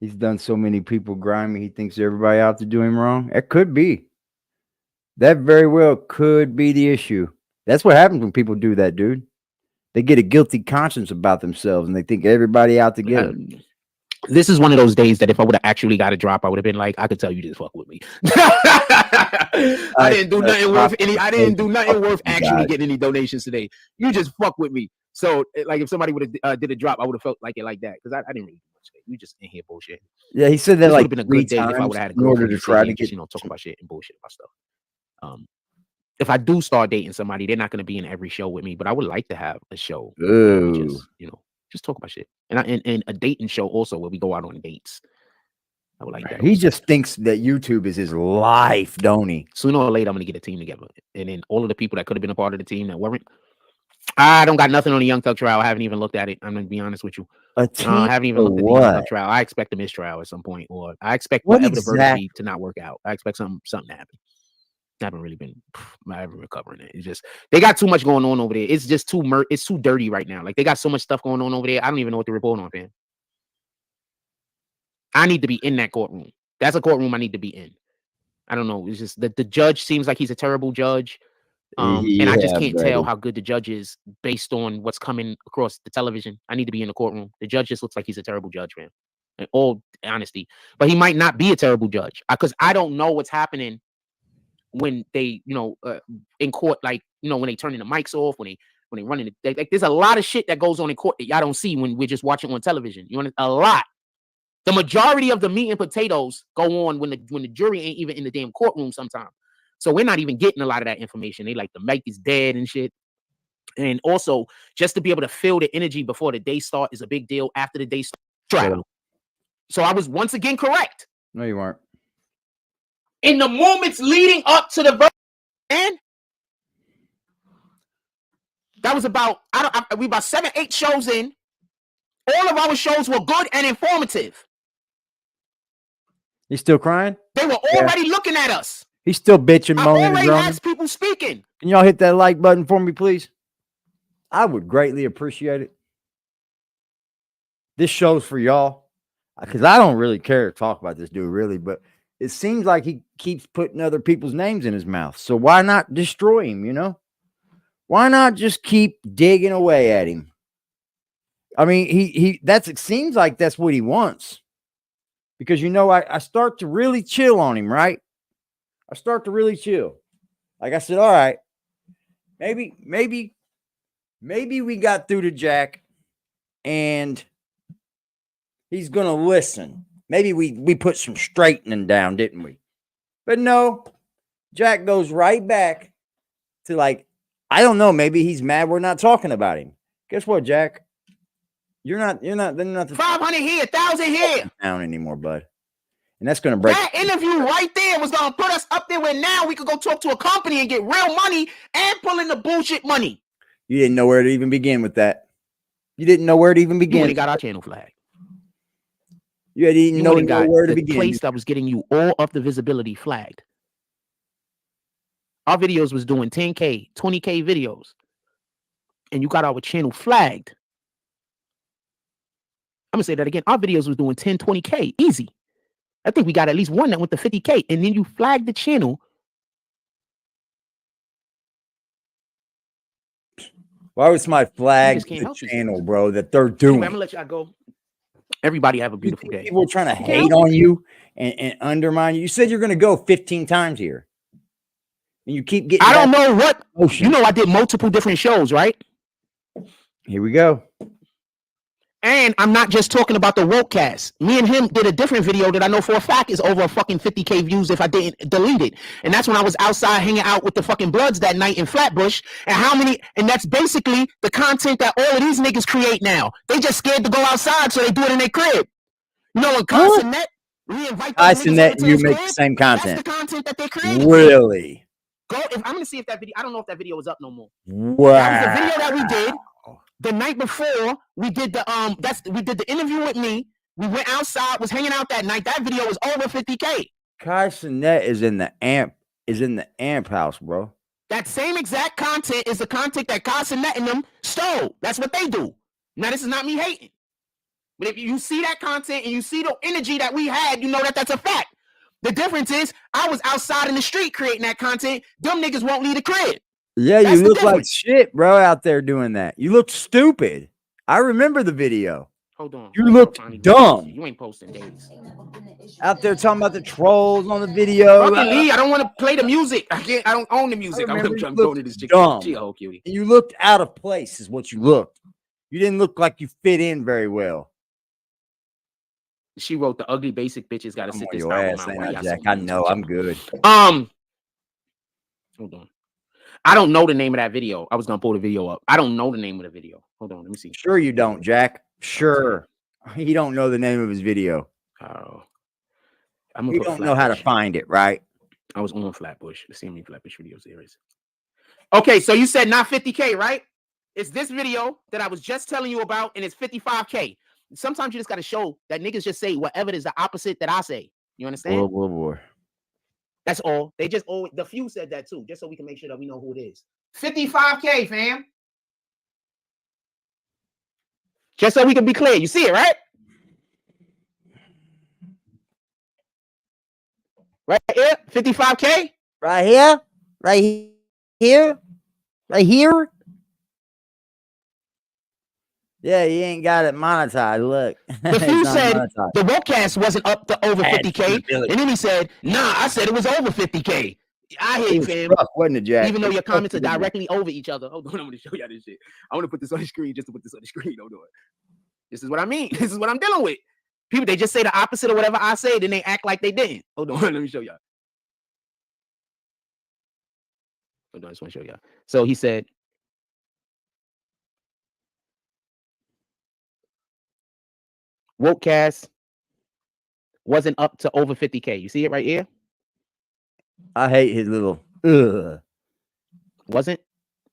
He's done so many people grimy. He thinks everybody out to do him wrong. That could be. That very well could be the issue. That's what happens when people do that, dude. They get a guilty conscience about themselves and they think everybody out to get them.
This is one of those days that if I would have actually got a drop, I would have been like, I could tell you just fuck with me. I didn't do nothing worth actually getting any donations today. You just fuck with me. So like if somebody would have did a drop, I would have felt like it like that. Because I didn't really do much today. You just in here bullshit.
Yeah, he said that like
been a good day if I would have had a
in order to try to get,
talk about shit and bullshit about stuff. If I do start dating somebody, they're not going to be in every show with me, but I would like to have a show. Just talk about shit. And a dating show also where we go out on dates. I would like that.
He just thinks that YouTube is his life, don't he?
Sooner or later, I'm going to get a team together. And then all of the people that could have been a part of the team that weren't, I don't got nothing on the Young Thug trial. I haven't even looked at it. I'm gonna be honest with you. I haven't even looked at the Young Thug trial. I expect a mistrial at some point, or I expect whatever the verdict be to not work out. I expect something to happen. I haven't really been recovering it. It's just they got too much going on over there. It's just it's too dirty right now. Like they got so much stuff going on over there. I don't even know what to report on, man. I need to be in that courtroom. That's a courtroom I need to be in. I don't know. It's just the judge seems like he's a terrible judge. And I just can't tell how good the judge is based on what's coming across the television. I need to be in the courtroom. The judge just looks like he's a terrible judge, man. In all honesty, but he might not be a terrible judge because I don't know what's happening when they, in court, like, when they turning the mics off, when they running it. Like, there's a lot of shit that goes on in court that y'all don't see when we're just watching on television. You know, a lot. The majority of the meat and potatoes go on when the jury ain't even in the damn courtroom sometimes. So we're not even getting a lot of that information. They like the mic is dead and shit. And also, just to be able to feel the energy before the day start is a big deal. After the day trial. So I was once again correct.
No, you weren't.
In the moments leading up to the verdict, and that was about we about 7-8 shows in. All of our shows were good and informative.
He's still crying?
They were already looking at us.
He's still bitching, moaning.
I already has people speaking.
Can y'all hit that like button for me, please? I would greatly appreciate it. This show's for y'all. Because I don't really care to talk about this dude, really. But it seems like he keeps putting other people's names in his mouth. So why not destroy him, Why not just keep digging away at him? I mean, it seems like that's what he wants. Because, I start to really chill on him, right? I start to really chill. Like I said, all right, maybe we got through to Jack and he's going to listen. Maybe we put some straightening down, didn't we? But no, Jack goes right back to like, I don't know, maybe he's mad we're not talking about him. Guess what, Jack? You're not
500 here, 1,000 here.
Down anymore, bud. And that's going to break.
That interview right there was going to put us up there where now we could go talk to a company and get real money and pull in the bullshit money.
You didn't know where to even begin with that. You didn't know where to even begin.
You got our channel flagged.
You didn't know where to begin.
The place that was getting you all of the visibility flagged. Our videos was doing 10K, 20K videos. And you got our channel flagged. I'm going to say that again. Our videos was doing 10, 20K. Easy. I think we got at least one that went to 50K. And then you flagged the channel.
Why was my flag the channel, bro, that they're doing?
Anyway, I'm going to let y'all go. Everybody have a beautiful day.
People are trying to hate on you and undermine you. You said you're going to go 15 times here. And you keep getting...
I don't know what... Motion. I did multiple different shows, right?
Here we go.
And I'm not just talking about the Wokecast. Me and him did a different video that I know for a fact is over a fucking 50K views if I didn't delete it. And that's when I was outside hanging out with the fucking Bloods that night in Flatbush. And that's basically the content that all of these niggas create now. They just scared to go outside, so they do it in their crib. In CONSTRUED, we invite them
CONSTRUED, you make the same content.
That's the content that they create.
Really?
I'm gonna see if that video, I don't know if that video is up no more.
Wow.
That was the video that we did. The night before we did the interview with me. We went outside, was hanging out that night. That video was over 50K.
CONSTRUED is in the amp house, bro.
That same exact content is the content that CONSTRUED and them stole. That's what they do. Now, this is not me hating. But if you see that content and you see the energy that we had, you know that that's a fact. The difference is I was outside in the street creating that content. Them niggas won't leave the crib.
Yeah, you look like shit, bro, out there doing that. You look stupid. I remember the video.
Hold on.
You looked dumb.
You ain't posting days.
Out there talking about the trolls on the video.
Lee, I don't want to play the music. I don't own the music. I'm going to this chick. She a whole cutie.
And you looked out of place is what you looked. You didn't look like you fit in very well.
She wrote the ugly basic bitches got to sit this
ass, Jack. I know. I'm good.
Hold on. I don't know the name of that video. I was going to pull the video up. I don't know the name of the video. Hold on. Let me see.
Sure you don't, Jack. Sure. He don't know the name of his video.
Oh.
You don't know how to find it, right?
I was on Flatbush. Let's see how many Flatbush videos there is. Okay, so you said not 50K, right? It's this video that I was just telling you about, and it's 55K. Sometimes you just got to show that niggas just say whatever is the opposite that I say. You understand?
Boy.
That's all. They just always, the few said that too, just so we can make sure that we know who it is. 55K, fam. Just so we can be clear. You see it, right? Right here, 55K.
Right here, right here, right here. Yeah, you ain't got it monetized. Look,
The few said the webcast wasn't up to over 50K, and then he said, "Nah, I said it was over 50K." I hear you, fam.
Rough, wasn't it, Jack?
Even though your comments are directly over each other. Hold on, I'm gonna show y'all this shit. I want to put this on the screen just to put this on the screen. Hold on. This is what I mean. This is what I'm dealing with. People, they just say the opposite of whatever I say, then they act like they didn't. Hold on, let me show y'all. Hold on, I just want to show y'all. So he said, Wokecast wasn't up to over 50K. You see it right here?
I hate his little
wasn't,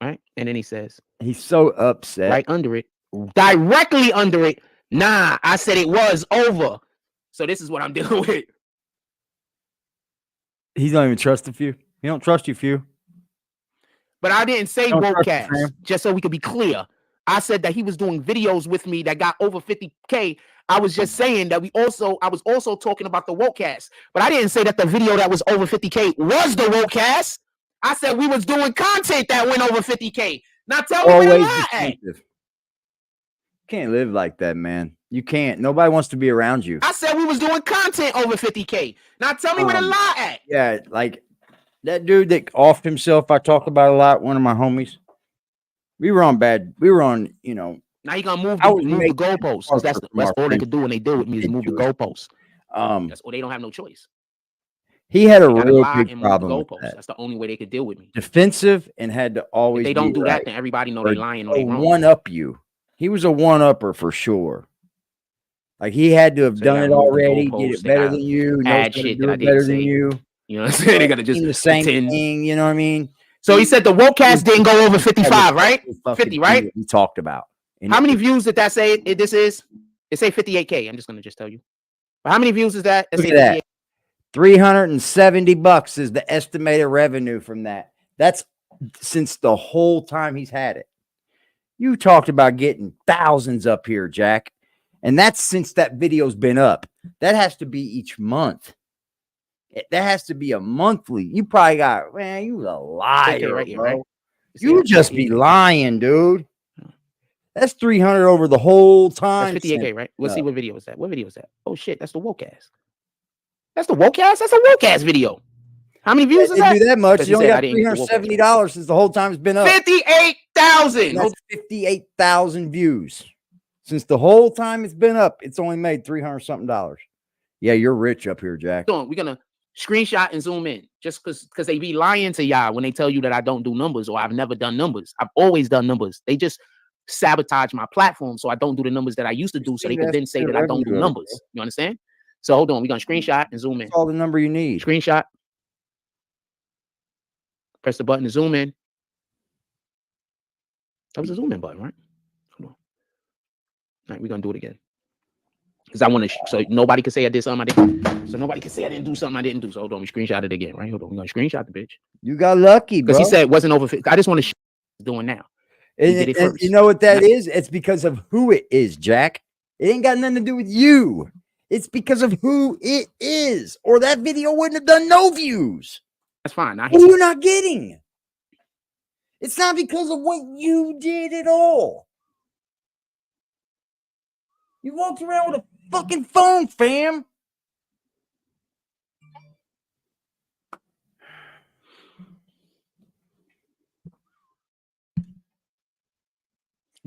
right? And then he says,
he's so upset.
Right under it, directly under it. Nah, I said it was over. So this is what I'm dealing with.
He don't even trust the few. He don't trust you, few.
But I didn't say Wokecast, just so we could be clear. I said that he was doing videos with me that got over 50K. I was just saying that I was also talking about the Wokecast. But I didn't say that the video that was over 50K was the Wokecast. I said we was doing content that went over 50K. Now tell me where to lie at.
Can't live like that, man. You can't. Nobody wants to be around you.
I said we was doing content over 50K. Now tell me where to lie at.
Yeah, like that dude that offed himself, I talk about a lot, one of my homies. We were on, you know.
Now you gonna move the goalposts, because that's all they could do when they deal with me is move the goalposts. They don't have no choice.
He had a real big problem with that.
That's the only way they could deal with me.
Defensive and had to always.
If they don't do that, then everybody know they lying or they wrong.
One up you. He was a one-upper for sure. Like he had to have done it already, did it better than you,
add shit that I didn't
better
say.
than you.
You know what I'm saying? They gotta just
the same thing. You know what I mean?
So he said the Wokecast didn't go over 55, right? 50, right?
We talked about.
How many views did that say? This is. It say 58K. I'm just gonna tell you. But how many views is that?
Look at that. $370 is the estimated revenue from that. That's since the whole time he's had it. You talked about getting thousands up here, Jack. And that's since that video's been up. That has to be each month. That has to be a monthly. You probably got, man, you a liar, right here, bro. Right? You just be lying, dude. That's 300 over the whole time.
That's 58K, right? We'll see what video is that. What video is that? Oh shit, that's the Wokecast. That's the Wokecast? That's a Wokecast video. How many views is that?
Do that much. You only got $370 since the whole time it's been up.
58,000.
That's 58,000 views. Since the whole time it's been up, it's only made $300-something. Yeah, you're rich up here, Jack.
We're gonna screenshot and zoom in, just because they be lying to y'all when they tell you that I don't do numbers or I've never done numbers. I've always done numbers. They just sabotage my platform so I don't do the numbers that I used to do, so they can then say that I don't do numbers. You understand? So hold on, we're gonna screenshot and zoom in.
That's all the number you need.
Screenshot. Press the button to zoom in. That was a zoom in button, right? Hold on. All right, we're gonna do it again. Because I want to, so nobody can say I did something I didn't. So nobody can say I didn't do something I didn't do. So hold on, we screenshot it again, right? Hold on, we're gonna screenshot the bitch.
You got lucky, bro.
Because he said it wasn't over 50. I just want to doing now.
And you know what that is? It's because of who it is, Jack. It ain't got nothing to do with you. It's because of who it is. Or that video wouldn't have done no views.
That's fine.
What are you not getting? It's not because of what you did at all. You walked around with a fucking phone, fam.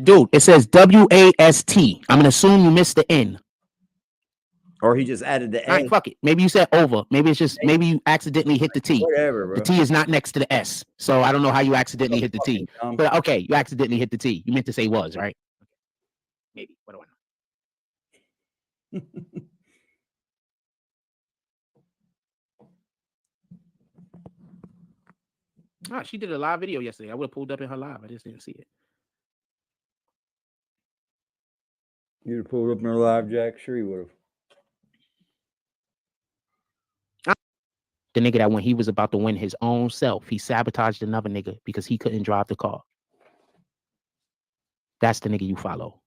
Dude, it says WAST. I'm gonna assume you missed the N.
Or he just added the N.
All right, fuck it. Maybe you said over. Maybe it's just, maybe you accidentally hit the T.
Whatever, bro.
The T is not next to the S. So I don't know how you accidentally hit the T. But okay, you accidentally hit the T. You meant to say was, right? Maybe. What do I know? She did a live video yesterday. I would have pulled up in her live. I just didn't see it.
You'd have pulled up in her live, Jack. Sure, you would have.
The nigga that when he was about to win his own self, he sabotaged another nigga because he couldn't drive the car. That's the nigga you follow.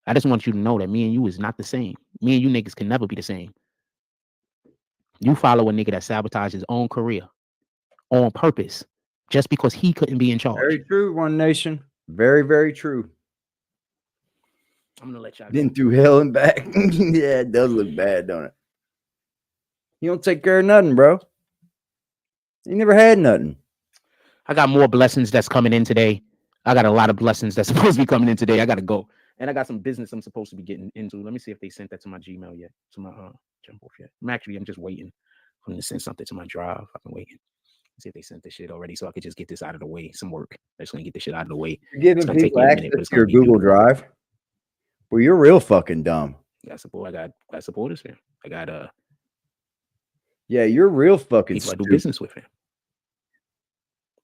I just want you to know that me and you is not the same. Me and you niggas can never be the same. You follow a nigga that sabotaged his own career on purpose just because he couldn't be in charge.
Very true, One Nation. Very, very true.
I'm gonna let y'all
been through hell and back. Yeah, it does look bad, don't it? You don't take care of nothing, bro. You never had nothing.
I got more blessings that's coming in today. I got a lot of blessings that's supposed to be coming in today. I gotta go. And I got some business I'm supposed to be getting into. Let me see if they sent that to my Gmail yet. To my jump off yet. I'm just waiting for them to send something to my drive. I've been waiting. See if they sent this shit already so I could just get this out of the way. Some work. I'm just gonna get this shit out of the way.
You're giving people access to your Google Drive. Well, you're real fucking dumb.
I got support. I got supporters here. I got
yeah, you're real fucking
people I do business with him.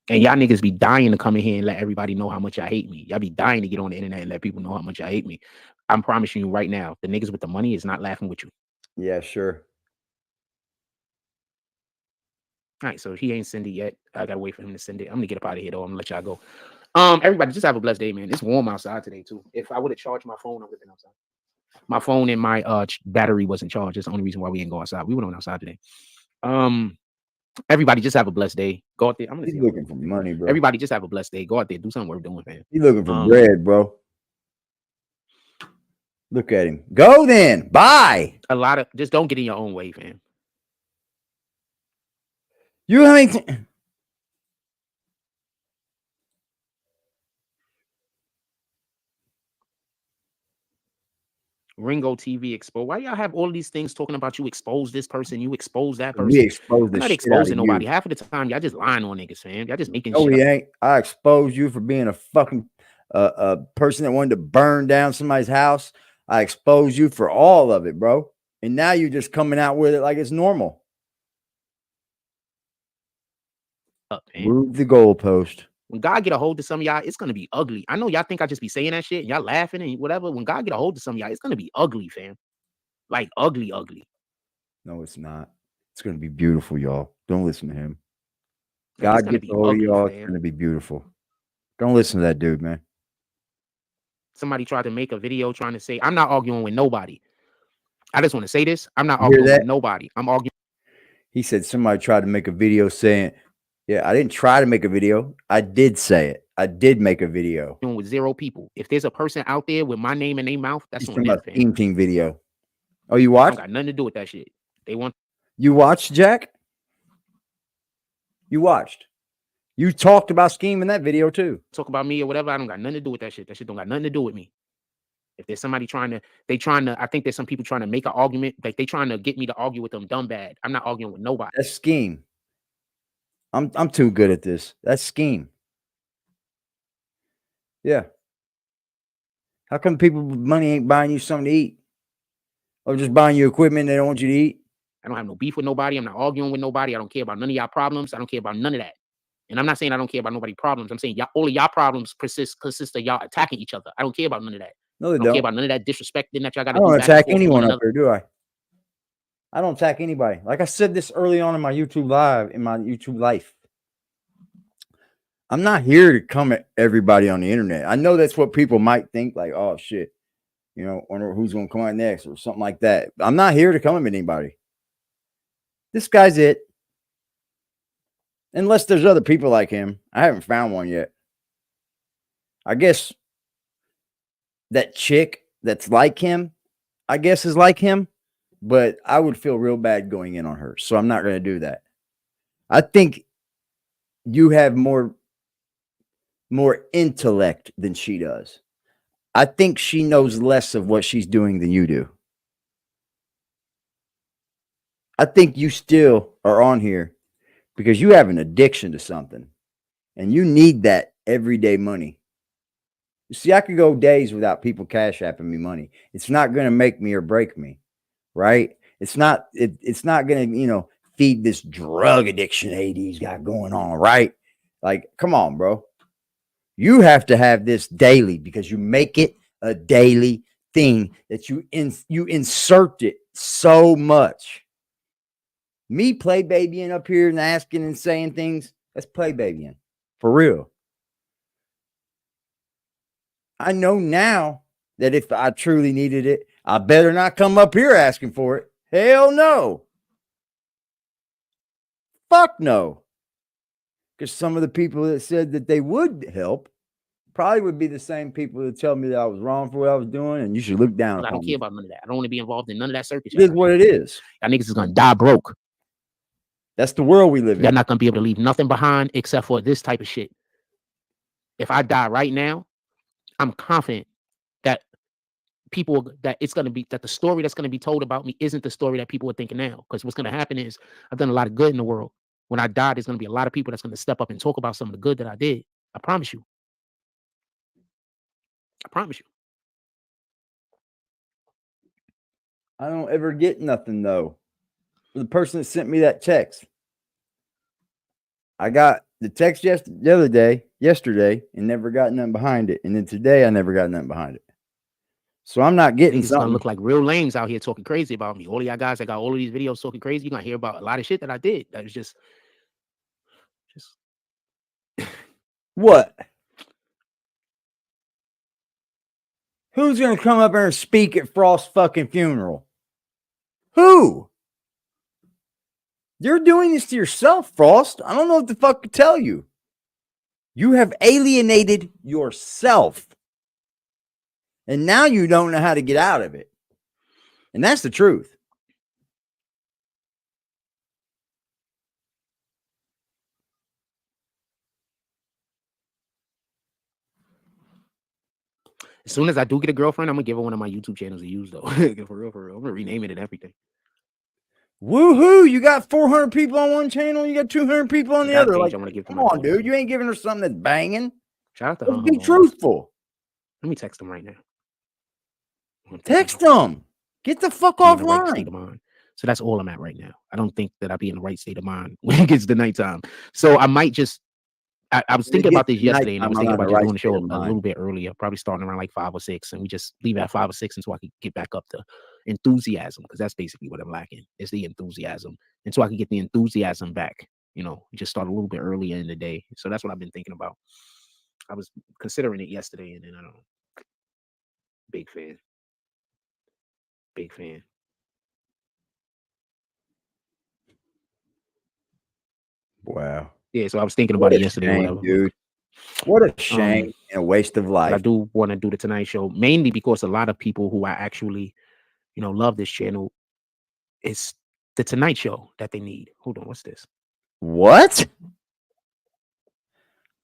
And y'all niggas be dying to come in here and let everybody know how much y'all hate me. Y'all be dying to get on the internet and let people know how much y'all hate me. I'm promising you right now, the niggas with the money is not laughing with you.
Yeah, sure.
All right, so he ain't send it yet. I gotta wait for him to send it. I'm gonna get up out of here though. I'm gonna let y'all go. Everybody, just have a blessed day, man. It's warm outside today too. If I would have charged my phone, I would have been outside. My phone and my battery wasn't charged. That's the only reason why we didn't go outside. We went outside today. Everybody, just have a blessed day. Go out there. I'm gonna
He's looking for money, bro.
Everybody, just have a blessed day. Go out there, do something worth doing, man.
He's looking for bread, bro. Look at him. Go then. Bye.
A lot of just don't get in your own way, fam.
You haven't.
Ringo TV exposed. Why y'all have all these things talking about you expose this person, you expose that person?
We expose
I'm not exposing nobody. Half of the time, y'all just lying on niggas, fam. Y'all just making shit.
No, we ain't. I exposed you for being a fucking person that wanted to burn down somebody's house. I exposed you for all of it, bro. And now you're just coming out with it like it's normal. Move the goalpost.
When God get a hold of some of y'all, it's gonna be ugly. I know y'all think I just be saying that shit and y'all laughing and whatever. When God get a hold of some of y'all, it's gonna be ugly, fam. Like ugly, ugly.
No, it's not. It's gonna be beautiful, y'all. Don't listen to him. God gets a hold of y'all. It's gonna be beautiful. Don't listen to that dude, man.
Somebody tried to make a video trying to say, I'm not arguing with nobody. I just want to say this. I'm not arguing with nobody. I'm arguing.
He said somebody tried to make a video saying, yeah, I didn't try to make a video. I did say it. I did make a video.
With 0 people. If there's a person out there with my name in their mouth, that's
on that Team video. Oh, you watched?
I got nothing to do with that shit. They want.
You watched, Jack? You watched. You talked about Scheme in that video too.
Talk about me or whatever. I don't got nothing to do with that shit. That shit don't got nothing to do with me. If there's somebody I think there's some people trying to make an argument. Like they trying to get me to argue with them dumb bad. I'm not arguing with nobody.
That's Scheme. I'm too good at this. That's Scheme. Yeah. How come people with money ain't buying you something to eat? Or just buying you equipment they don't want you to eat?
I don't have no beef with nobody. I'm not arguing with nobody. I don't care about none of y'all problems. I don't care about none of that. And I'm not saying I don't care about nobody's problems. I'm saying all of y'all problems consist of y'all attacking each other. I don't care about none of that.
No, they
I don't care about none of that disrespecting that y'all got to do.
I don't attack anyone up there, do I? I don't attack anybody. Like I said this early on in my YouTube life. I'm not here to come at everybody on the internet. I know that's what people might think, like, oh shit, you know, wonder who's gonna come out next or something like that. I'm not here to come at anybody. This guy's it. Unless there's other people like him. I haven't found one yet. I guess that chick that's like him, I guess is like him, but I would feel real bad going in on her. So I'm not going to do that. I think you have more intellect than she does. I think she knows less of what she's doing than you do. I think you still are on here because you have an addiction to something and you need that everyday money. You see, I could go days without people cash apping me money. It's not going to make me or break me, right? It's not going to, feed this drug addiction AD's got going on, right? Like, come on, bro. You have to have this daily because you make it a daily thing that you insert it so much. Me play babying up here and asking and saying things, that's play babying. For real. I know now that if I truly needed it, I better not come up here asking for it. Hell no. Fuck no. Because some of the people that said that they would help probably would be the same people that tell me that I was wrong for what I was doing and you should look down.
I don't care about none of that. I don't want to be involved in none of that circus.
It is what it is.
Y'all niggas is gonna die broke.
That's the world we live in.
Y'all not gonna be able to leave nothing behind except for this type of shit. If I die right now, I'm confident that that the story that's gonna be told about me isn't the story that people are thinking now. Because what's gonna happen is I've done a lot of good in the world. When I die, there's gonna be a lot of people that's gonna step up and talk about some of the good that I did. I promise you. I promise you.
I don't ever get nothing though. The person that sent me that text, I got the text yesterday, and never got nothing behind it. And then today, I never got nothing behind it. So I'm not getting
it's gonna look like real lames out here talking crazy about me. All of y'all guys that got all of these videos talking crazy, you're gonna hear about a lot of shit that I did. That was just
what? Who's gonna come up there and speak at Frost's fucking funeral? Who? You're doing this to yourself, Frost. I don't know what the fuck to tell you. You have alienated yourself. And now you don't know how to get out of it. And that's the truth.
As soon as I do get a girlfriend, I'm gonna give her one of my YouTube channels to use though. For real. I'm gonna rename it and everything.
Woohoo! You got 400 people on one channel, you got 200 people on the other. Like, come on, dude. You ain't giving her something that's banging.
Shout out to her.
Be truthful.
Let me text him right now.
Text them. Get the fuck offline.
So that's all I'm at right now. I don't think that I'll be in the right state of mind when it gets to nighttime. So I might just. I was thinking about this yesterday, and I was thinking about just doing the show a little bit earlier, probably starting around like 5 or 6, and we just leave at 5 or 6 until I can get back up to enthusiasm, because that's basically what I'm lacking. It's the enthusiasm, and so I can get the enthusiasm back. You know, just start a little bit earlier in the day. So that's what I've been thinking about. I was considering it yesterday, and then I don't know. Big fan. Big fan.
Wow.
Yeah, so I was thinking about it yesterday.
Shame,
whatever.
Dude. What a shame and a waste of life.
I do want to do the Tonight Show, mainly because a lot of people who I actually, love this channel, it's the Tonight Show that they need. Hold on, what's this?
What?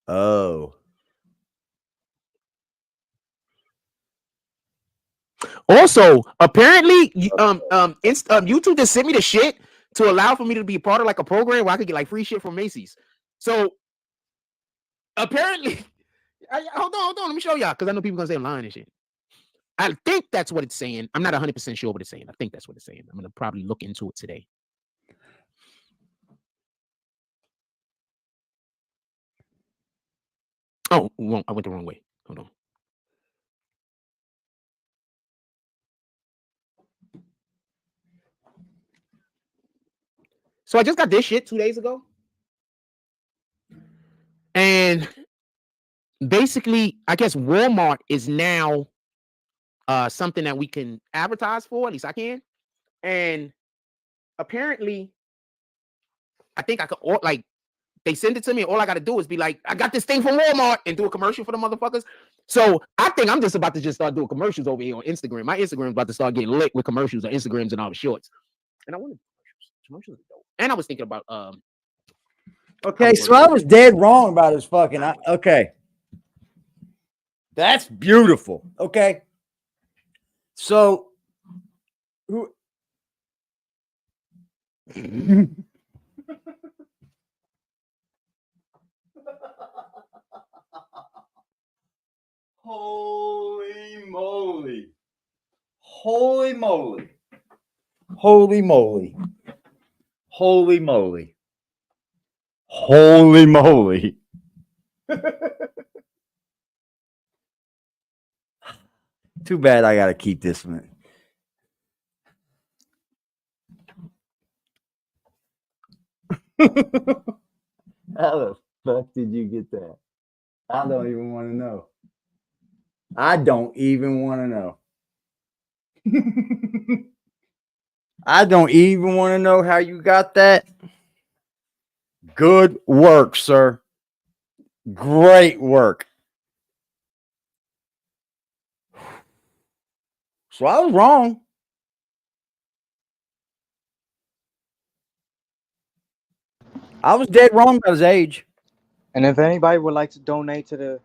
Oh.
Also, apparently, YouTube just sent me the shit to allow for me to be part of like a program where I could get like free shit from Macy's. So apparently, hold on, let me show y'all, because I know people gonna say I'm lying and shit. I think that's what it's saying. I'm not 100% sure what it's saying. I think that's what it's saying. I'm gonna probably look into it today. Oh, I went the wrong way. Hold on. So I just got this shit 2 days ago. And basically, I guess Walmart is now something that we can advertise for. At least I can. And apparently, I think I could, they send it to me. And all I got to do is be like, I got this thing from Walmart, and do a commercial for the motherfuckers. So I think I'm just about to just start doing commercials over here on Instagram. My Instagram's about to start getting lit with commercials on Instagrams and all the shorts. And I wanted commercials are dope. And I was thinking about
okay, so I was dead wrong about his fucking. Okay, that's beautiful. Okay, so who? Holy moly! Holy moly! Holy moly! Holy moly! Holy moly! Too bad I gotta keep this one. How the fuck did you get that? I don't even want to know. I don't even want to know. I don't even want to know how you got that. Good work, sir. Great work. So I was wrong. I was dead wrong about his age.
And if anybody would like to donate to the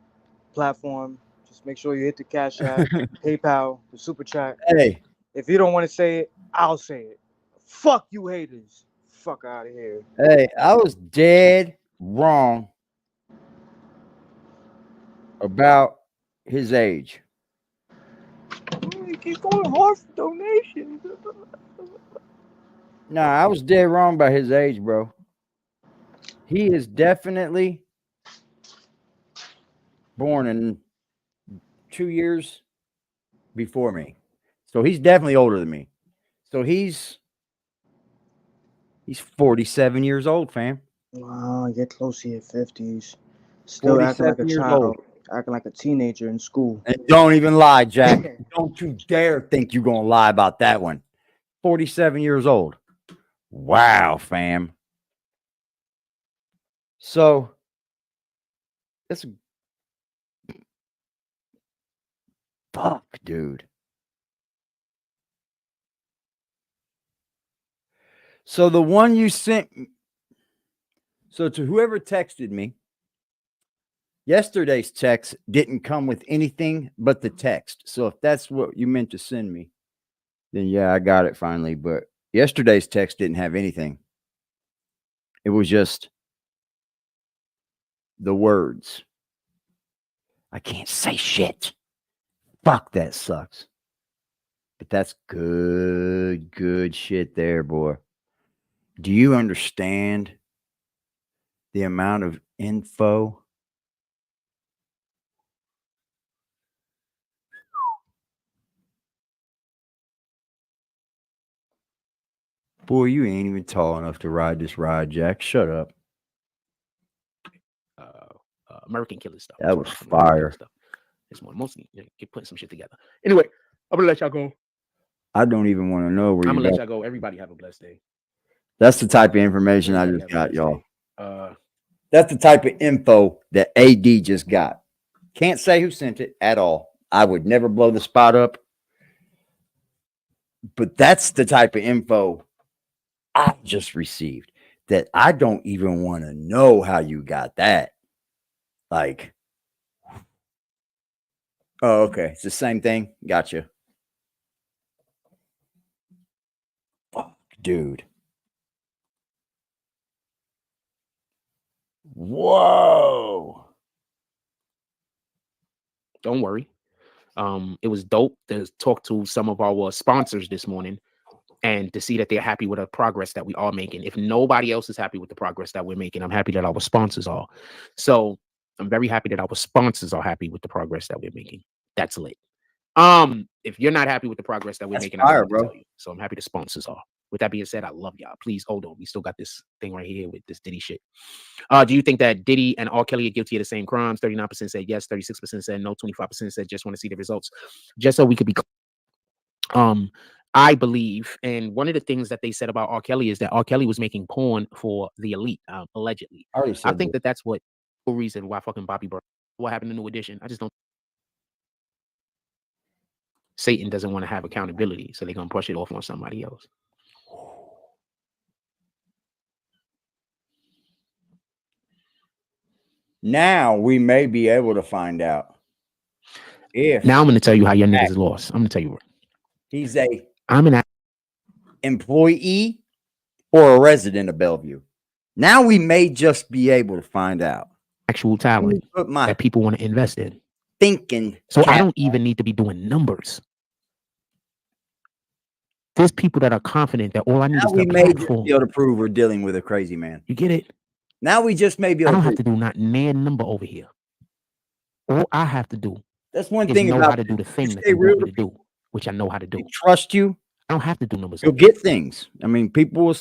platform, just make sure you hit the Cash App, PayPal, the Super Chat.
Hey.
If you don't want to say it, I'll say it. Fuck you haters. Fuck out of here.
Hey, I was dead wrong about his age.
You keep going hard for donations.
Nah, I was dead wrong about his age, bro. He is definitely born in 2 years before me. So he's definitely older than me. So he's 47 years old, fam.
Wow, get close to your 50s. Still acting like a child, acting like a teenager in school.
And don't even lie, Jack. Don't you dare think you're going to lie about that one. 47 years old. Wow, fam. So, that's fuck, dude. So the one you sent, so to whoever texted me, yesterday's text didn't come with anything but the text. So if that's what you meant to send me, then yeah, I got it finally. But yesterday's text didn't have anything. It was just the words. I can't say shit. Fuck, that sucks. But that's good shit there, boy. Do you understand the amount of info? Boy, you ain't even tall enough to ride this ride, Jack. Shut up.
American Killer stuff.
That was fire.
It's more mostly get putting some shit together. Anyway, I'm gonna let y'all go.
I don't even want to know where
I'm
you
gonna let y'all go. Everybody have a blessed day.
That's the type of information I just got, y'all. That's the type of info that AD just got. Can't say who sent it at all. I would never blow the spot up. But that's the type of info I just received that I don't even want to know how you got that. Like, oh, okay. It's the same thing. Gotcha. Fuck, dude. Whoa.
Don't worry. It was dope to talk to some of our sponsors this morning and to see that they're happy with the progress that we are making. If nobody else is happy with the progress that we're making, I'm happy that our sponsors are. So I'm very happy that our sponsors are happy with the progress that we're making. That's lit. If you're not happy with the progress that we're making, I don't know what to tell you. So I'm happy the sponsors are. With that being said, I love y'all. Please hold on. We still got this thing right here with this Diddy shit. Do you think that Diddy and R. Kelly are guilty of the same crimes? 39% said yes, 36% said no, 25% said just want to see the results. Just so we could be I believe, and one of the things that they said about R. Kelly is that R. Kelly was making porn for the elite, allegedly. I think that that's what the reason why fucking Bobby Brown. What happened to New Edition? I just don't. Satan doesn't want to have accountability, so they're gonna push it off on somebody else.
Now we may be able to find out if.
Now I'm going to tell you how your niggas lost. I'm going to tell you what.
He's a
an
employee or a resident of Bellevue. Now we may just be able to find out.
Actual talent that people want to invest in.
Thinking.
So I don't even need to be doing numbers. There's people that are confident that all I need is the platform.
Be able to prove we're dealing with a crazy man.
You get it?
Now we just may be able
I don't have to do not near number over here. All I have to do
That's one
is
thing
know
about
how to do the thing that
stay
they
real
want me to do, which I know how to do.
They trust you.
I don't have to do numbers.
You'll get things. I mean, people will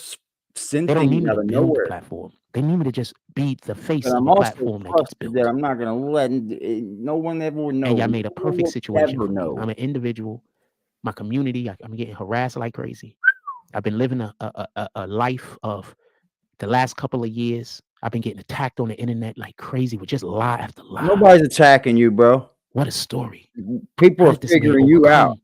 send
They don't need
things
me
out
to
of
build the
nowhere.
platform. They need me to just be the face
But
of
I'm
a
also
platform that gets built.
that I'm not gonna let no one ever will know.
And y'all made a perfect situation for me.
Know.
I'm an individual. My community, I'm getting harassed like crazy. I've been living a life of the last couple of years. I've been getting attacked on the internet like crazy with just lie after lie.
Nobody's attacking you, bro.
What a story.
People are figuring you out.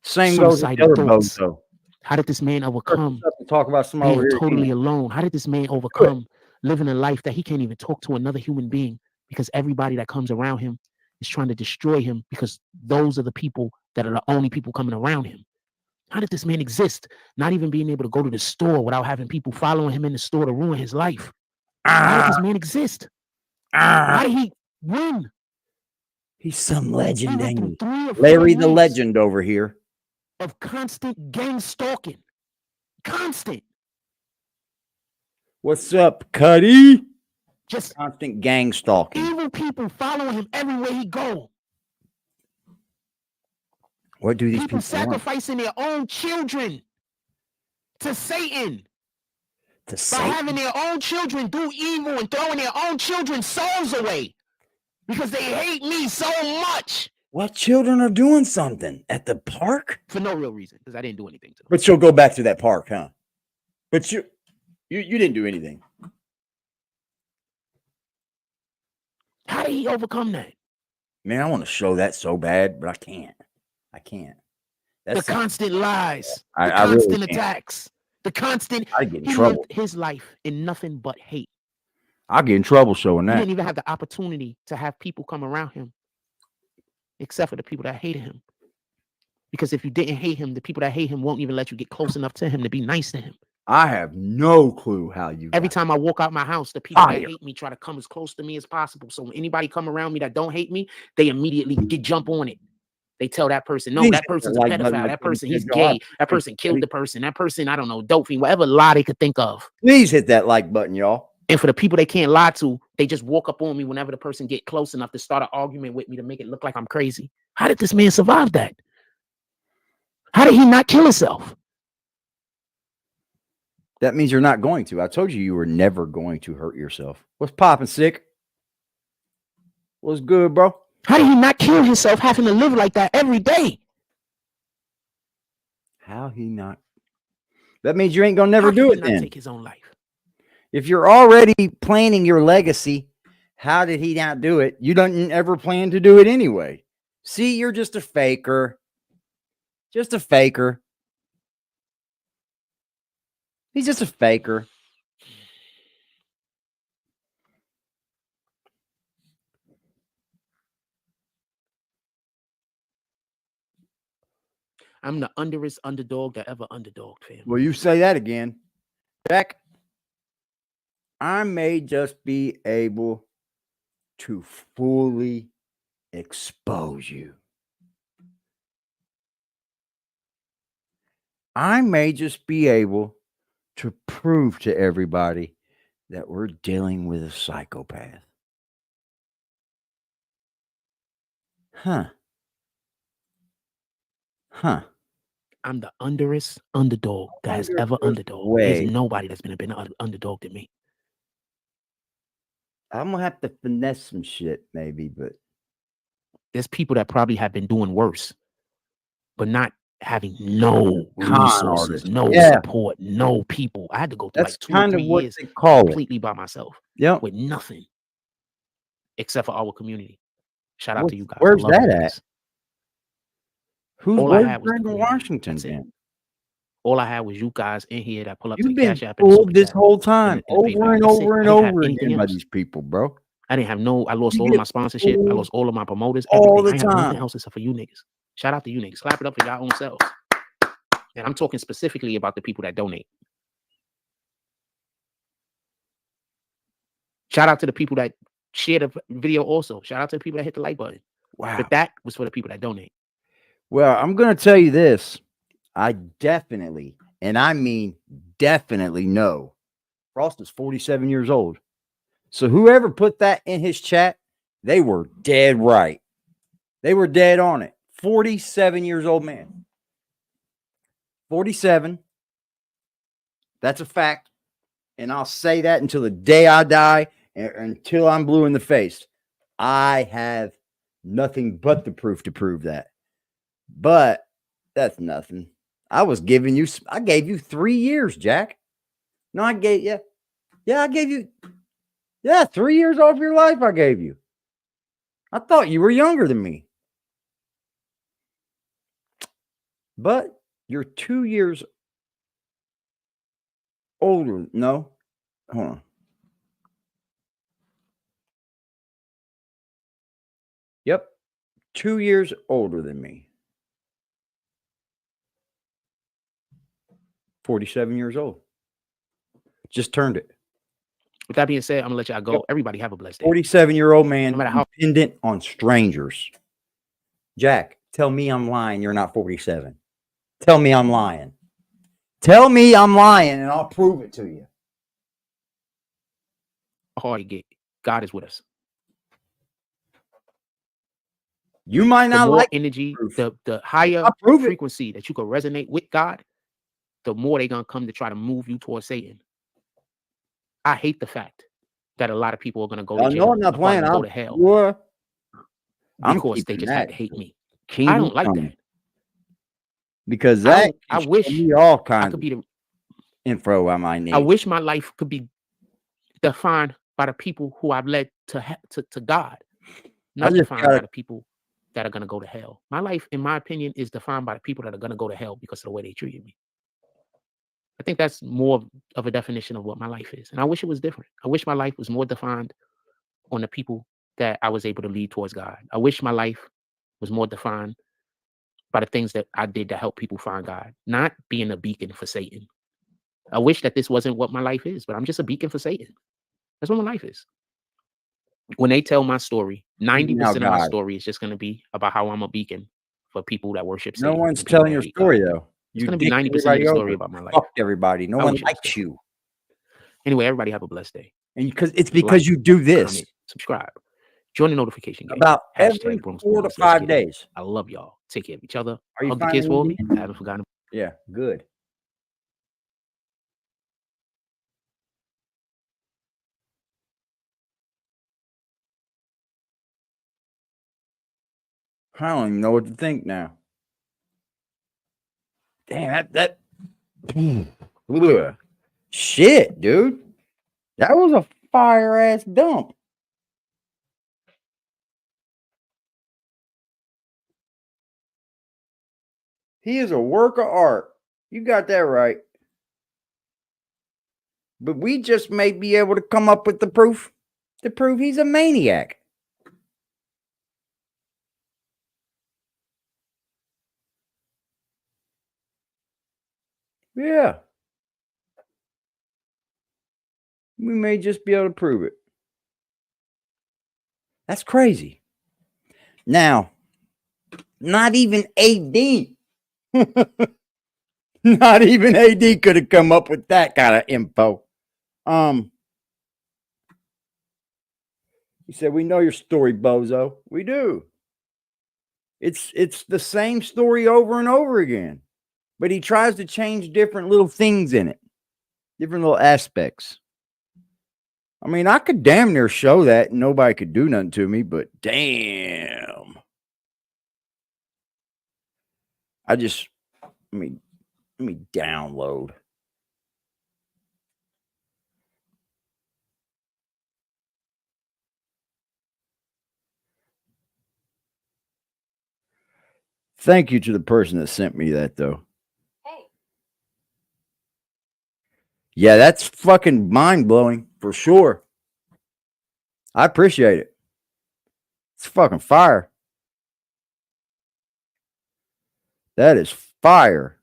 Same goes with the other bozo.
How did this man overcome
talk about some
being totally alone? How did this man overcome living a life that he can't even talk to another human being because everybody that comes around him is trying to destroy him because those are the people that are the only people coming around him? How did this man exist? Not even being able to go to the store without having people following him in the store to ruin his life. How did this man exist? How did he win?
He's some legend, ain't he? Larry the Legend over here.
Of constant gang stalking. Constant.
What's up, Cuddy? Just constant gang stalking.
Evil people following him everywhere he go.
What do these people
sacrificing their own children to Satan? By having their own children do evil and throwing their own children's souls away because they hate me so much.
What children are doing something at the park?
For no real reason, because I didn't do anything to them.
But you'll go back to that park, huh? But you didn't do anything.
How did he overcome that?
Man, I want to show that so bad, but I can't. That's
the constant lies,
the
constant
really
attacks, the constant.
I get in trouble.
Lived his life in nothing but hate.
I'll get in trouble showing that.
He didn't even have the opportunity to have people come around him, except for the people that hated him. Because if you didn't hate him, the people that hate him won't even let you get close enough to him to be nice to him.
I have no clue how you.
Every time I walk out my house, the people that hate me try to come as close to me as possible. So when anybody come around me that don't hate me, they immediately jump on it. They tell that person, no, that person's a pedophile. That person, he's gay. That person killed the person. That person, I don't know, dope fiend, whatever lie they could think of.
Please hit that like button, y'all.
And for the people they can't lie to, they just walk up on me whenever the person get close enough to start an argument with me to make it look like I'm crazy. How did this man survive that? How did he not kill himself?
That means you're not going to. I told you were never going to hurt yourself. What's popping, sick? What's good, bro?
How did he not kill himself having to live like that every day?
How he not? That means you ain't gonna never do it then.
Take his own life.
If you're already planning your legacy, how did he not do it? You don't ever plan to do it anyway. See, you're just a faker. Just a faker. He's just a faker.
I'm the underest underdog that ever underdogged, fam.
Well, you say that again. Beck, I may just be able to fully expose you. I may just be able to prove to everybody that we're dealing with a psychopath. Huh.
I'm the underest underdog that has ever underdog. There's nobody that's been an underdog than me.
I'm gonna have to finesse some shit, maybe, but
there's people that probably have been doing worse, but not having no resources, no support, no people. I had to go through like 2 or 3 years completely by myself. With nothing except for our community. Shout out to you guys.
Where's that at?
All I had was
Washington, man.
All I had was you guys in here that pull up
to
the Cash App.
Fooled this whole time, over and over and over again by these people, bro.
I didn't have I lost all of my sponsorship. I lost all of my promoters.
All the
I
time.
have nothing else except for you niggas. Shout out to you niggas. Clap it up for y'all own selves. And I'm talking specifically about the people that donate. Shout out to the people that share the video also. Shout out to the people that hit the like button.
Wow.
But that was for the people that donate.
Well, I'm going to tell you this. I definitely, and I mean definitely know Frost is 47 years old. So whoever put that in his chat, they were dead right. They were dead on it. 47 years old man. 47. That's a fact. And I'll say that until the day I die, until I'm blue in the face. I have nothing but the proof to prove that. But that's nothing. I gave you 3 years, Jack. No, I gave you. Yeah, I gave you. Yeah, 3 years off your life I gave you. I thought you were younger than me. But you're 2 years older. No, hold on. Yep, 2 years older than me. 47 years old. Just turned it.
With that being said, I'm gonna let y'all go. Yep. Everybody have a blessed day.
47-year-old man, no matter how dependent on strangers. Jack, tell me I'm lying. You're not 47. Tell me I'm lying. Tell me I'm lying, and I'll prove it to you.
Hard to get. God is with us.
You might not like
energy, the higher frequency that you can resonate with God, the more they're gonna come to try to move you towards Satan. I hate the fact that a lot of people are gonna go to jail.
No, I'm not playing.
Go to hell. Because they just like to hate me. I don't like that.
Because that I wish me all kinds of info I might need.
I wish my life could be defined by the people who I've led to God, not defined by the people that are going to go to hell. My life, in my opinion, is defined by the people that are going to go to hell because of the way they treated me. I think that's more of a definition of what my life is. And I wish it was different. I wish my life was more defined on the people that I was able to lead towards God. I wish my life was more defined by the things that I did to help people find God, not being a beacon for Satan. I wish that this wasn't what my life is, but I'm just a beacon for Satan. That's what my life is. When they tell my story, 90% of my story is just going to be about how I'm a beacon for people that worship Satan.
No one's telling your story, though.
It's going to be 90% of the story about my life.
Fuck everybody. No one likes you.
Anyway, everybody have a blessed day.
And because you do this.
Comment, subscribe. Join the notification game.
About every 4 to 5 days.
I love y'all. Take care of each other. Hug the kids for me. I haven't forgotten.
Yeah, good. I don't even know what to think now. Damn, that shit, dude. That was a fire ass dump. He is a work of art. You got that right. But we just may be able to come up with the proof to prove he's a maniac. Yeah. We may just be able to prove it. That's crazy. Now, not even AD. Not even AD could have come up with that kind of info. He said, "We know your story, bozo. We do. It's the same story over and over again. But he tries to change different little things in it. Different little aspects. I mean, I could damn near show that and nobody could do nothing to me, but damn. Let me download. Thank you to the person that sent me that, though. Hey. Yeah, that's fucking mind-blowing for sure. I appreciate it. It's fucking fire. That is fire.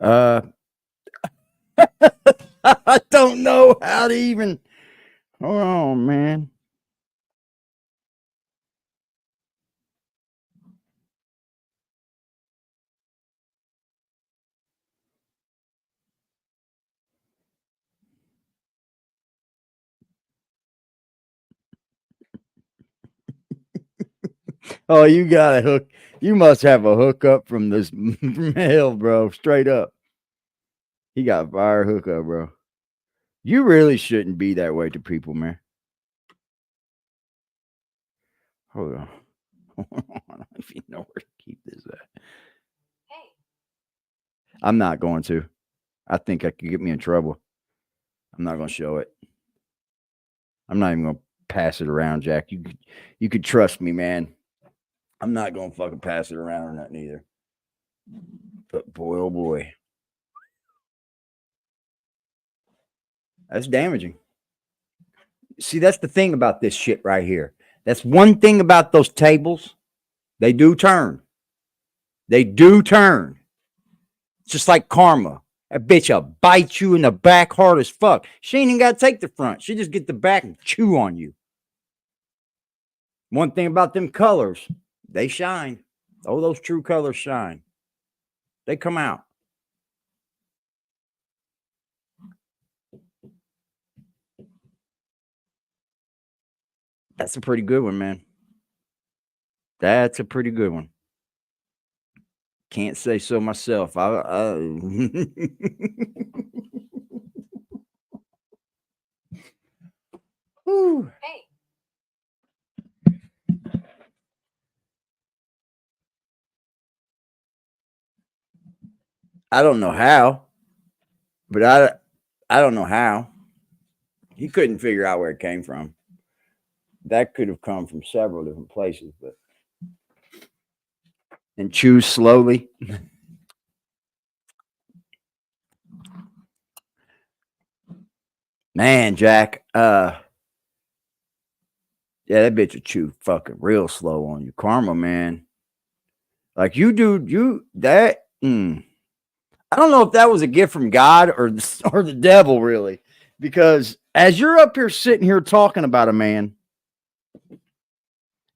I don't know how to even. Hold on, man. Oh, you got a hook. You must have a hookup from this from hell, bro. Straight up. He got a fire hookup, bro. You really shouldn't be that way to people, man. Hold on. I don't even know where to keep this at. Hey. I'm not going to. I think I could get me in trouble. I'm not going to show it. I'm not even going to pass it around, Jack. You could trust me, man. I'm not going to fucking pass it around or nothing either. But boy, oh boy. That's damaging. See, that's the thing about this shit right here. That's one thing about those tables. They do turn. They do turn. It's just like karma. That bitch will bite you in the back hard as fuck. She ain't even got to take the front. She just get the back and chew on you. One thing about them colors, they shine. Oh, those true colors shine. They come out. That's a pretty good one, man. That's a pretty good one. Can't say so myself. Whew. Hey. I don't know how, but I don't know how. He couldn't figure out where it came from. That could have come from several different places, but and choose slowly. Man, Jack, yeah, that bitch will chew fucking real slow on you. Karma, man. Like you do, that. I don't know if that was a gift from God or the devil, really, because as you're up here sitting here talking about a man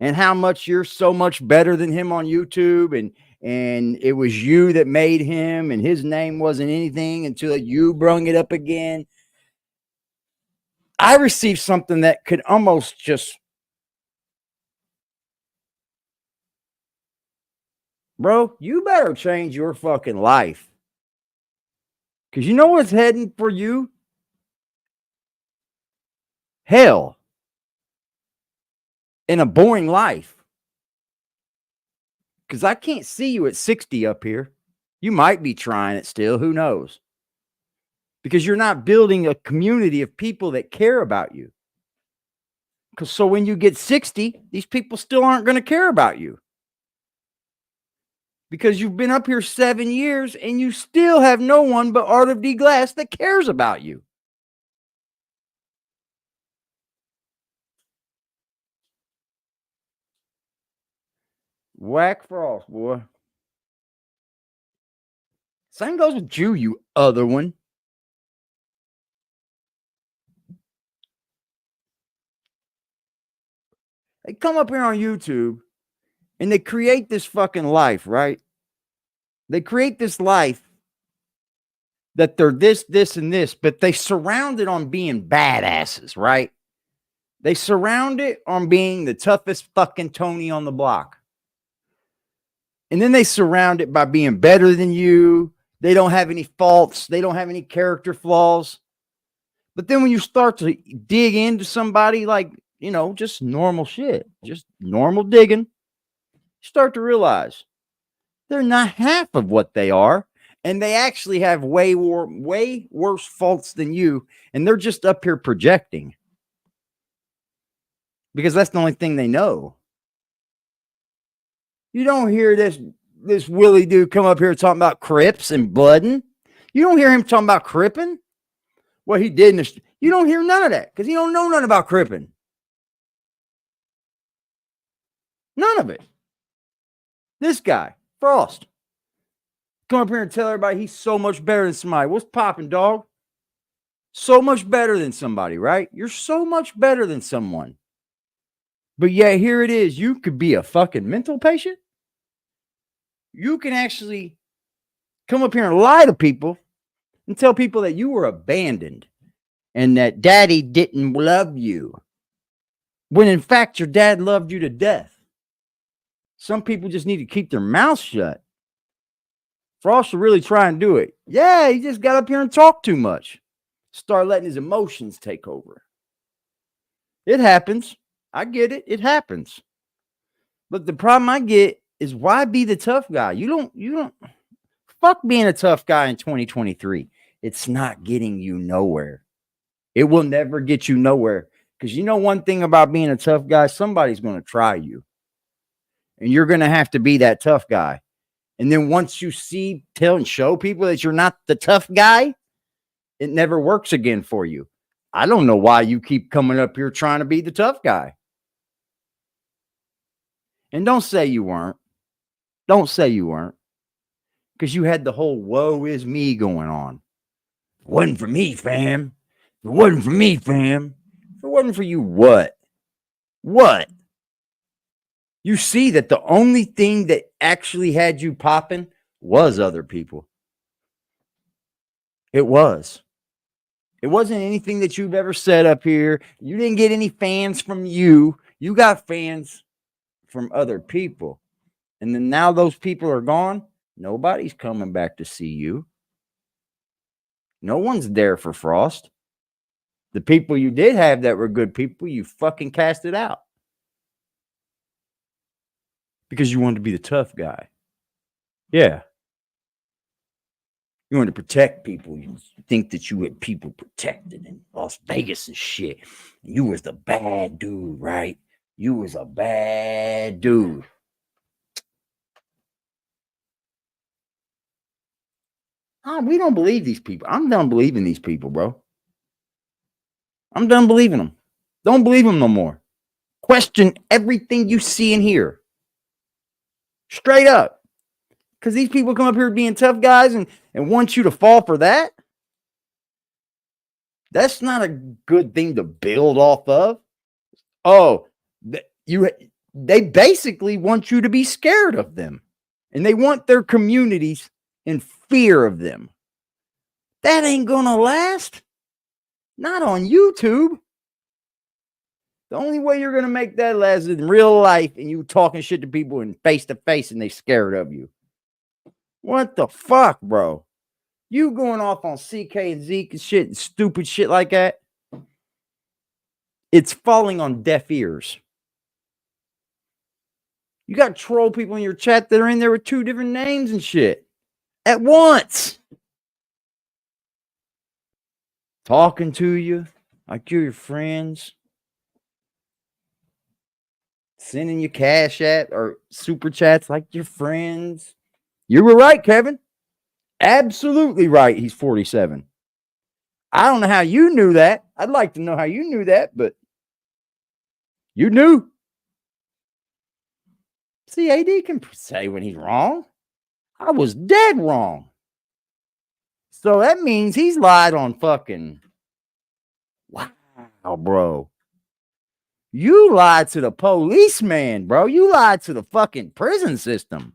and how much you're so much better than him on YouTube, and it was you that made him, and his name wasn't anything until you brung it up again. I received something that could almost just, bro, you better change your fucking life. Because you know what's heading for you? Hell. In a boring life. Because I can't see you at 60 up here. You might be trying it still. Who knows? Because you're not building a community of people that care about you. Because so when you get 60, these people still aren't going to care about you. Because you've been up here 7 years and you still have no one but Art of D Glass that cares about you. Whack Frost, boy. Same goes with you, you other one. They come up here on YouTube and they create this fucking life, right? They create this life that they're this, and this, but they surround it on being badasses, right? They surround it on being the toughest fucking Tony on the block. And then they surround it by being better than you. They don't have any faults. They don't have any character flaws. But then when you start to dig into somebody like, you know, just normal shit, just normal digging, you start to realize they're not half of what they are. And they actually have way worse faults than you. And they're just up here projecting. Because that's the only thing they know. You don't hear this Willie dude come up here talking about Crips and blooding. You don't hear him talking about cripping. What he did in the... You don't hear none of that because he don't know nothing about cripping. None of it. This guy, Frost, come up here and tell everybody he's so much better than somebody. What's popping, dog? So much better than somebody, right? You're so much better than someone. But yeah, here it is. You could be a fucking mental patient. You can actually come up here and lie to people and tell people that you were abandoned and that daddy didn't love you. When in fact, your dad loved you to death. Some people just need to keep their mouth shut. Frost should really try and do it. Yeah, he just got up here and talked too much. Start letting his emotions take over. It happens. I get it. It happens. But the problem I get is, why be the tough guy? You don't fuck being a tough guy in 2023. It's not getting you nowhere. It will never get you nowhere. Because you know one thing about being a tough guy, somebody's going to try you. And you're going to have to be that tough guy. And then once you tell and show people that you're not the tough guy, it never works again for you. I don't know why you keep coming up here trying to be the tough guy. And don't say you weren't. Don't say you weren't. Because you had the whole woe is me going on. If it wasn't for me, fam. If it wasn't for me, fam. If it wasn't for you, what? What? You see that the only thing that actually had you popping was other people. It was. It wasn't anything that you've ever said up here. You didn't get any fans from you. You got fans from other people. And then now those people are gone. Nobody's coming back to see you. No one's there for Frost. The people you did have that were good people, you fucking casted out. Because you wanted to be the tough guy. Yeah. You wanted to protect people. You think that you had people protected in Las Vegas and shit. You was the bad dude, right? You was a bad dude. We don't believe these people. I'm done believing these people, bro. I'm done believing them. Don't believe them no more. Question everything you see and hear. Straight up. Because these people come up here being tough guys and want you to fall for that. That's not a good thing to build off of. Oh, they basically want you to be scared of them. And they want their communities in fear of them. That ain't gonna last. Not on YouTube. The only way you're gonna make that last is in real life and you talking shit to people in face to face and they scared of you. What the fuck, bro? You going off on CK and Zeke and shit and stupid shit like that? It's falling on deaf ears. You got troll people in your chat that are in there with 2 different names and shit at once. Talking to you like you're your friends. Sending you cash app or super chats like your friends. You were right, Kevin. Absolutely right. He's 47. I don't know how you knew that. I'd like to know how you knew that, but you knew. See, AD can say when he's wrong. I was dead wrong. So that means he's lied on fucking. Wow, bro. You lied to the policeman, bro. You lied to the fucking prison system.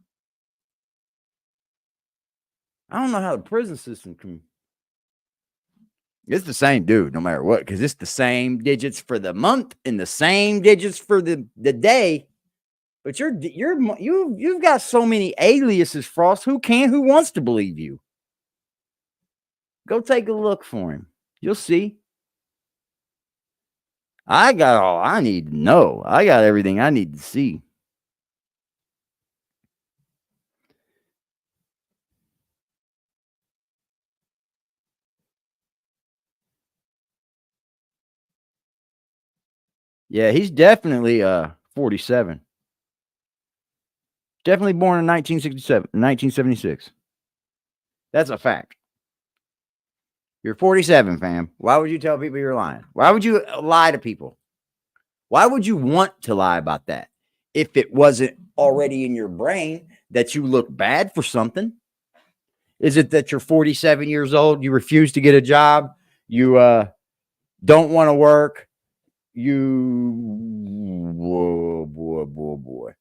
I don't know how the prison system can. It's the same dude, no matter what, because it's the same digits for the month and the same digits for the day. But you've got so many aliases, Frost. Who wants to believe you? Go take a look for him. You'll see. I got all I need to know. I got everything I need to see. Yeah, he's definitely 47. Definitely born in 1976. That's a fact. You're 47, fam. Why would you tell people you're lying? Why would you lie to people? Why would you want to lie about that if it wasn't already in your brain that you look bad for something? Is it that you're 47 years old, you refuse to get a job, you don't want to work, boy.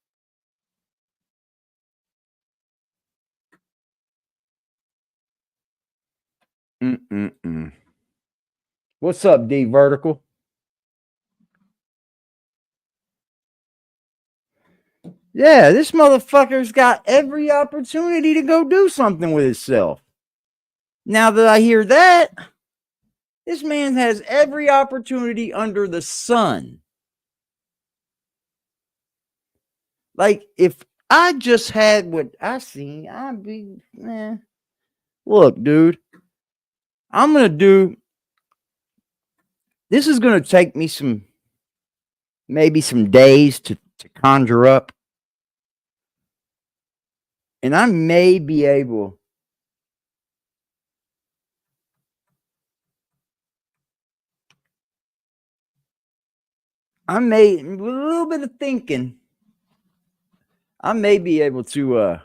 What's up, D Vertical? Yeah, this motherfucker's got every opportunity to go do something with himself. Now that I hear that, this man has every opportunity under the sun. Like, if I just had what I seen, I'd be, man. Look, dude, I'm going to do, this is going to take me maybe some days to conjure up. And I may be able, with a little bit of thinking, I may be able to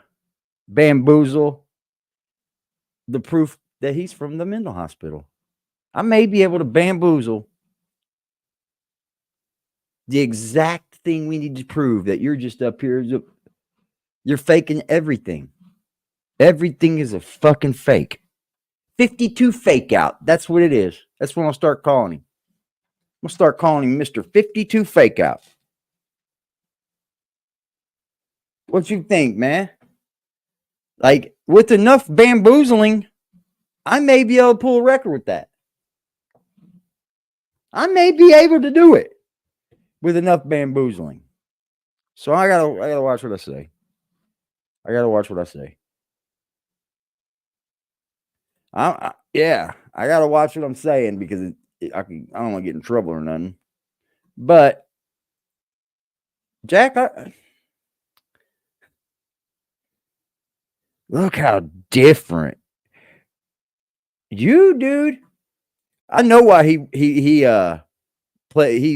bamboozle the proof that he's from the mental hospital. I may be able to bamboozle the exact thing we need to prove, that you're just up here. You're faking everything. Everything is a fucking fake. 52 fake out. That's what it is. That's what I'll start calling him. I'm going to start calling him Mr. 52 fake out. What you think, man? Like, with enough bamboozling, I may be able to pull a record with that. I may be able to do it with enough bamboozling. So I gotta watch what I say. I gotta watch what I say. I gotta watch what I'm saying, because I don't want to get in trouble or nothing. But Jack, look how different you, dude. I know why he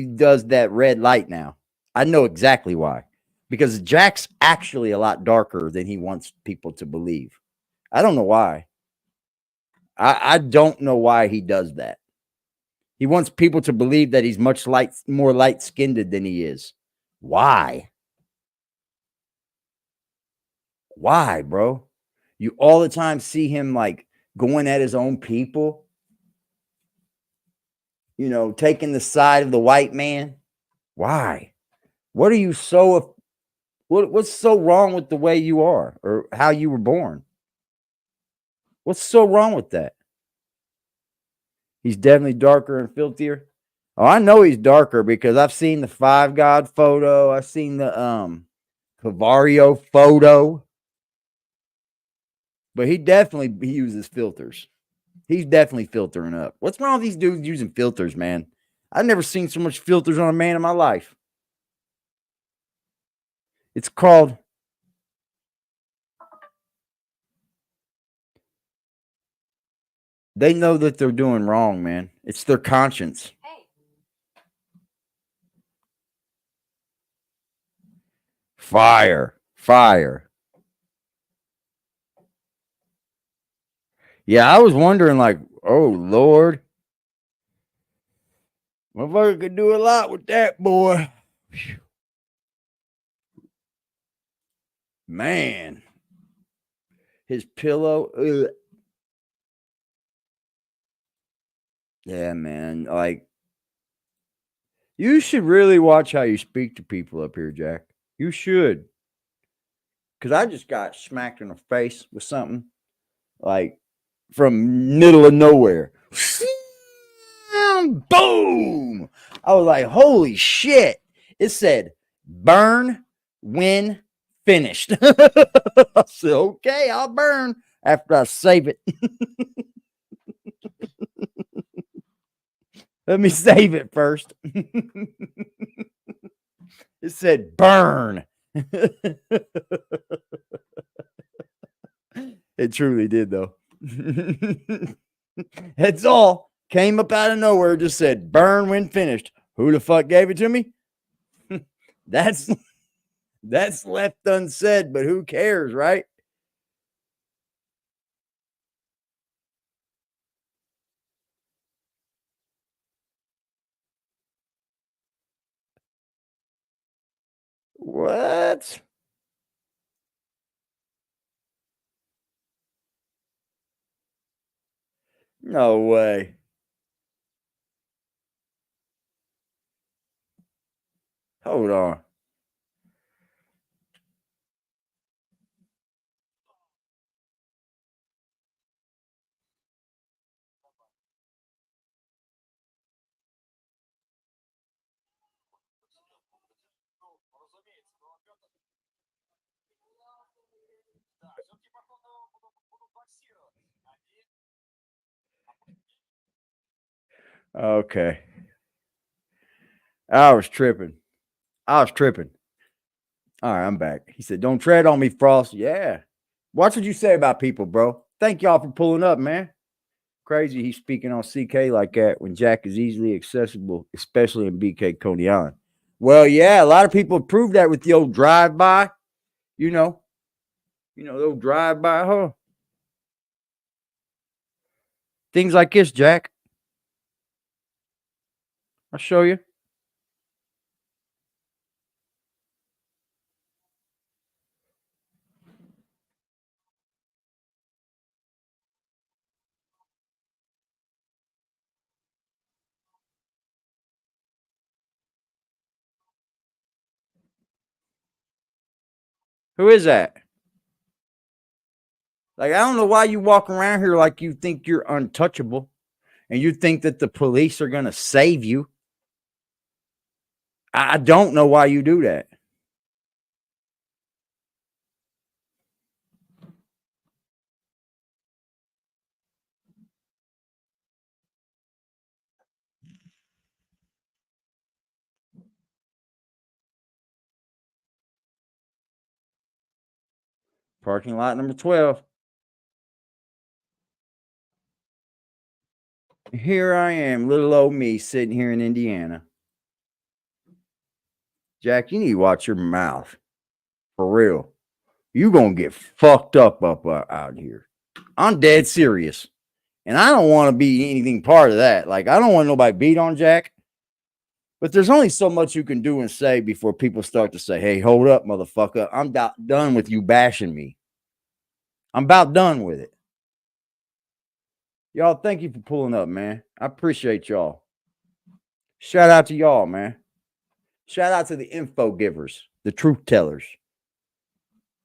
does that red light now. I know exactly why. Because Jack's actually a lot darker than he wants people to believe. I don't know why. I don't know why he does that. He wants people to believe that he's much more light-skinned than he is. Why? Why, bro? You all the time see him like going at his own people. You know, taking the side of the white man. Why? What are you so... What's so wrong with the way you are, or how you were born? What's so wrong with that? He's definitely darker and filthier. Oh, I know he's darker because I've seen the Five God photo. I've seen the Cavario photo. But he uses filters. He's definitely filtering up. What's wrong with these dudes using filters, man? I've never seen so much filters on a man in my life. It's called... They know that they're doing wrong, man. It's their conscience. Fire. Yeah, I was wondering, like, oh, Lord. Motherfucker could do a lot with that, boy. Man. His pillow. Ugh. Yeah, man. Like, you should really watch how you speak to people up here, Jack. You should. Because I just got smacked in the face with something, like, from middle of nowhere. Boom! I was like, holy shit. It said, burn when finished. I said, okay, I'll burn after I save it. Let me save it first. It said burn. It truly did, though. That's all. Came up out of nowhere, just said burn when finished. Who the fuck gave it to me? That's left unsaid, but who cares, right? What? No way. Hold on. Okay. I was tripping. All right, I'm back. He said, don't tread on me, Frost. Yeah. Watch what you say about people, bro. Thank y'all for pulling up, man. Crazy he's speaking on CK like that when Jack is easily accessible, especially in BK Coney Island. Well, yeah, a lot of people prove that with the old drive-by. You know, the old drive-by, huh? Things like this, Jack. I'll show you. Who is that? Like, I don't know why you walk around here like you think you're untouchable and you think that the police are going to save you. I don't know why you do that. Parking lot number 12. Here I am, little old me, sitting here in Indiana. Jack, you need to watch your mouth. For real. You gonna get fucked up out here. I'm dead serious. And I don't want to be anything part of that. Like, I don't want nobody beat on Jack. But there's only so much you can do and say before people start to say, hey, hold up, motherfucker. I'm done with you bashing me. I'm about done with it. Y'all, thank you for pulling up, man. I appreciate y'all. Shout out to y'all, man. Shout out to the info givers, the truth tellers.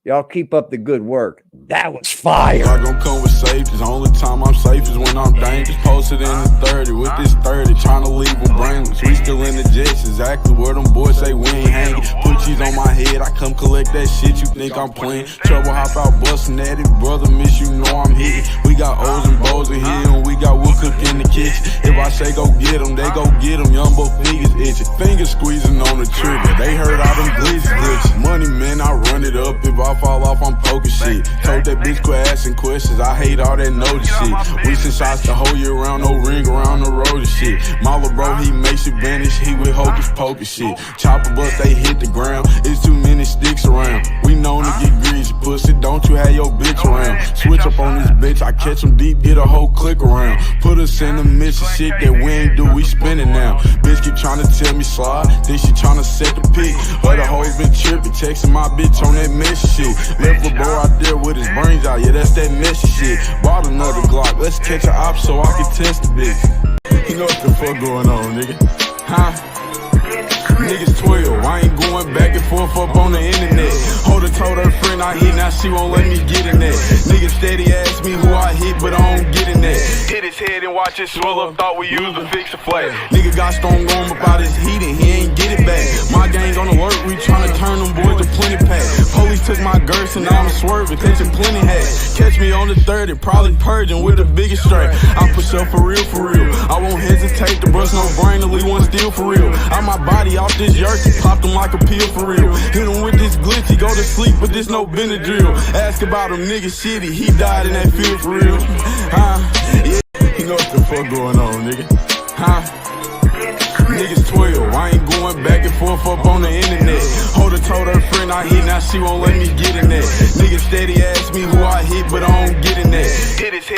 Y'all keep up the good work. That was fire.
I gon' come with safety. The only time I'm safe is when I'm dangerous. Posted in the 30 with this 30, trying to leave them brainless. We still in the jets, exactly where them boys say we ain't hanging. Put cheese on my head, I come collect that shit. You think I'm playing? Trouble hop out busting at it, brother. Miss you know I'm hitting. We got O's and Bo's in here, and we got wood cook in the kitchen. If I say go get them, they go get them. Young boy fingers itching, fingers squeezing on the trigger. They heard all them glitches. Money man, I run it up. If I fall off, I'm poking shit. Told that bitch quit asking questions. I hate all that notice shit. We send shots the whole year round, no ring around the road and shit. My little bro, he makes it vanish. He with hocus pocus shit. Chopper bust, they hit the ground. It's too many sticks around. We known to get greasy, pussy. Don't you have your bitch around? Switch up on this bitch. I catch him deep, get a whole click around. Put us in the midst of shit that we ain't do. We spinning now. Bitch keep trying to tell me slide. Think she trying to set the pick. Other hoes been tripping, texting my bitch on that messy shit. Left a boy out there with his brains out, yeah, that's that messy shit. Bought another Glock, let's catch a op so I can test the bitch. You know what the fuck going on, nigga? Huh? Niggas 12, I ain't going back and forth up on the internet. Holder told her friend I hit, now she won't let me get in that. Niggas steady ask me who I hit, but I don't get in that. Hit his head and watch it swell up, thought we used to fix a flag. Nigga got strong arm about his heat and he ain't get it back. My gang on alert, we tryna turn them boys to plenty pack. Police took my girth and now I'm swerving, catching plenty hats. Catch me on the 30, probably purging with the biggest strap. I push up for real, for real. I won't hesitate to bust no brain to leave one steal for real. Out my body off this jerky, popped him like a pill for real. Hit him with this glitch, he go to sleep, but this no Benadryl. Ask about him, nigga shitty, he died in that field for real. Yeah, you know what the fuck going on, nigga? Niggas 12, I ain't going back and forth up on the internet. Holder told her friend I hit, now she won't let me get in that. Niggas steady ask me who I